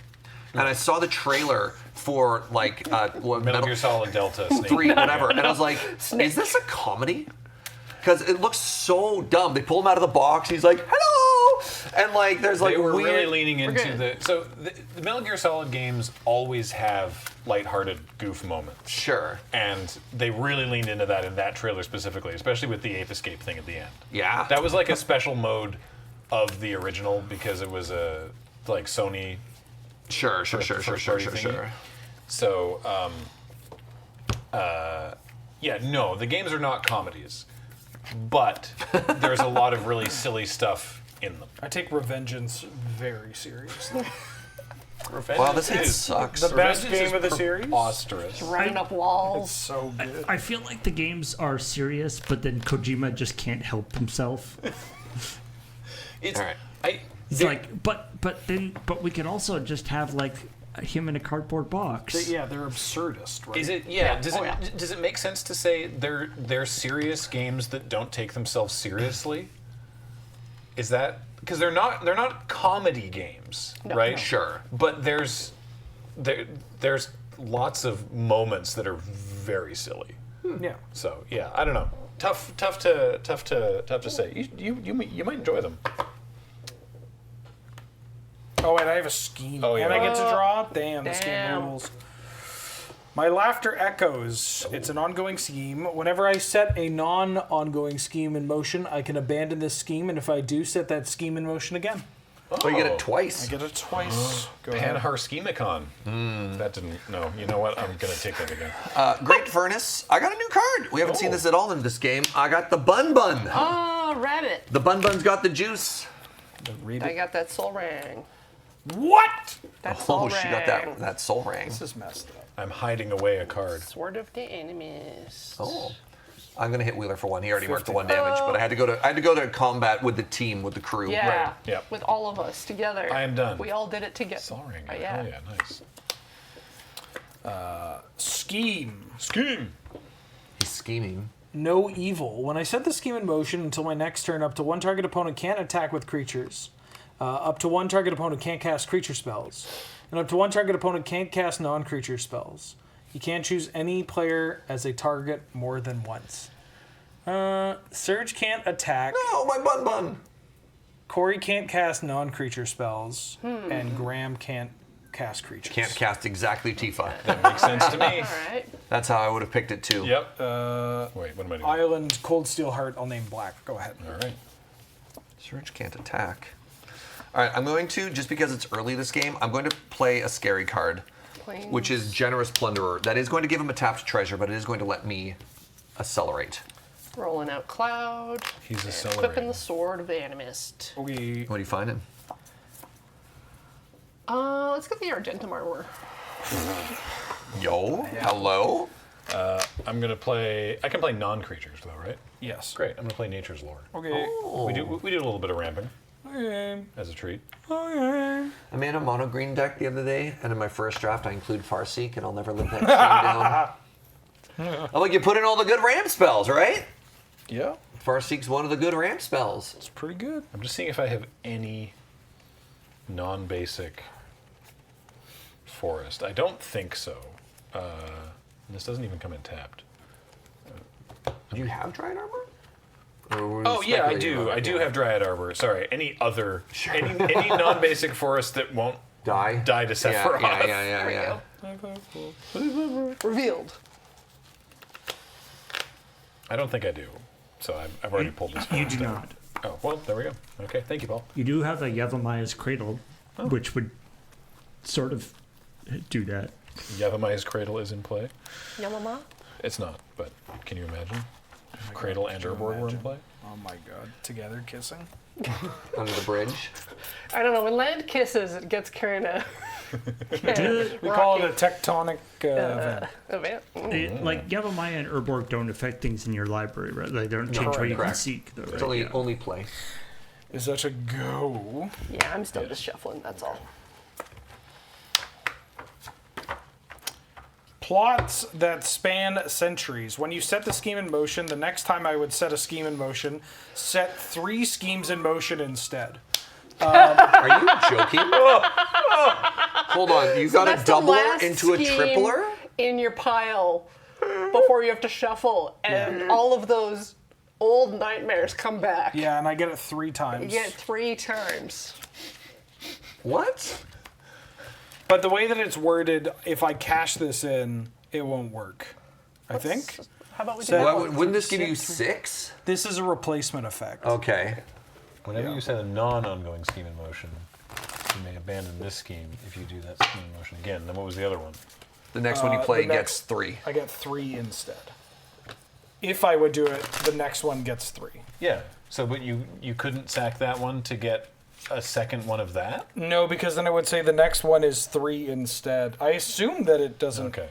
and I saw the trailer for like Metal Gear Solid Delta Snake. 3, whatever, and I was like, is this a comedy? Because it looks so dumb. They pull him out of the box. He's like, hello, and like there's like They were weird. really leaning into good. the Metal Gear Solid games always have lighthearted goof moments. Sure. And they really leaned into that in that trailer specifically, especially with the ape escape thing at the end. Yeah. That was like a special mode of the original because it was a like Sony. Sure. first-party thingy. So, yeah, no, the games are not comedies, but there's a lot of really silly stuff in them. I take Revengeance very seriously. Wow, this hit is sucks. The best Revengeance game is of the series? preposterous. Running up It's walls. so good. I feel like the games are serious, but then Kojima just can't help himself. It's All right. It's like, but we can also just have like him in a cardboard box. Yeah, they're absurdist, right? Is it? Yeah. Yeah. Does it make sense to say they're serious games that don't take themselves seriously? Is that because they're not comedy games, right? no. Sure. But there's lots of moments that are very silly. Yeah. So yeah, I don't know. Tough to say. You might enjoy them. Oh, and I have a scheme. Oh, yeah. And I get to draw? Damn, this game Damn. rules. My Laughter Echoes. It's an ongoing scheme. Whenever I set a non-ongoing scheme in motion, I can abandon this scheme, and if I do, set that scheme in motion again. Oh, you get it twice. I get it twice. Go ahead. Panhard Schemicon. That didn't. No, you know what? I'm gonna take that again. Great Furnace. I got a new card. We haven't seen this at all in this game. I got the Bun Bun. Oh, rabbit. The Bun Bun's got the juice. I got that soul ring. What? That soul Oh, ring. she got that soul ring. This is messed up. I'm hiding away a card. Sword of the enemies. Oh. I'm gonna hit Wheeler for 1. He already marked the 1 damage, but I had to go to combat with the team, with the crew. Yeah. Right, yep. With all of us together. I am done. We all did it together. Soul ring. Oh, yeah. Oh yeah, nice. Scheme. Scheme. He's scheming. No evil. When I set the scheme in motion until my next turn, up to one target opponent can't attack with creatures. Up to one target opponent can't cast creature spells. And up to one target opponent can't cast non-creature spells. You can't choose any player as a target more than once. Surge can't attack. Oh, my Bun Bun. Corey can't cast non-creature spells. And Graham can't cast creatures. Can't cast exactly Tifa. That makes sense to me. All right. That's how I would have picked it too. Yep. Wait, what am I doing? Island, Cold Steel Heart, I'll name Black. Go ahead. All right. Surge can't attack. All right, I'm going to, just because it's early this game, I'm going to play a scary card, Planes. which is Generous Plunderer. That is going to give him a tapped treasure, but it is going to let me accelerate. Rolling out Cloud. He's Equipping accelerating. the sword of the animist. Okay. What are you finding? Let's get the Argentum armor. Yo, hello? I'm gonna play. I can play non-creatures though, right? Yes. Great. I'm gonna play Nature's Lore. Okay. We do a little bit of ramping Okay. as a treat. Okay. I made a mono green deck the other day, and in my first draft, I include Farseek, and I'll never live that game down. I'm like, you put in all the good ramp spells, right? Yeah. Farseek's one of the good ramp spells. It's pretty good. I'm just seeing if I have any non-basic forest. I don't think so. This doesn't even come in tapped. Do you have Dryad Arbor? Or were you Oh yeah, I speculating do. about I it? do Yeah. have Dryad Arbor. Sorry, any any non-basic forest that won't Die to Sephiroth. Yeah. There we go. Revealed. I don't think I do. So I've already pulled this. You forest do out. not. Oh well, there we go. Okay, thank you, Paul. You do have a Yevamaya's Cradle, which would sort of do that. Yavimai's Cradle is in play. Yamama? It's not, but can you imagine? Cradle and Urborg were in play. Oh my god, together kissing. Under the bridge. I don't know. When land kisses, it gets kind of We call it a tectonic event. event. Like Yevamaya and Urborg don't affect things in your library, right? They don't change what you can Correct. seek. Though, It's right? only play. Is that a go? Yeah, I'm still just shuffling. That's all. Plots that span centuries. When you set the scheme in motion, the next time I would set a scheme in motion, set 3 schemes in motion instead. Are you joking? Hold on, you got That's a the doubler last into a scheme tripler? in your pile before you have to shuffle, and all of those old nightmares come back. Yeah, and I get it 3 times. You get it 3 times. What? But the way that it's worded, if I cash this in, it won't work. I think. How about we do So- that? What, wouldn't this give you 6? This is a replacement effect. Okay. Whenever you set a non-ongoing scheme in motion, you may abandon this scheme if you do that scheme in motion again. Then what was the other one? The next one you play the gets next- 3. I get 3 instead. If I would do it, the next one gets 3. Yeah. So, but you couldn't sack that one to get a second one of that? No, because then I would say the next one is 3 instead. I assume that it doesn't. Okay.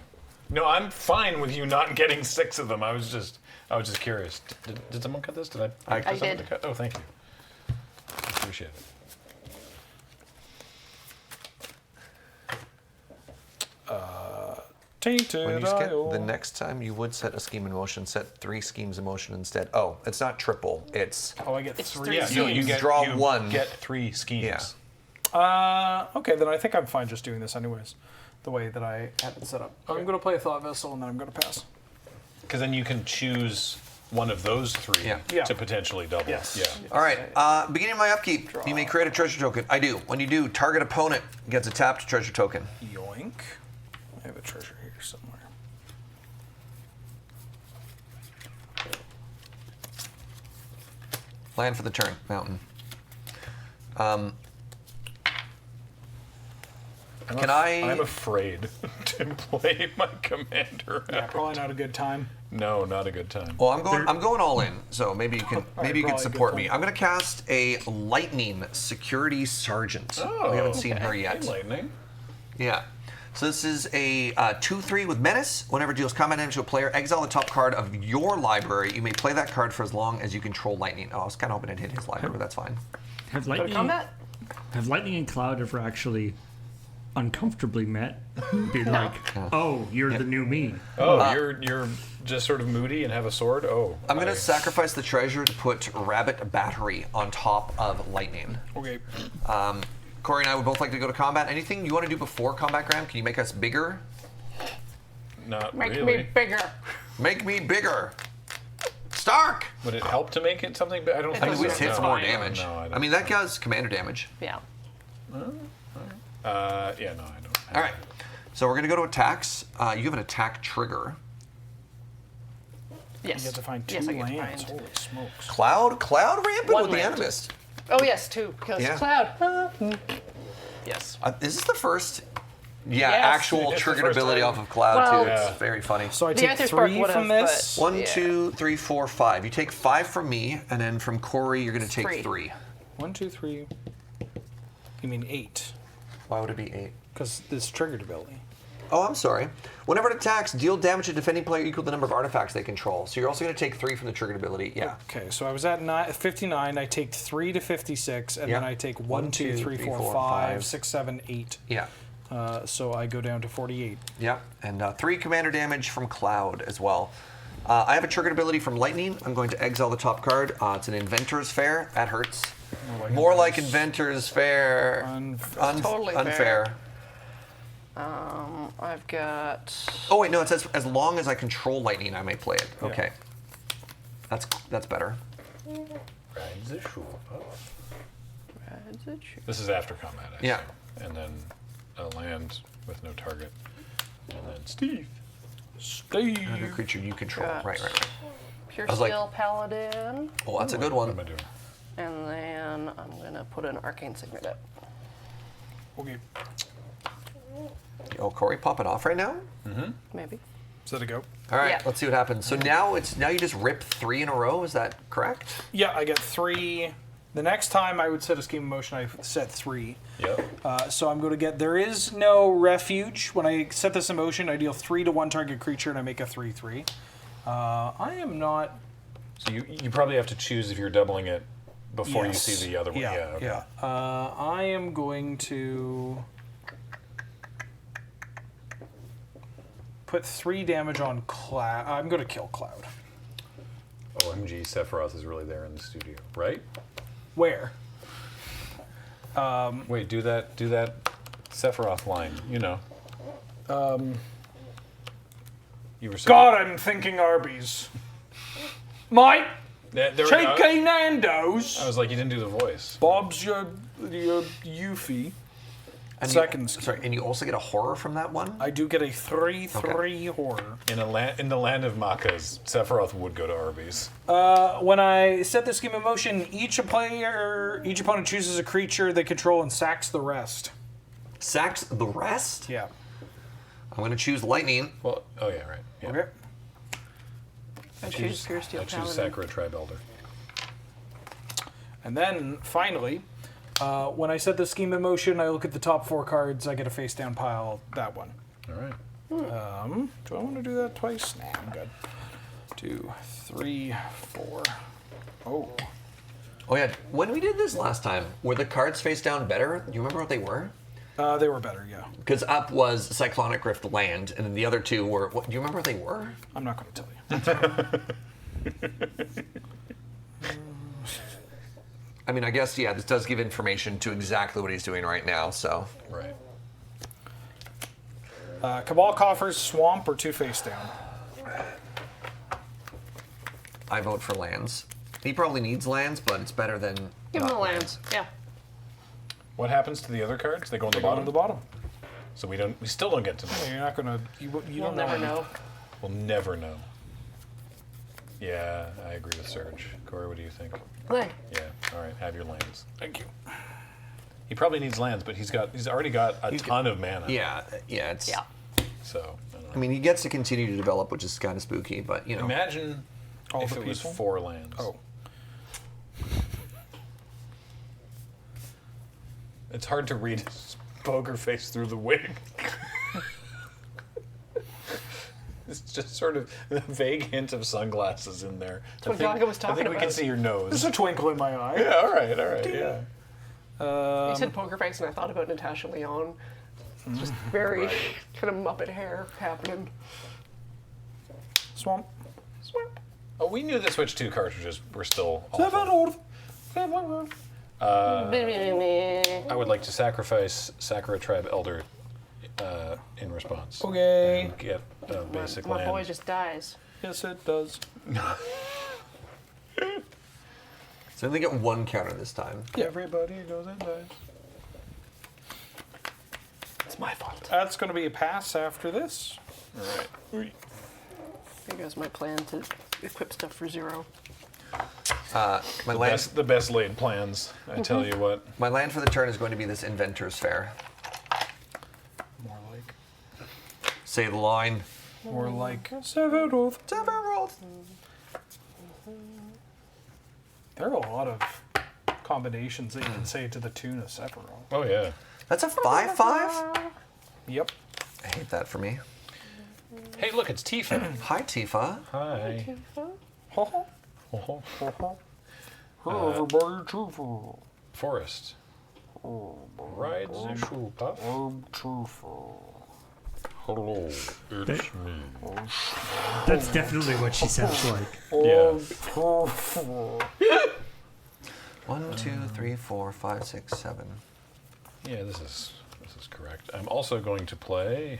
No, I'm fine with you not getting 6 of them. I was just curious. Did someone cut this? Did I? I tell someone did. to cut? Oh, thank you. Appreciate it. Tainted When you skip, Isle. the next time you would set a scheme in motion, set 3 schemes in motion instead. Oh, it's not triple. It's Oh, I get It's 3. three Yeah, no, you schemes. Draw you 1. Get 3 schemes. Yeah. Okay, then I think I'm fine just doing this anyways. The way that I had it set up. I'm going to play a Thought Vessel and then I'm going to pass. Because then you can choose one of those 3 Yeah. Yeah. to potentially double. Yes. Yeah. all right. Beginning of my upkeep, you may create a treasure token. I do. When you do, target opponent gets a tapped treasure token. Yoink. I have a treasure here somewhere. Land for the turn. Mountain. Can I'm I? afraid to play my commander. Yeah, probably not a good time. No, not a good time. Well, I'm going all in. So maybe you can maybe you can probably a good support me. point. I'm going to cast a lightning security sergeant. Oh, we haven't seen her Hey, yet. lightning. Yeah. So this is a 2/3 with menace. Whenever it deals combat damage to a player, exile the top card of your library. You may play that card for as long as you control lightning. Oh, I was kind of hoping it hit his library, but that's fine. Have Go to lightning, combat? have lightning and cloud ever actually uncomfortably met? Be like, oh, you're the new me. Oh, you're just sort of moody and have a sword. Oh, I'm going to sacrifice the treasure to put Rabbit Battery on top of lightning. Okay. Corey and I would both like to go to combat. Anything you want to do before combat, Graham? Can you make us bigger? Not Make really. me bigger. Make me bigger. Stark! Would it help to make it something? I don't I think mean, we just hit no. for more fine. damage. No, I don't I mean, that does commander damage. Yeah. Yeah, no, I don't. All right. So we're going to go to attacks. You have an attack trigger. Yes. You have to find 2 yes, I get to lands. find. Holy smokes. Cloud rampant One with the land. Animist. Oh yes, 2 because Yeah. cloud. Yes. Is this the first? Yeah, Yes. actual It's the triggered first ability time. off of Cloud Well, too. Yeah. It's very funny. So I The take Aether Spark 3 would from have, this. but- 1, Yeah. 2, 3, 4, 5. You take 5 from me, and then from Corey, you're going to take 3. 3. 1, 2, 3. You mean 8? Why would it be 8? Because this triggered ability. Oh, I'm sorry. Whenever it attacks, deal damage to defending player equal to the number of artifacts they control. So you're also going to take 3 from the triggered ability. Yeah. Okay, so I was at 59. I take 3 to 56, and Yeah. then I take 1, 2, 3, 4, 5, 6, 7, 8. Yeah. So I go down to 48. Yeah. And 3 commander damage from Cloud as well. I have a triggered ability from Lightning. I'm going to exile the top card. It's an Inventor's Fair. That hurts. More like Inventors Fair. Totally unfair. I've got. Oh wait, no. It says as long as I control lightning, I may play it. Okay, that's better. Rides the shore. This is after combat. I Yeah. assume. And then a land with no target. And then Steve. Another creature you control. Got- Right. Pure I was like- Steel Paladin. Oh, that's a good What am I one. doing? And then I'm going to put an Arcane Signet up. Okay. Oh, Corey, pop it off right now. Maybe. Is that a go? All right, Yeah. let's see what happens. So now you just rip 3 in a row. Is that correct? Yeah, I get 3. The next time I would set a scheme of motion, I set 3. Yep. So I'm going to get. There is no refuge. When I set this in motion, I deal 3 to one target creature, and I make a 3/3. I am not. So you probably have to choose if you're doubling it before you see the other one. Yeah. Okay. Yeah. I am going to put 3 damage on Cloud. I'm going to kill Cloud. OMG, Sephiroth is really there in the studio, right? Where? Wait, do that Sephiroth line. You know. You were saying. God, I'm thinking Arby's. Mike, There we go. Cheeky Nando's. I was like, you didn't do the voice. Bob's your Yuffie. And Second sorry, and you also get a horror from that one. I do get a 3/3 horror. In the land of Makas, Sephiroth would go to Arby's. When I set this scheme in motion, each opponent chooses a creature they control and sacks the rest. Sacks the rest. Yeah. I'm going to choose lightning. Well, oh yeah, right. Yeah. Okay. I choose Pure I Steel choose Paladin. Sakura Tribe Elder. And then finally, when I set the scheme in motion, I look at the top 4 cards. I get a face down pile. That one. All right. Do I want to do that twice? Nah, I'm good. 2, 3, 4. Oh. Oh yeah, when we did this last time, were the cards face down better? Do you remember what they were? They were better, yeah. Because up was Cyclonic Rift land, and then the other 2 were. What, do you remember what they were? I'm not going to tell you. I mean, I guess this does give information to exactly what he's doing right now. So Right. Cabal Coffers, Swamp, or 2 face down? I vote for lands. He probably needs lands, but it's better than Give him not the lands. Yeah. What happens to the other cards? They go on the Bottom bottom. to the bottom. So we still don't get to know. You're not going to. You You'll don't never know. We'll never know. Yeah, I agree with Serge. Corey, what do you think? Good. Yeah. All right. Have your lands. Thank you. He probably needs lands, but he's already got a ton of mana. Yeah, it's. Yeah. So I don't know. I mean, he gets to continue to develop, which is kind of spooky, but Imagine All if the it was people? 4 lands. Oh. It's hard to read his poker face through the wig. It's just sort of a vague hint of sunglasses in there. That's what Gaga was I talking think we can about. see your nose. There's a twinkle in my eye. Yeah, all right, yeah. You said poker face, and I thought about Natasha Lyonne. Just very kind of Muppet hair happening. Swamp. Swamp. Oh, we knew the Switch 2 cartridges were still Seven awful. old. I would like to sacrifice Sakura Tribe Elder in response. Okay. And get a basic My land. boy just dies. Yes, it does. So they get 1 counter this time. Everybody goes and dies. It's my fault. That's going to be a pass after this. All right. Here goes my plan to equip stuff for 0. My land, The best laid plans, I tell you what. my land for the turn is going to be this Inventors Fair. More like. Say the line. More like. Seven old. There are a lot of combinations that you can say to the tune of Sephiroth. Oh, yeah. That's a 5/5. Yep. I hate that for me. Hey, look, it's Tifa. Hi, Tifa. Hi. Hello, everybody. Truthful. Forest. Rides the shoe puff. I'm truthful. Hello, it's me. That's definitely what she sounds like. Yeah. Truthful. 1, 2, 3, 4, 5, 6, 7. Yeah, this is correct. I'm also going to play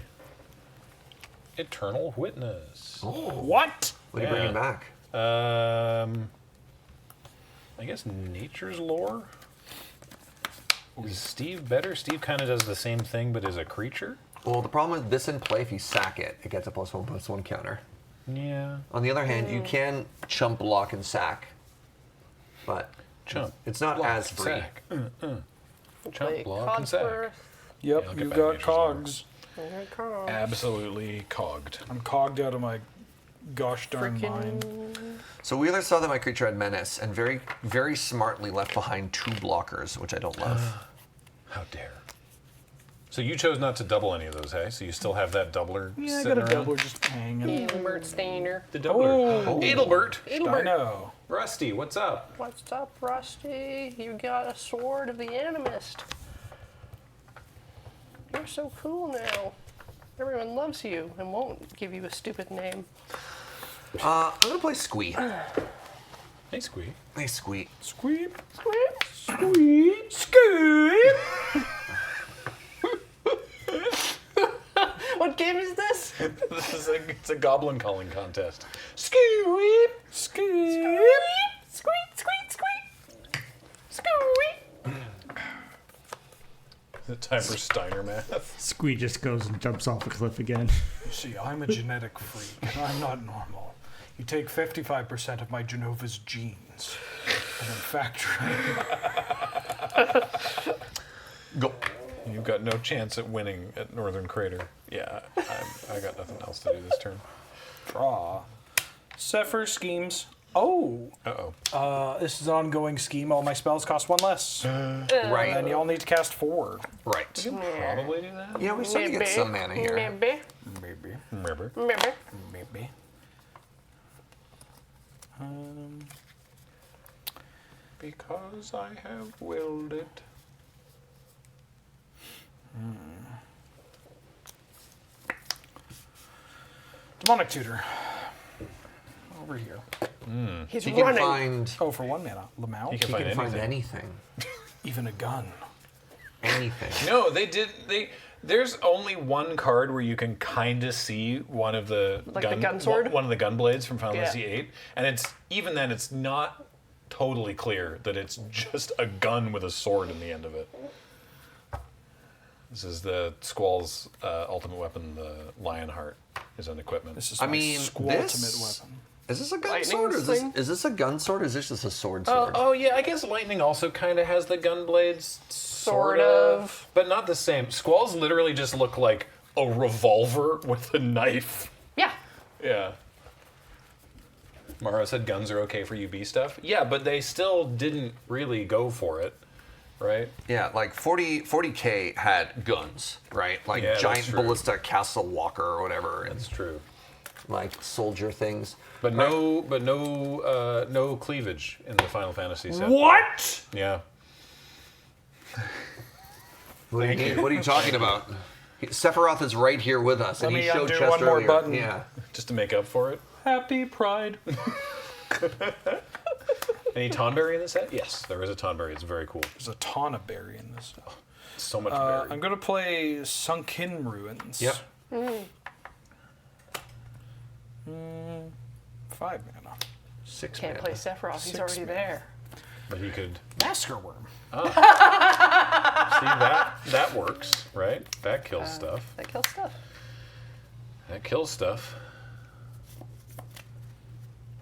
Eternal Witness. What? What are you bringing back? I guess Nature's Lore. Is Steve better? Steve kind of does the same thing, but is a creature. Well, the problem with this in play, if you sack it, it gets a +1/+1 counter. Yeah. On the other hand, you can chump, block, and sack. But Chump. it's not block, as free. Sack. Chump, Play block, and sack. Cogsworth. Yep, Yeah, I'll get you back got Nature's Lore. cogs. Okay, Cogs. Absolutely cogged. I'm cogged out of my gosh darn mind. So Wheeler saw that my creature had menace and very, very smartly left behind 2 blockers, which I don't love. How dare. So you chose not to double any of those, hey? So you still have that doubler Yeah, I sitting got a around? doubler just hanging. Adelbert Stainer. The doubler. Oh. Adelbert. I Adelbert. know. Rusty, what's up? What's up, Rusty? You got a sword of the Animist. You're so cool now. Everyone loves you and won't give you a stupid name. I'm going to play Squee. Hey, Squee. Hey, Squee. Squeep, Squeak. squeep, squeep. What game is this? It's a goblin calling contest. Squeep, squeep. Squeak, squeak, squeak. Squeak. Is it time for Steiner math? Squee just goes and jumps off a cliff again. You see, I'm a genetic freak, and I'm not normal. You take 55% of my Genova's genes, and then factor in. Go. You've got no chance at winning at Northern Crater. Yeah, I got nothing else to do this turn. Draw. Zephyr schemes. Oh, Uh-oh. this is an ongoing scheme. All my spells cost 1 less. Right. And you all need to cast 4. Right. Probably do that? Yeah, we started to get some mana here. Maybe. Maybe. Remember? Maybe. Maybe. Because I have willed it. Demonic Tutor. Over here. He's He can running. find, Oh, for 1 mana. Lamau. He can he find can find anything. anything. Even a gun. Anything. No, there's only one card where you can kind of see one of the Like the gun sword? one of the gun blades from Final Yeah. Fantasy VIII, and it's even then it's not totally clear that it's just a gun with a sword in the end of it. This is the Squall's ultimate weapon, the Lionheart, is an equipment. This is I my mean, Squall this- ultimate weapon. Is this a gun Lightning sword? Or sling? is this a gun sword or is this just a sword Oh, sword? oh yeah, I guess Lightning also kind of has the gun blades, Sort of. but not the same. Squalls literally just look like a revolver with a knife. Yeah. Yeah. Mara said guns are okay for UB stuff. Yeah, but they still didn't really go for it, right? Yeah, like 40K had guns, right? Like Yeah, that's giant true. ballista castle walker or whatever, and That's true. like soldier things. But no cleavage in the Final Fantasy set. What? Yeah. What are you talking about? Sephiroth is right here with us, and Let he me showed undo chest one more earlier. button. Yeah. Just to make up for it. Happy Pride. Any Tonberry in the set? Yes, there is a Tonberry. It's very cool. There's a ton of berry in this. So much berry. I'm going to play Sunken Ruins. Yep. 5 mana. 6 Can't mana. play Sephiroth. He's 6 already mana. there. But he could Masker Worm. see that works, right? That kills stuff. That kills stuff. That kills stuff.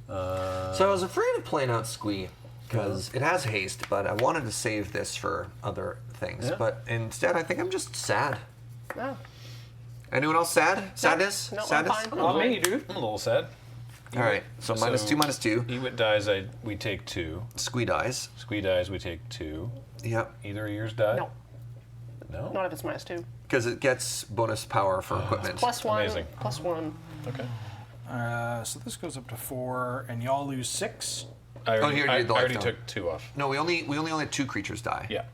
So I was afraid of playing out Squee because it has haste, but I wanted to save this for other things. Yeah. But instead, I think I'm just sad. No. Anyone else sad? Sadness? No, I'm Sadness? fine. Not me, dude. I'm a little sad. All right. So -2, -2. Ewit dies, we take 2. Squee dies. Squee dies, we take 2. Yep. Either of yours die? No. No? Not if it's -2. Because it gets bonus power for equipment. +1. Amazing. +1. Okay. So this goes up to 4, and y'all lose 6. I already, here you I, did the I already lifetime. took 2 off. No, we only had 2 creatures die. Yeah.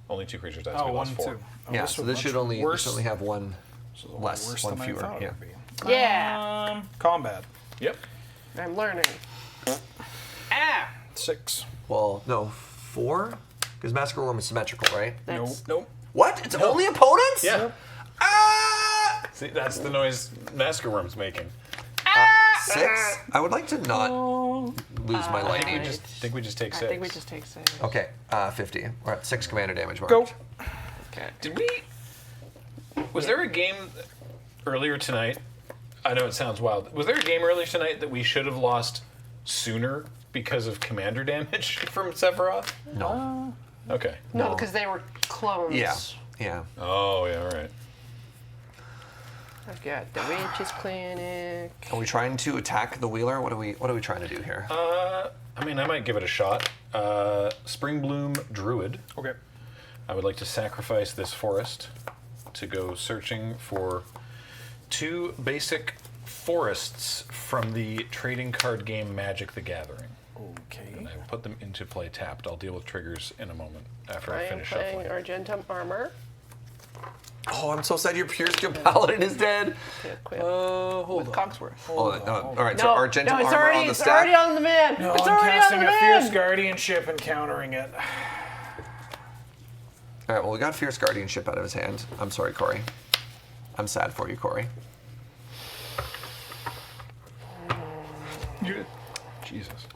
Only 2 creatures died, Oh, so we 1, lost 4. 2. Oh, Yeah. So was this should much only worse. have one This is a lot less, worse one than I fewer. thought it Yeah. would be. Yeah. Combat. Yep. I'm learning. 6. Well, no, 4? Because Massacre Worm is symmetrical, right? That's, Nope. What? It's only opponents? Yeah. Ah! See, that's the noise Massacre Worm's making. 6? I would like to not lose my I lightning. think we just take 6. I think we just take 6. Okay, 50. We're at 6 commander damage mark. Go. Okay. Did we? Was there a game earlier tonight? I know it sounds wild. Was there a game earlier tonight that we should have lost sooner because of commander damage from Sephiroth? No. Okay. No, because they were clones. Yeah. Oh yeah, all right. I've got the Witch's Clinic. Are we trying to attack the wheeler? What are we trying to do here? I mean, I might give it a shot. Spring Bloom Druid. Okay. I would like to sacrifice this forest to go searching for 2 basic forests from the trading card game Magic the Gathering. Okay. I will put them into play tapped. I'll deal with triggers in a moment after I I am finish playing shuffling. Argentum Armor. Oh, I'm so sad your Pure Paladin is dead. To equip Hold with Cogsworth. All right, No, so Argentum no, it's armor already, on the it's stack. already on the man. No, it's I'm already casting on a the Fierce man. Guardianship and countering it. All right, well, we got Fierce Guardianship out of his hand. I'm sorry, Corey. I'm sad for you, Corey. Jesus.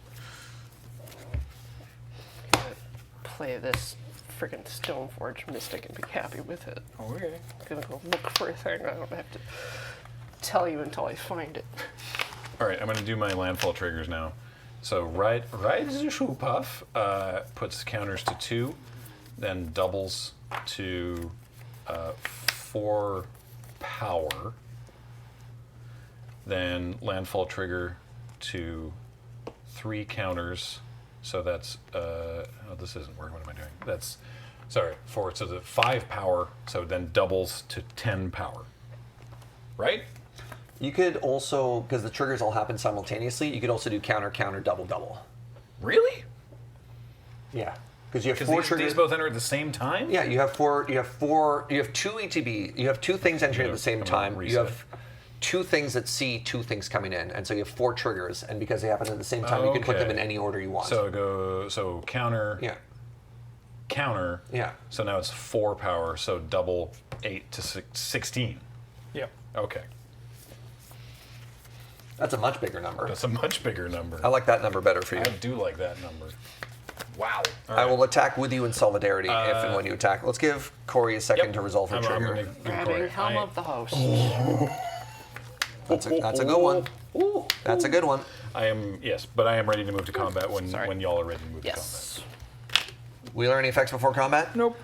Play this freaking Stoneforge Mystic and be happy with it. Okay. I'm gonna go look for a thing. I don't have to tell you until I find it. All right, I'm going to do my landfall triggers now. So Ride the Shoe Puff puts counters to 2, then doubles to 4 power. Then landfall trigger to 3 counters. So that's oh, this isn't working. What am I doing? That's 4. So the 5 power. So then doubles to 10 power. Right? You could also, because the triggers all happen simultaneously, you could also do counter, counter, double, double. Really? Yeah. Because you have Because 4 these triggers. both enter at the same time? Yeah, you have 2 ETB. You have 2 things entering at the same I'm gonna time. You reset. have 2 things that see 2 things coming in, and so you have 4 triggers. And because they happen at the same time, you can put them in Okay. any order you want. So counter, yeah, counter. yeah. So now it's 4 power, so double 8 to 16. Yep. Okay. That's a much bigger number. That's a much bigger number. I like that number better for you. I do like that number. Wow. All I right. will attack with you in solidarity if and when you attack. Let's give Corey a second to resolve her I'm trigger. gonna give Grabbing Corey- Helm I- of the Host. That's a good one. That's a good one. I am, yes, but I am ready to move to combat when y'all are ready to move Yes. to combat. Wheeler, any effects before combat? Nope.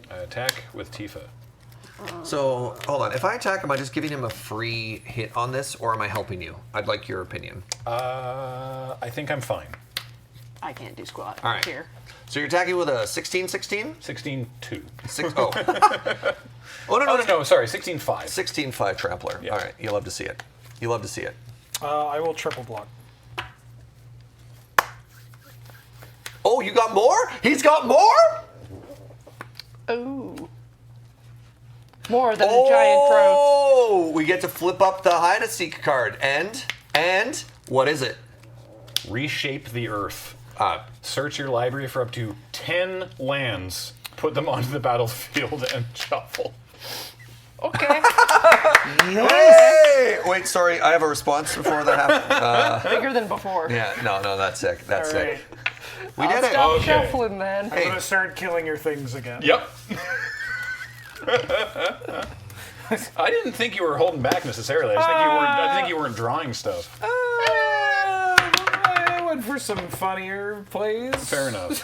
I attack with Tifa. So, hold on. If I attack, am I just giving him a free hit on this, or am I helping you? I'd like your opinion. I think I'm fine. I can't do squat All right. here. So you're attacking with a 16-16? 16-2. Oh. Oh, no, No, sorry, 16-5. 16-5 trampler. Yeah. All right, you love to see it. You love to see it. I will triple block. Oh, you got more? He's got more? Oh. More than a giant throne. Oh, we get to flip up the hide and seek card. And what is it? Reshape the Earth. Search your library for up to 10 lands, put them onto the battlefield, and shuffle. Okay. Hey! Wait, sorry, I have a response before that happened. Bigger than before. Yeah, no, that's sick. That's All right. sick. We did it. Stop Okay. shuffling, man. I'm gonna start killing your things again. Yep. I didn't think you were holding back necessarily. I didn't think you weren't drawing stuff. I went for some funnier plays. Fair enough.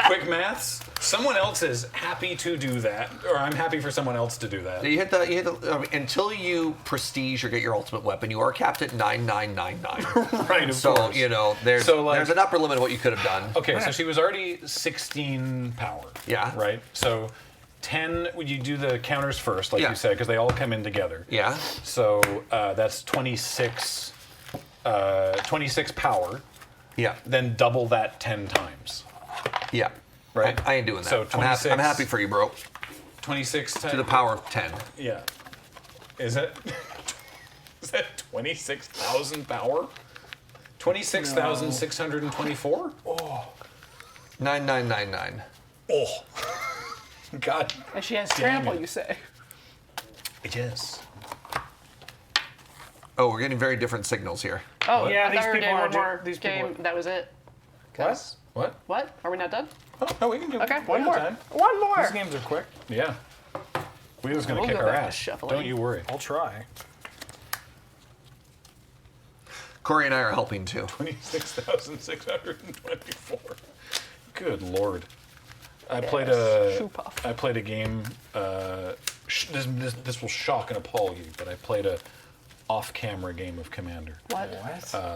quick maths. Someone else is happy to do that, or I'm happy for someone else to do that. You hit the until you prestige or get your ultimate weapon, you are capped at 9999. Right. Of So course. you know there's there's an upper limit of what you could have done. Okay, so she was already 16 power. Yeah. Right. So 10. Would you do the counters first, like Yeah. you said, because they all come in together. Yeah. So that's 26. 26 power. Yeah. Then double that 10 times. Yeah. Right. I ain't doing that. So I'm happy, 26 I'm happy for you, bro. 26 To the power of 10. Yeah. Is it? Is that 26,000 power? 26,624? 9999. Oh. God. And she has Dang trample, it. you say. Yes. Oh, we're getting very different signals here. Oh, Yeah, I these thought we were people doing are one more these people game. are- That was it. What? 'Cause- What? What? Are we not done? Oh, no, we can do Okay, we one got more. time. One more. These games are quick. Yeah. Wheel's going to We'll kick go our back to ass. shuffling. Don't you worry. I'll try. Corey and I are helping too. 26,624. Good lord. I played Shoe puff. I played a game. This will shock and appall you, but I played a off-camera game of Commander What?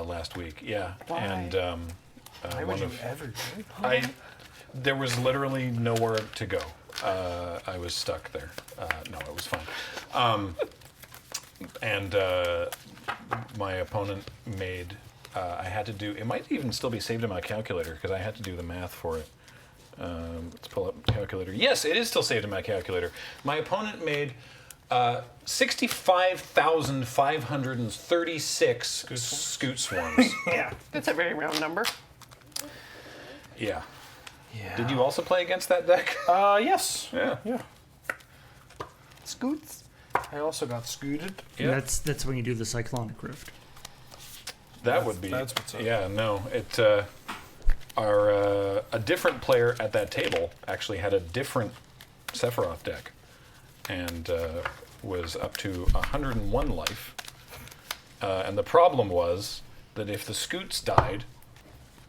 last week. Yeah, Why? and Why would one you of ever do there was literally nowhere to go. I was stuck there. No, it was fine. And my opponent made. I had to do. It might even still be saved in my calculator because I had to do the math for it. Let's pull up the calculator. Yes, it is still saved in my calculator. My opponent made 65,536 scoot swarms. Yeah. That's a very round number. Yeah. Did you also play against that deck? Yes. Yeah. Yeah. Scoots. I also got scooted. Yeah. That's when you do the Cyclonic Rift. That would be. that's what's up. Yeah, no. It. A different player at that table actually had a different Sephiroth deck, and was up to 101 life. And the problem was that if the Scoots died,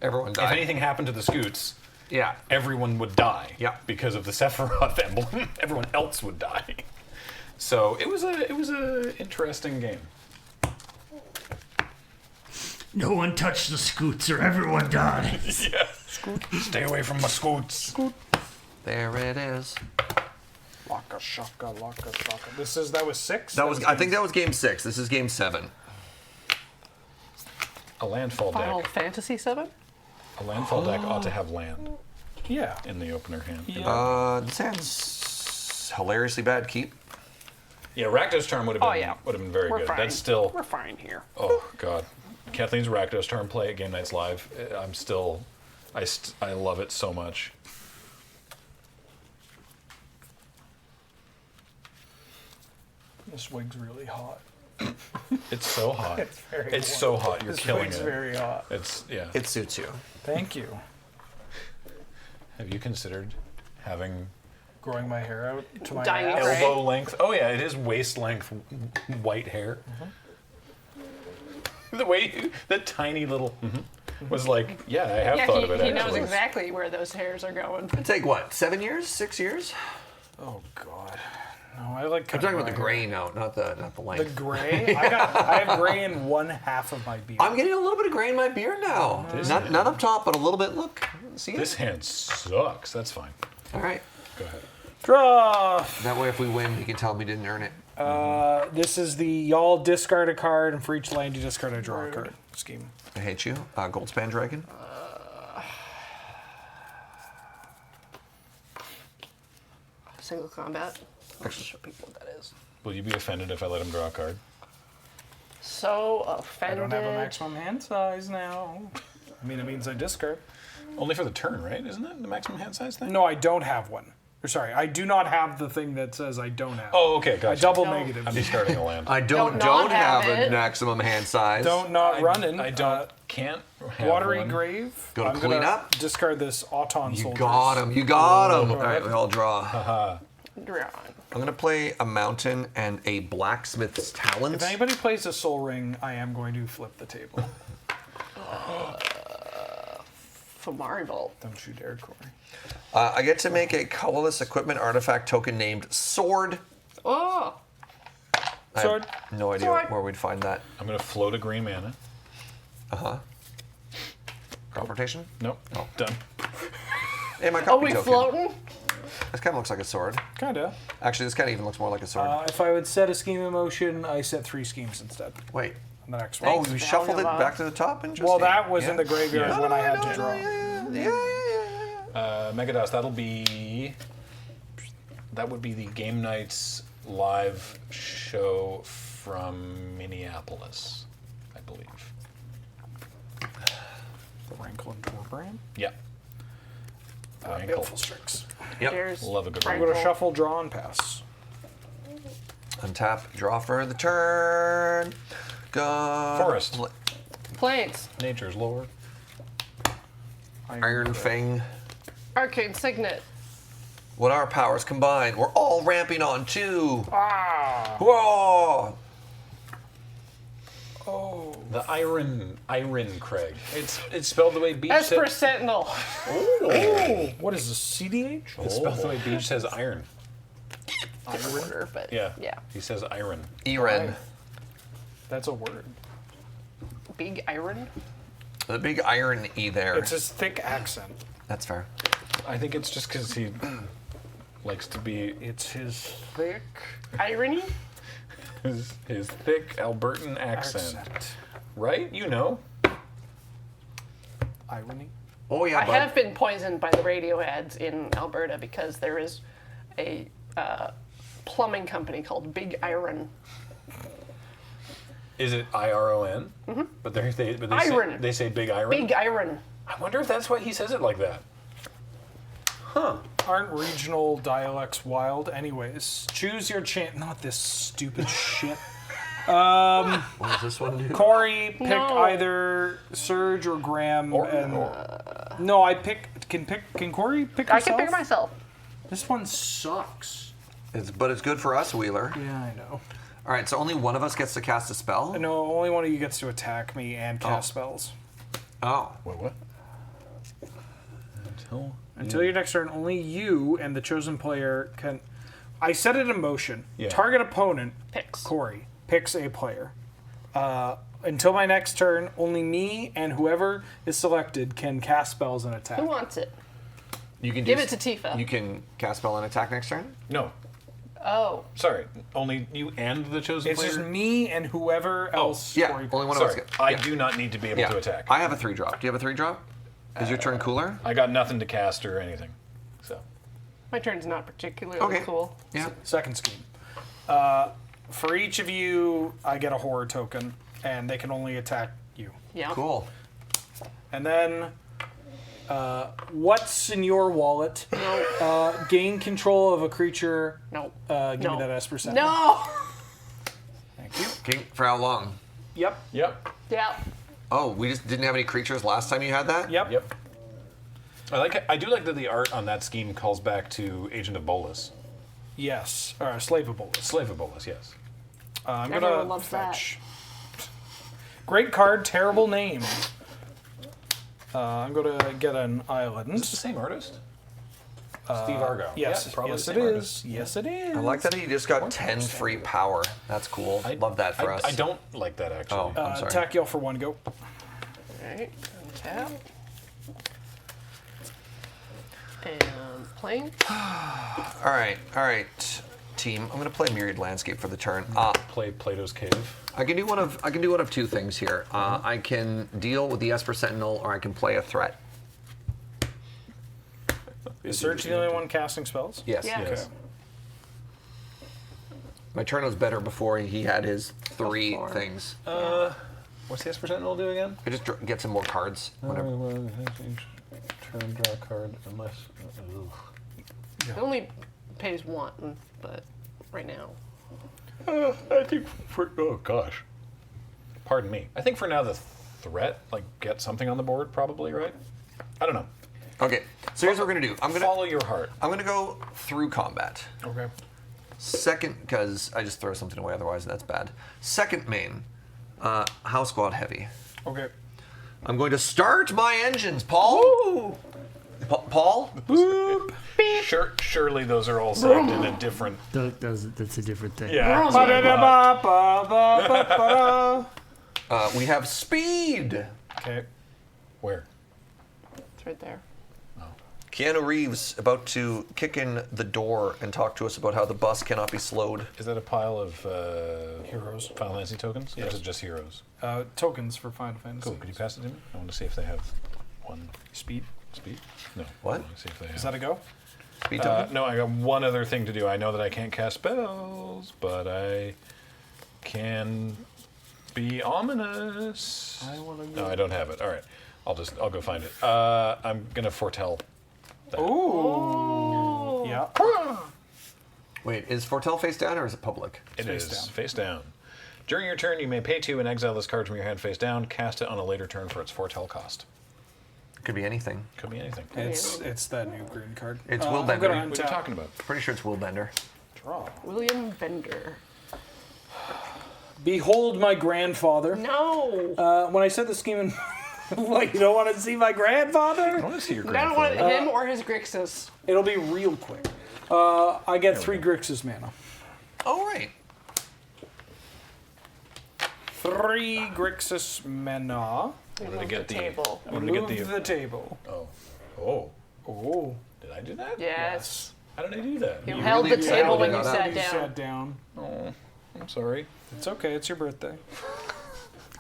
Everyone if died. anything happened to the Scoots, Yeah. everyone would die. Yeah. Because of the Sephiroth emblem, everyone else would die. So it was a interesting game. No one touch the Scoots or everyone dies. Yeah. Stay away from my Scoots. There it is. Laka shaka, laka shaka. That was 6? I think that was game 6. This is game 7. A landfall Final deck. Fantasy 7? A landfall deck ought to have land Yeah. in the opener hand. This hand's hilariously bad keep. Yeah, Rakdos Charm would have been Oh, yeah. very We're good. fine. That's still We're fine here. oh god. Kathleen's Rakdos Charm play at Game Nights Live. I'm still I love it so much. This wig's really hot. It's so hot. It's very It's hot. so hot. You're This killing wig's it. very hot. It's yeah. It suits you. Thank you. Have you considered having Growing my hair out to my Dyeing ass. it gray. elbow length? Oh yeah, it is waist length white hair. The way that tiny little was like, yeah, I have thought of it. he knows actually. exactly where those hairs are going. It'd take what? 7 years? 6 years? Oh god. No, I like. I'm talking about the cutting my hair. gray now, not the The length. gray. I have gray in one half of my beard. I'm getting a little bit of gray in my beard now. Not up top, but a little bit. Look, see it? This hand sucks. That's fine. All right. Go ahead. Draw. That way, if we win, you can tell me didn't earn it. This is the y'all discard a card, and for each land you discard a draw a card scheme. I hate you, Goldspan Dragon. Single combat. I'll Actually- show people what that is. Will you be offended if I let him draw a card? So I offended. don't have a maximum hand size now. I mean, it means I discard. Only for the turn, right? Isn't that the maximum hand size thing? No, I don't have one. Or sorry, I do not have the thing that says I don't have. Oh, okay, I gotcha. double No. negative. I'm discarding a land. I don't not have have a it. maximum hand size. Don't not running. I don't. Can't have Watery one. Grave. Go to I'm clean gonna up. Discard this Auton You Soldiers. got him. You got him. Oh, All right, we all draw. Drawn. I'm gonna play a mountain and a blacksmith's talent. If anybody plays a Soul Ring, I am going to flip the table. Famari Vault. Don't you dare, Corey. I get to make a colorless equipment artifact token named Sword. Oh! I Sword. have no idea Sword. where we'd find that. I'm gonna float a green mana. Crop rotation? Nope. Done. Hey, my Oh, copy we token. floating? This kind of looks like a sword. Kinda. Actually, this kind of even looks more like a sword. If I would set a scheme in motion, I set 3 schemes instead. Wait. On the next Oh, one. Thanks, you shuffled it Valiant. back to the top? Interesting. Well, that was Yeah. in the graveyard Yeah. when I had to draw. Megados. That would be the Game Nights live show from Minneapolis, I believe. Rankle and Torbran. Yeah. Baleful Strix. Yep. There's Love a good I'm going to Rankle. shuffle, draw, and pass. Untap, draw for the turn. Go. Forest. Plains. Nature's lord. Iron Fang. Arcane Signet. What our powers combined, we're all ramping on 2. Ah! Whoa! Oh. The Iron Craig. It's spelled the way Beach Esper says. Sentinel. Oh! What is this, CDH? It's spelled the way Beach says iron. Different order, but Yeah. yeah. He says iron. Eren. That's a word. Big iron. The big iron E there. It's his thick accent. That's fair. I think it's just because he likes to be It's his thick Irony. his thick Albertan accent. Right? You know. Irony. Oh yeah, I bud. have been poisoned by the radio ads in Alberta because there is a plumbing company called Big Iron. Is it IRON? Mm-hmm. But Iron. they say big iron. Big Iron. I wonder if that's why he says it like that. Huh. Aren't regional dialects wild? Anyways, choose your Not this stupid shit. What does this one do? Corey, pick No. either Serge or Graham. No, Can Corey pick I herself? can pick myself. This one sucks. But it's good for us, Wheeler. Yeah, I know. All right, so only one of us gets to cast a spell? No, only one of you gets to attack me and cast spells. Oh. Wait, what? Until your next turn, only you and the chosen player can. I set it in motion. Yeah. Target opponent, Picks. Corey, picks a player. Until my next turn, only me and whoever is selected can cast spells and attack. Who wants it? You can Give it to Tifa. You can cast spell and attack next turn? No. Oh. Sorry. Only you and the chosen It's player. just me and whoever else. Yeah, Corey only one picks. of us Sorry. gets. I yeah. do not need to be able Yeah. to attack. I have a 3-drop. Do you have a 3-drop? Is your turn cooler? I got nothing to cast or anything. So. My turn's not particularly Okay. cool. Yeah. Second scheme. For each of you, I get a horror token, and they can only attack you. Yeah. Cool. And then, what's in your wallet? No. Gain control of a creature. No. Give No. me that S%. No. Thank you. Okay, for how long? Yep. Yep. Yeah. Oh, we just didn't have any creatures last time you had that? Yep. Yep. I do like that the art on that scheme calls back to Agent of Bolus. Yes. Slaveable. Slave of Bolus, yes. I'm Everyone gonna loves that. fetch. Great card, terrible name. I'm gonna get an island. Is this the same artist? Steve Argo. Yes, Yeah, probably yes the it same is. artist. Yes, it is. I like that he just got 10 free power. That's cool. Love that for us. I don't like that actually. Oh, I'm sorry. Attack y'all for 1 go. Alright. Untap. And playing. All right, team. I'm gonna play Myriad Landscape for the turn. Play Plato's Cave. I can do one of two things here. I can deal with the Esper Sentinel, or I can play a threat. Is Serge the only one casting spells? Yes. Yeah. Okay. My turn was better before he had his 3 Before. things. What's the Esper Sentinel do again? I just get some more cards. Whatever. Turn, draw a card, unless. It only pays 1, but right now. I think for gosh. Pardon me. I think for now the threat, like get something on the board, probably, right? I don't know. Okay. So here's what we're gonna do. I'm Follow your heart. gonna go through combat. Okay. Second, because I just throw something away otherwise, that's bad. Second main, House Squad Heavy. Okay. I'm going to start my engines, Paul. Paul? Surely those are all saved in a different. That's a different thing. Yeah. We have speed. Okay. Where? It's right there. Keanu Reeves about to kick in the door and talk to us about how the bus cannot be slowed. Is that a pile of Heroes. Final Fantasy tokens? Or Yes. is it just heroes? Tokens for Final Fantasy. Cool. Could you pass it to me? I want to see if they have one Speed. speed. No. What? I want to see if they have. Is that a go? Speed token? No, I got one other thing to do. I know that I can't cast spells, but I can be ominous. I want to No, I don't have it. All right. I'll go find it. I'm gonna foretell. Ooh. Yeah. Wait, is Foretell face down or is it public? It Face is down. face down. During your turn, you may pay 2 and exile this card from your hand face down. Cast it on a later turn for its foretell cost. Could be anything. Could be anything. It's that new green card. It's I'm Will gonna Bender. What are you untap. talking about? Pretty sure it's Will Bender. Draw. William Bender. Behold my grandfather. No. When I said the scheme in... What, you don't want to see my grandfather? I want to see your I don't want grandfather. him or his Grixis. It'll be real quick. I get 3 Grixis mana. All right. 3 Grixis mana. Wanted to get the table. I wanted to Move get the table. Oh. Oh. Did I do that? Yes. How did I do that? You held the really table proud when you you got sat You down. sat down. Oh, I'm sorry. It's okay. It's your birthday.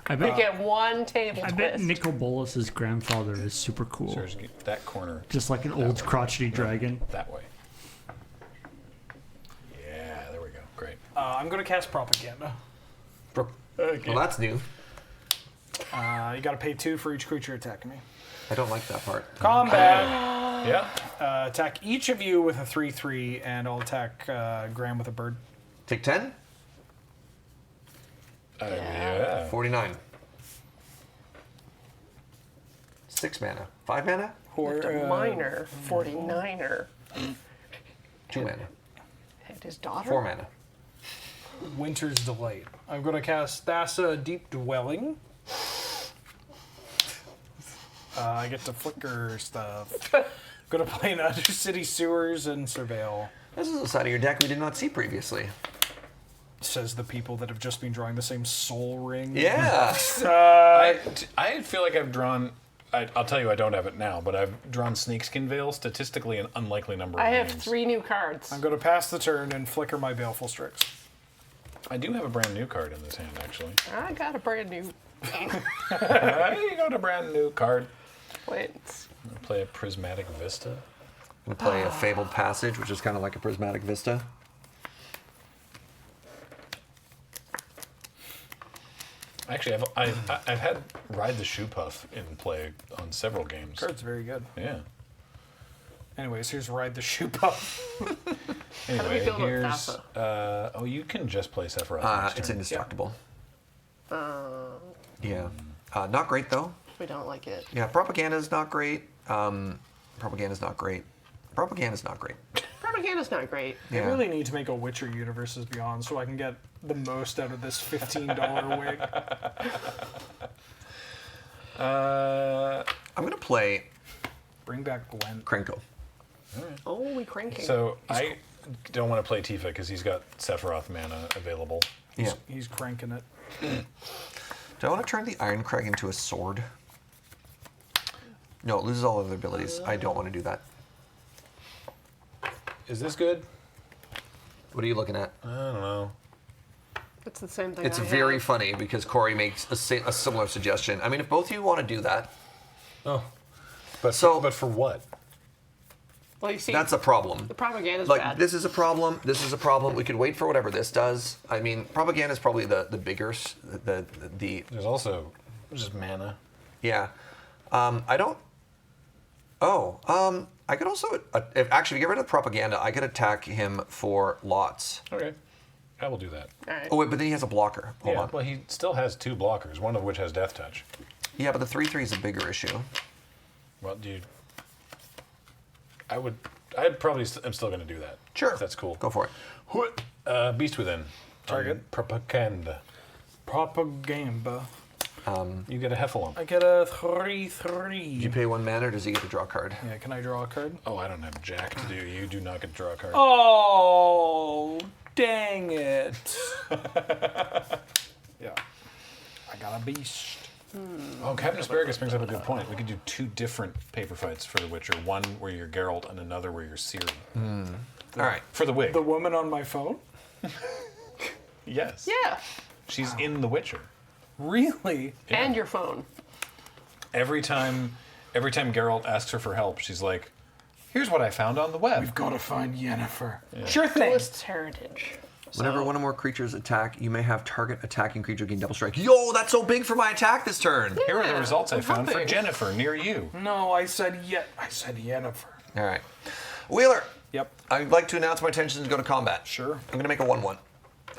I You bet. get one table I bet twist. Nicol Bolas's grandfather is super cool. So just get that corner Just like an old crotchety dragon. that way. Yeah, there we go. Great. I'm going to cast Propaganda. Well, that's new. You got to pay 2 for each creature attacking me. I don't like that part. Combat. Yeah. Attack each of you with a 3/3, and I'll attack Graham with a bird. Take 10. Yeah. 49. 6 mana. 5 mana? Or, Minor 49er. 2 mana. And his daughter. 4 mana. Winter's Delight. I'm going to cast Thassa Deep Dwelling. I get to flicker stuff. I'm going to play in Undercity Sewers and Surveil. This is a side of your deck we did not see previously. Says the people that have just been drawing the same Soul Ring. Yeah. I feel like I've drawn. I'll tell you, I don't have it now, but I've drawn Snakeskin Veil statistically an unlikely number of I have games. 3 new cards. I'm going to pass the turn and flicker my Baleful Strix. I do have a brand new card in this hand, actually. I got a brand new. You got a brand new card. Wait. I'll play a Prismatic Vista. I'm going to play a Fabled Passage, which is kind of like a Prismatic Vista. Actually, I've had Ride the Shoe Puff in play on several games. Card's very good. Yeah. Anyways, here's Ride the Shoe Puff. Anyway, feel about here's. Thassa? You can just play Sephiroth. next It's turn. indestructible. Yeah. Not great, though. We don't like it. Yeah, Propaganda's not great. Propaganda's not great. Propaganda's not great. Propaganda's not great. I Yeah. really need to make a Witcher Universes Beyond so I can get the most out of this $15 wig. I'm going to play Bring back Gwent. Krenko. Oh, we cranking. So I don't want to play Tifa because he's got Sephiroth mana available. Yeah. He's cranking it. Do I want to turn the Iron Crag into a sword? No, it loses all other abilities. I don't want to do that. Is this good? What are you looking at? I don't know. It's the same thing. It's I very have. funny because Corey makes a similar suggestion. I mean, if both of you want to do that, Oh, but So- but for what? Well, you see, that's a problem. the propaganda's Like, bad. this is a problem. This is a problem. We could wait for whatever this does. I mean, Propaganda is probably the bigger, the There's also just mana. yeah. I don't. Oh, I could also if you get rid of Propaganda, I could attack him for lots. Okay, I will do that. All right. Oh wait, but then he has a blocker. Hold on. Well, he still has 2 blockers, one of which has Death Touch. Yeah, but the 3/3 is a bigger issue. Well, dude, I'd probably am still going to do that. Sure. If that's cool. Go for it. Beast Within. Target. Propaganda. Propaganda. You get a Heffalump. I get a Did 3/3. you pay 1 mana, or does he get to draw a card? Yeah, can I draw a card? Oh, I don't have jack to do. You do not get to draw a card. Oh, dang it. Yeah. I got a beast. Oh, Captain Asparagus brings up a good point. We could do 2 different paper fights for The Witcher. One where you're Geralt and another where you're Ciri. All right. For the wig. The woman on my phone? Yes. Yeah. She's in The Witcher. Really? Yeah. And your phone. Every time Geralt asks her for help, she's like, "Here's what I found on the web." We've got to find Yennefer. Sure thing. Duelist's heritage. Whenever one or more creatures attack, you may have target attacking creature gain double strike. Yo, that's so big for my attack this turn. Here are the results I I'm found for hoping. Jennifer near you. No, I said Yennefer. All right. Wheeler, Yep. I'd like to announce my intentions to go to combat. Sure. I'm going to make a 1/1.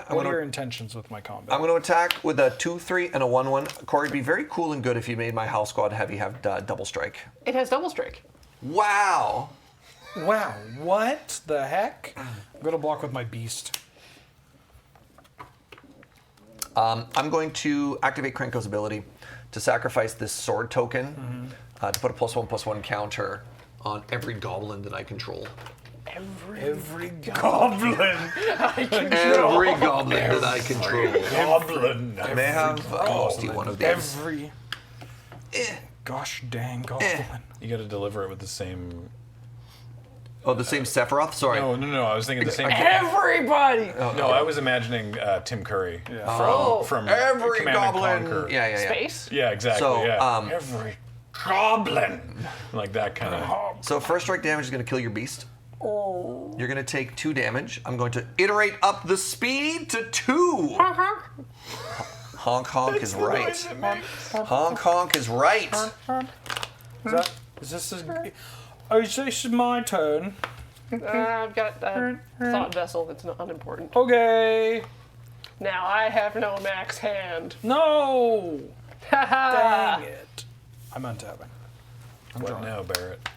What are your intentions with my combat? I'm going to attack with a 2/3 and a 1/1. Corey, it'd be very cool and good if you made my House Squad Heavy have double strike. It has double strike. Wow. Wow, what the heck? I'm going to block with my beast. I'm going to activate Krenko's ability to sacrifice this sword token to put a +1/+1 counter on every goblin that I control. Every goblin. Every goblin that I control. Goblin. I may have steal one of these. Every gosh dang goblin. You got to deliver it with the same. Oh, the same Sephiroth? Sorry. No. I was thinking the same. Everybody! No, I was imagining Tim Curry Oh. from Every Command and goblin. Conquer. Yeah. Space? Yeah, exactly. So, yeah. Every goblin. Like that kind of. So first strike damage is going to kill your beast. You're going to take 2 damage. I'm going to iterate up the speed to 2. Honk honk is right. Honk honk is right. Is this my turn? I've got a thought vessel that's not unimportant. Okay. Now I have no max hand. No. Dang it. I'm untapping. What now, Barrett?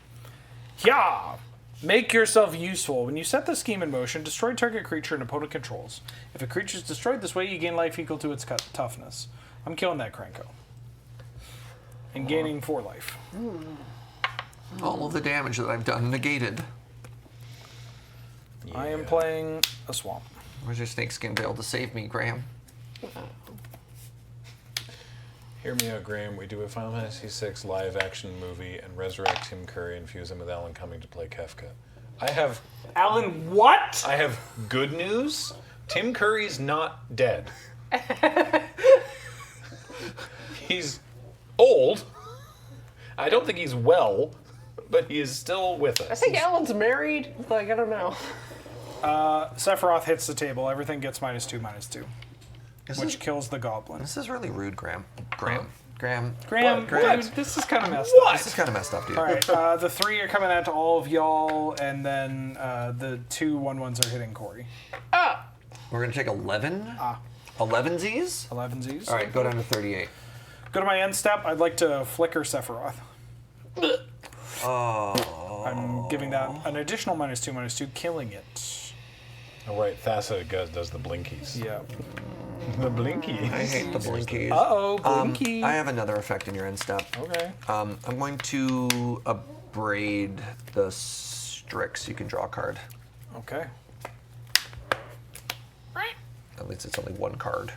Yeah. Make yourself useful. When you set the scheme in motion, destroy target creature an opponent controls. If a creature is destroyed this way, you gain life equal to its toughness. I'm killing that Krenko. And gaining 4 life. All of the damage that I've done negated. I am playing a swamp. Where's your snakeskin veil to save me, Graham? Hear me out, Graham. We do a Final Fantasy VI live-action movie and resurrect Tim Curry and fuse him with Alan Cumming to play Kefka. I have Alan, what? good news. Tim Curry's not dead. He's old. I don't think he's well, but he is still with us. I think Alan's married. Like, I don't know. Sephiroth hits the table. Everything gets -2/-2, which kills the goblin. This is really rude, Graham. Graham, Graham, Graham. dude, this is kind of messed This is kind of messed up, dude. up. All right, the 3 are coming out to all of y'all, and then the 2 1/1s are hitting Corey. We're going to take 11. 11sies? 11sies. All right, go down to 38. Go to my end step. I'd like to flicker Sephiroth. I'm giving that an additional -2/-2, killing it. Oh, right. Thassa does the blinkies. Yeah. The blinkies. I hate the blinkies. Uh-oh, Blinky. I have another effect in your end step. Okay. I'm going to abrade the Strix. You can draw a card. Okay. At least it's only 1 card.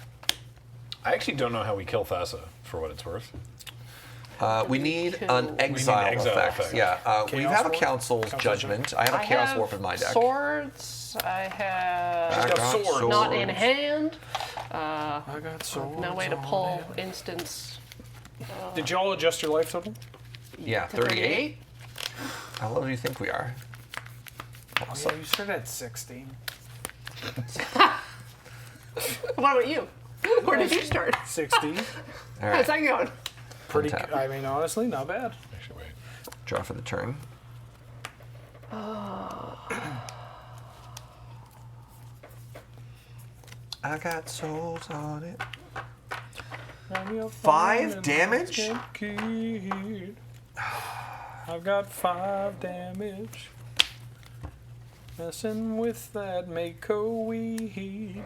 I actually don't know how we kill Thassa, for what it's worth. We need an exile, effect. effect. Yeah, we have a Warp? Council's Judgment. I have a Chaos Warp in my deck. Swords. I have I got swords. not in hand. I got swords. No way to pull instance. Did y'all adjust your life total? Yeah, 38. How low do you think we are? Oh, yeah, you started at 16. What about you? Where did you start? 16. All How's right, that going? Pretty. Untap. I mean, honestly, not bad. Actually, wait. draw for the turn. I got souls on it. 5 damage? I've got 5 damage. Messing with that Mako weed.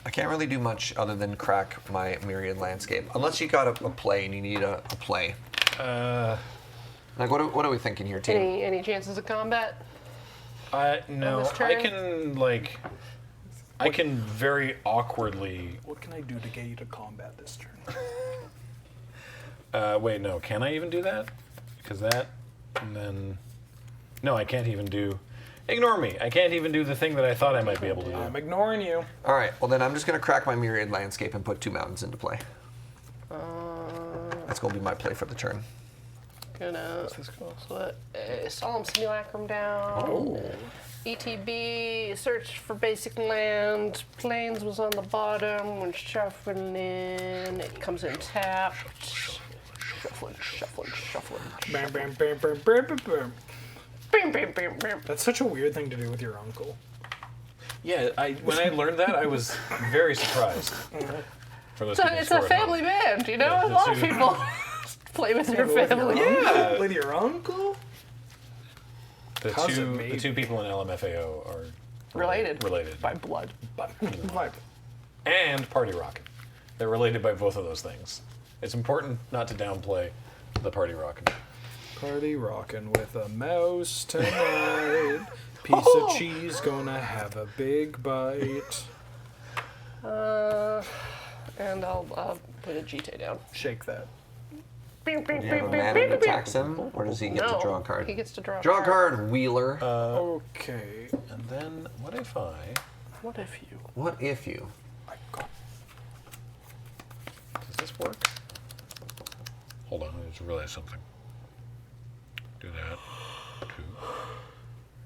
I can't really do much other than crack my Myriad Landscape. Unless you got a play and you need a play. Like, what are we thinking here, team? Any chances of combat? No, this I turn? can, like... I can very awkwardly... What can I do to get you to combat this turn? Wait, no. Can I even do that? Because that, and then... No, I can't even do... Ignore me. I can't even do the thing that I thought I might be able to do. I'm ignoring you. All right, well then I'm just going to crack my Myriad Landscape and put 2 mountains into play. That's going to be my play for the turn. Gonna put Solemn Simulacrum down. ETB, search for basic land. Plains was on the bottom. When shuffling in, it comes in tapped. Shuffling. Bam, bam, bam, bam, bam, bam, bam. Bam, bam, bam, bam. That's such a weird thing to do with your uncle. Yeah, when I learned that, I was very surprised. For those keeping It's score a at home. family band, you know? Yeah, a lot of that's people play with their With your family. uncle? With your uncle? The Cousin, maybe. two people in LMFAO are Related. Related. By blood. And party rocking. They're related by both of those things. It's important not to downplay the party rocking. Party rocking with a mouse tonight. Piece of cheese gonna have a big bite. And I'll put a GT down. Shake that. Do you have a man that attacks him, or does he get to draw a card? He gets to draw a Draw a card. card, Wheeler. Okay. And then what if I... What if you? What if you? My God. Does this work? Hold on, I just realized something. Do that. 2,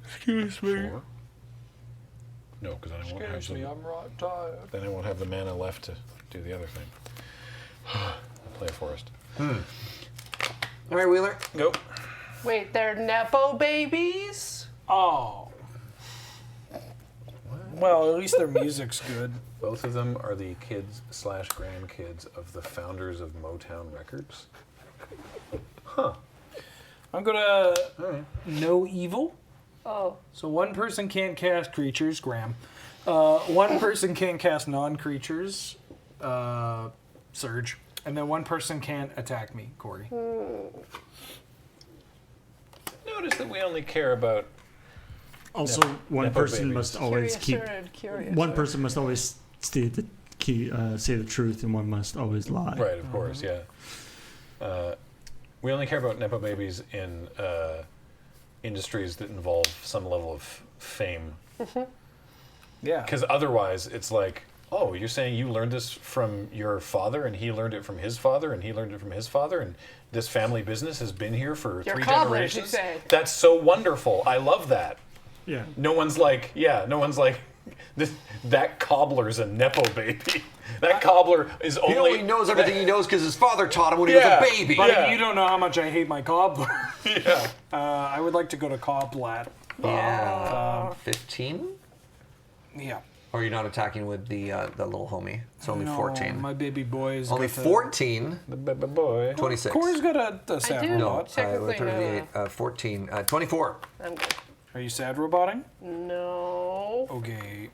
Excuse me. 4. No, because then I won't have Excuse me, the, I'm right tired. then I won't have the mana left to do the other thing. I'll play a forest. All right, Wheeler. Go. Wait, they're Nepo babies? Oh. Well, at least their music's good. Both of them are the kids/grandkids of the founders of Motown Records. I'm gonna Alright. no evil. Oh. So one person can't cast creatures, Graham. One person can't cast non-creatures, Surge. And then one person can't attack me, Corey. Notice that we only care about... Also, one Nepo person babies. must always keep. Curious. One person must always say the truth, and one must always lie. Right, of course, yeah. We only care about Nepo babies in industries that involve some level of fame. Yeah. Because otherwise, it's like, oh, you're saying you learned this from your father, and he learned it from his father, and he learned it from his father, and this family business has been here for You're 3 cobblers, you generations? say. That's so wonderful. I love that. Yeah. No one's like, that cobbler's a Nepo baby. That cobbler is He only... only knows everything he knows because his father taught him when he Yeah. was a baby. But Yeah. you don't know how much I hate my cobbler. Yeah. I would like to go to Cobblat. Yeah. 15? Yeah. Or you're not attacking with the little homie? It's only No, 14. My baby boy's Only got the- 14. The baby boy. 26. Corey's got a I sad do. robot. Technically, 38, 14, 24. I'm good. Are you sad roboting? No. Okay.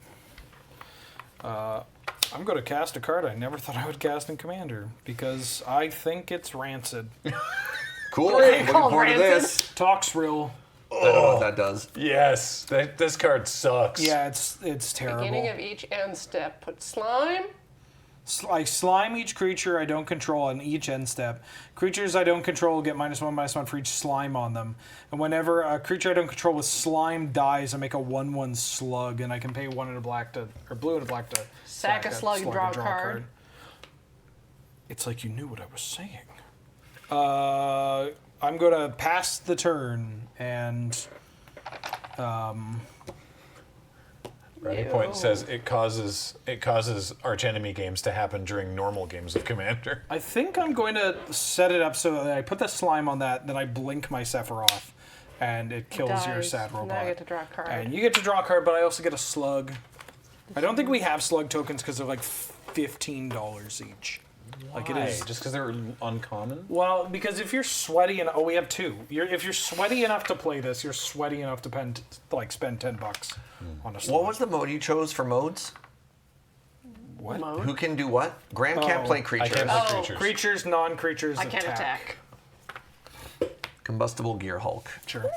I'm going to cast a card I never thought I would cast in Commander because I think it's rancid. Cool. What do you Looking call forward to rancid? this. Toxrill. I don't know what that does. Yes. This card sucks. Yeah, it's terrible. Beginning of each end step, put slime. I slime each creature I don't control on each end step. Creatures I don't control get -1/-1 for each slime on them. And whenever a creature I don't control with slime dies, I make a 1/1 slug, and I can pay 1 and a black to, or blue and a black to Sack a slug and draw a card. It's like you knew what I was saying. I'm gonna pass the turn and Brownie Point says it causes Archenemy games to happen during normal games of Commander. I think I'm going to set it up so that I put the slime on that, then I blink my Sephiroth, and it kills your Dies. sad robot. Now I get to draw a card. And you get to draw a card, but I also get a slug. I don't think we have slug tokens because they're like $15 each. Like it is. Just because they're uncommon? Well, because if you're sweaty and we have 2. If you're sweaty enough to play this, you're sweaty enough to spend $10 on a slug. What was the mode you chose for modes? What? Mode? Who can do what? Graham can't play I creatures. can't play Oh. creatures. Creatures, non-creatures, I can't attack. Combustible Gear Hulk. Sure.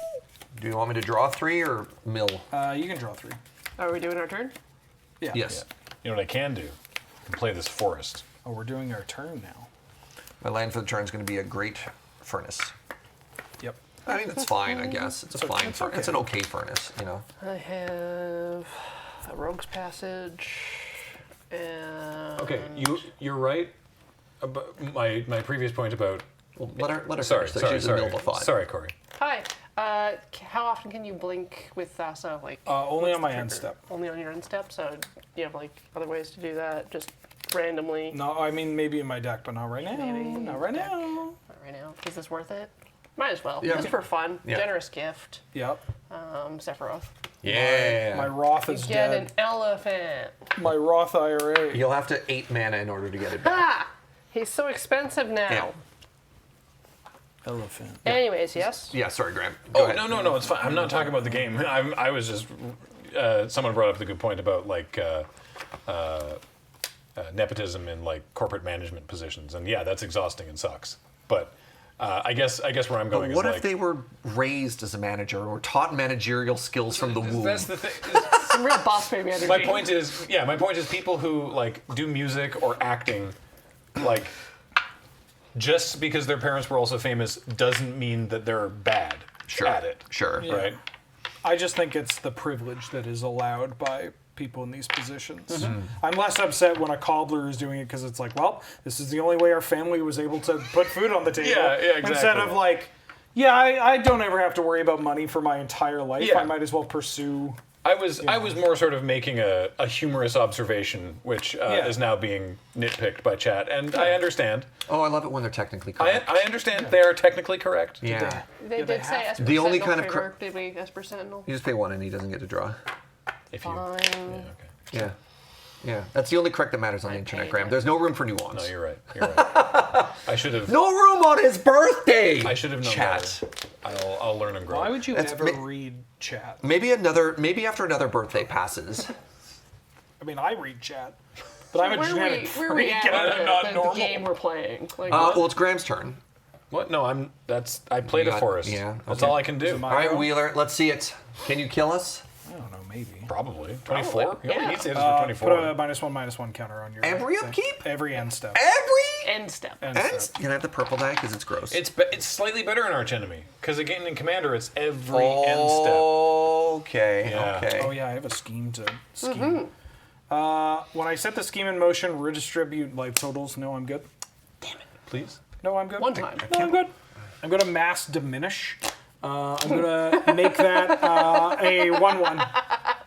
Do you want me to draw 3 or mill? You can draw 3. Are we doing our turn? Yeah. Yes. You know what I can do? I can play this forest. Oh, we're doing our turn now. My land for the turn is going to be a Great Furnace. Yep. I mean, it's fine, I guess. It's a fine it's furnace. It's okay. an okay furnace, you know. I have a Rogue's Passage. And Okay, you're right. My previous point about... Well, let her Sorry, finish. So sorry, she's in the sorry. middle of a thought. Sorry, Corey. Hi. how often can you blink with Thassa? Like Only what's on the my end trigger? step. Only on your end step. So you have like other ways to do that, just randomly. No, I mean maybe in my deck, but not right now. Maybe Not right deck. now. Not right now. Is this worth it? Might as well. Yeah. Just for fun. Yeah. Generous gift. Yep. Sephiroth. Yeah. My Roth is Get dead. an elephant. My Roth IRA. You'll have to 8 mana in order to get it back. Ah! He's so expensive now. Yeah. Elephant. Anyways, yes. Yeah, sorry, Graham. Go Oh ahead. no, it's fine. I'm not talking about the game. I was just someone brought up the good point about like nepotism in like corporate management positions, and yeah, that's exhausting and sucks. But I guess where I'm going But what is if like they were raised as a manager or taught managerial skills from the womb? that's the thing. Some real boss baby energy. My point is people who like do music or acting, like just because their parents were also famous doesn't mean that they're bad at it. Sure. Right? I just think it's the privilege that is allowed by people in these positions. I'm less upset when a cobbler is doing it because it's like, well, this is the only way our family was able to put food on the table. Yeah, exactly. Instead of like, yeah, I don't ever have to worry about money for my entire life. Yeah. I might as well pursue. I was more sort of making a humorous observation, which is now being nitpicked by chat, and I understand. Oh, I love it when they're technically correct. I understand they are technically correct. Yeah. They Yeah, they did say have Esper The only Sentinel kind of favor. Did we Esper Sentinel? You just pay 1 and he doesn't get to draw. If you, Fine. yeah, okay. Yeah. Yeah. That's the only correct that matters on the internet, Graham. There's no room for nuance. No, you're right. You're right. I should have. No room on his birthday! I should have known Chat. better. I'll learn and grow. Why would you That's ever ma- read chat? Maybe after another birthday passes. I mean, I read chat, but I'm a Where genetic are we freak at and I'm with not the normal. game we're playing? Like, Well, it's Graham's turn. What? No, I played You a got- forest. yeah, That's okay. all I can do. my- All right, go? Wheeler, let's see it. Can you kill us? I don't know, maybe. Probably 24. He only yeah. needs to hit us for 24. Put a -1/-1 counter on your Every thing. upkeep? Every end step. Every? end step. End And step. can I have the purple die because it's gross? It's slightly better in Archenemy because again in Commander it's every end step. Okay. Yeah. Okay. Oh yeah, I have a scheme to scheme. When I set the scheme in motion, redistribute life totals. No, I'm good. Please. No, I'm good. One time. No, I'm good. I'm gonna mass diminish. I'm gonna make that a 1/1.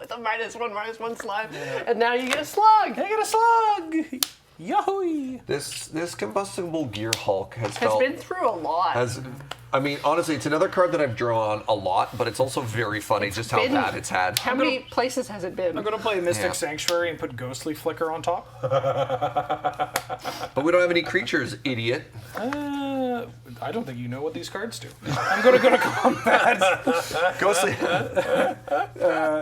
With a -1/-1 slide. And now you get a slug. I get a slug. Yahoo! This combustible gear Hulk has Has felt been through a lot. I mean, honestly, it's another card that I've drawn a lot, but it's also very funny just how been- bad it's had. How many places has it been? I'm gonna play Mystic Yeah. Sanctuary and put Ghostly Flicker on top. But we don't have any creatures, idiot. I don't think you know what these cards do. I'm gonna go to combat. Ghostly.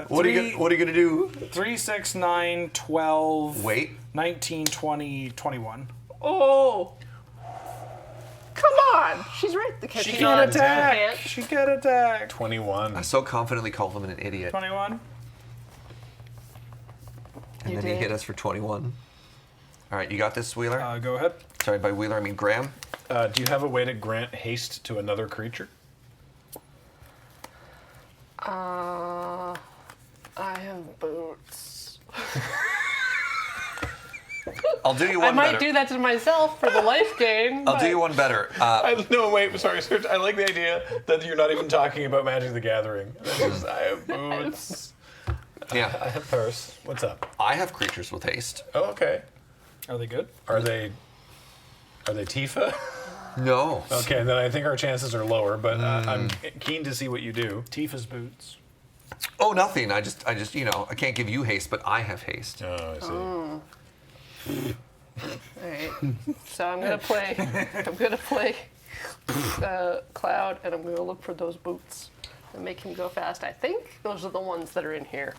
What are you gonna do? 3, 6, 9, 12, Wait. 19, 20, 21. Oh. Come on. She's right. Can She she can't not? attack. Can't. She can't attack. 21. I so confidently called him an idiot, 21. and You then he did. hit us for 21. All right, you got this, Wheeler. Go ahead. Sorry, by Wheeler I mean Graham. Do you have a way to grant haste to another creature? I have boots. I'll do you I one might better. do that to myself for the life game. I'll do you one better. No, wait. Sorry, Serge. I like the idea that you're not even talking about Magic the Gathering. I have boots. I Yeah, have purse. What's up? I have creatures with haste. Oh, okay. Are they good? Are they Tifa? No. Okay, then I think our chances are lower, but I'm keen to see what you do. Tifa's boots. Oh, nothing. I just, I can't give you haste, but I have haste. Oh, I see. All right. So I'm gonna play. Cloud, and I'm gonna look for those boots and make him go fast. I think those are the ones that are in here.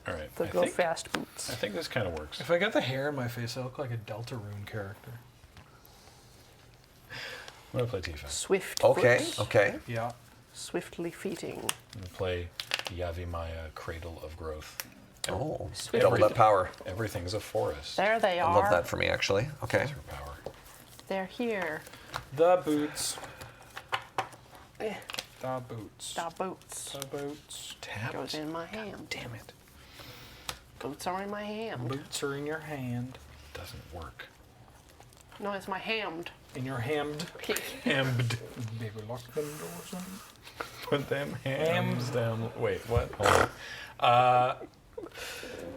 All right. The I go think, fast boots. I think this kind of works. If I got the hair in my face, I look like a Deltarune character. I'm gonna play Tifa. Swift. Okay, foot, okay. Yeah. Swiftly feeting. I'm gonna play Yavimaya, Cradle of Growth. Oh, Swift double read. that power. Everything's a forest. There they I are. love that for me, actually. Okay. Her power. They're here. The boots. Eh, The boots. the boots. The boots. Tapped. Goes in my hand. Damn it. Boots are in my hand. Boots are in your hand. Doesn't work. No, it's my hand. in your hammed. Hammed. Maybe lock them doors on. Put them hams down. Wait, what? Hold on.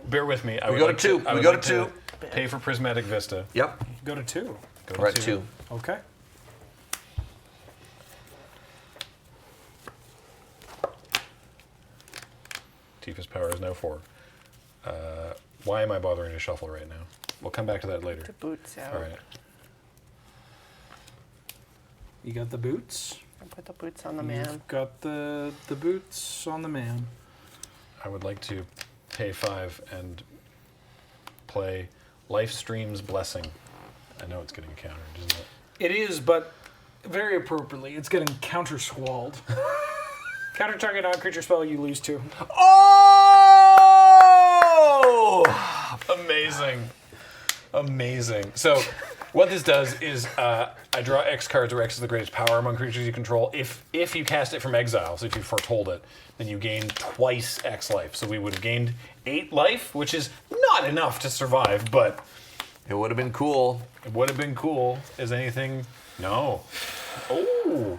Bear with me. We go to 2. We go to 2. Pay for Prismatic Vista. Yep. Go to 2. We're at 2. Okay. Tifa's power is now 4. Why am I bothering to shuffle right now? We'll come back to that later. The boots out. All right. You got the boots. Put the boots on the man. You've got the boots on the man. I would like to pay 5 and play Lifestream's Blessing. I know it's getting countered, isn't it? It is, but very appropriately, it's getting counter-squalled. Counter target non-creature spell you lose to. Oh! Amazing. Amazing. So, what this does is I draw X cards, where X is the greatest power among creatures you control. If you cast it from exile, so if you foretold it, then you gain twice X life. So we would have gained 8 life, which is not enough to survive, but It would have been cool. it would have been cool. Is anything? No. Oh,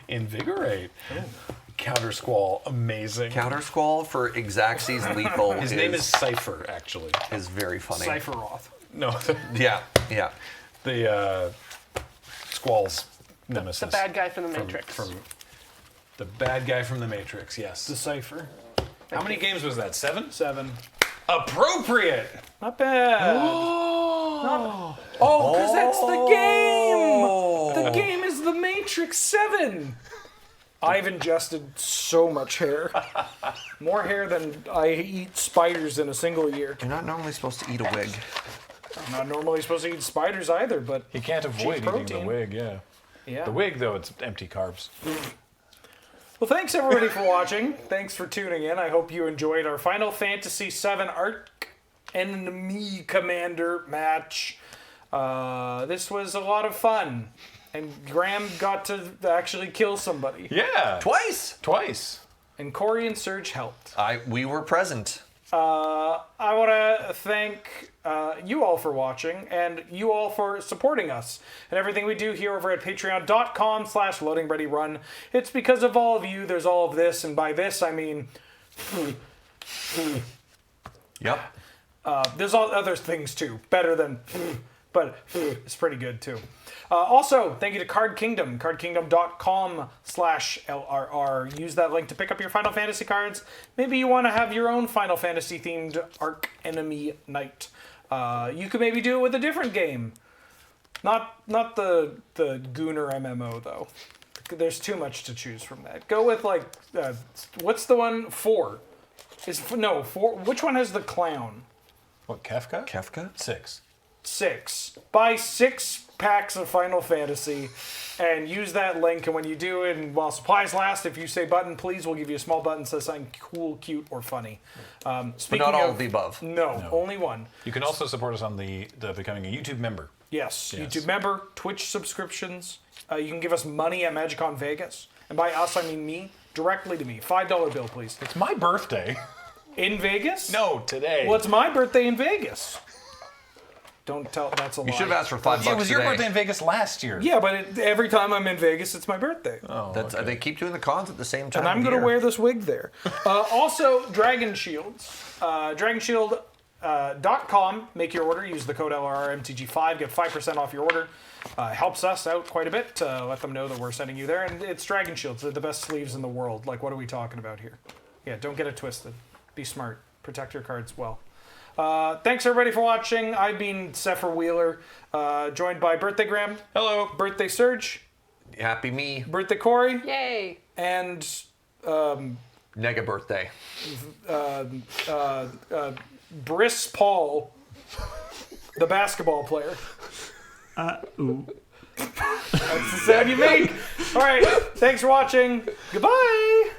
invigorate. Counter Squall, amazing. Counter Squall for Exaxes Lethal. His name is Cypher, actually. is very funny. Cypheroth. No, Yeah, yeah. the Squall's nemesis. The bad guy from the Matrix. From the bad guy from the Matrix, yes. The Cypher. How many games was that? 7? 7. Appropriate! Not bad. Oh, because that's the game! The game is the Matrix 7! I've ingested so much hair. More hair than I eat spiders in a single year. You're not normally supposed to eat a wig. I'm not normally supposed to eat spiders either, but He can't avoid eating protein. the wig, yeah. yeah. The wig, though, it's empty carbs. Well, thanks everybody for watching. Thanks for tuning in. I hope you enjoyed our Final Fantasy VII Archenemy Commander match. This was a lot of fun. And Graham got to actually kill somebody. Yeah! Twice. And Corey and Serge helped. We were present. I want to thank you all for watching and you all for supporting us and everything we do here over at patreon.com/loadingreadyrun. It's because of all of you there's all of this, and by this I mean Yep. there's all other things too, better than but it's pretty good too. Also, thank you to Card Kingdom, cardkingdom.com/LRR. Use that link to pick up your Final Fantasy cards. Maybe you want to have your own Final Fantasy themed Archenemy night. You could maybe do it with a different game. Not the Gooner MMO though. There's too much to choose from that. Go with like what's the one? 4. No, 4. Which one has the clown? What, Kefka? Kefka? 6. 6. Buy 6 packs of Final Fantasy and use that link, and when you do, and while supplies last, if you say button please, we'll give you a small button that says something cool, cute, or funny. But Speaking not all of the above. No, only one. You can also support us on the becoming a YouTube member. Yes, Yes. YouTube member, Twitch subscriptions. You can give us money at MagicCon Vegas, and by us I mean me, directly to me. $5 bill, please. It's my birthday. In Vegas? No, today. Well, it's my birthday in Vegas. Don't tell. That's a lie. You should have asked for $5 It was your today. birthday in Vegas last year. Yeah, but every time I'm in Vegas, it's my birthday. Oh, That's, They keep doing the cons at the same time. And I'm going to wear this wig there. Also, Dragon Shields. DragonShield.com. Make your order. Use the code LRRMTG5. Get 5% off your order. Helps us out quite a bit. Let them know that we're sending you there. And it's Dragon Shields. They're the best sleeves in the world. Like, what are we talking about here? Yeah, don't get it twisted. Be smart. Protect your cards well. Thanks everybody for watching. I've been Sepher Wheeler, joined by Birthday Graham. Hello. Birthday Serge. Happy me. Birthday Corey. Yay! And Nega birthday. Briss Paul, the basketball player. Ooh. That's the sound you make. All right. Thanks for watching. Goodbye.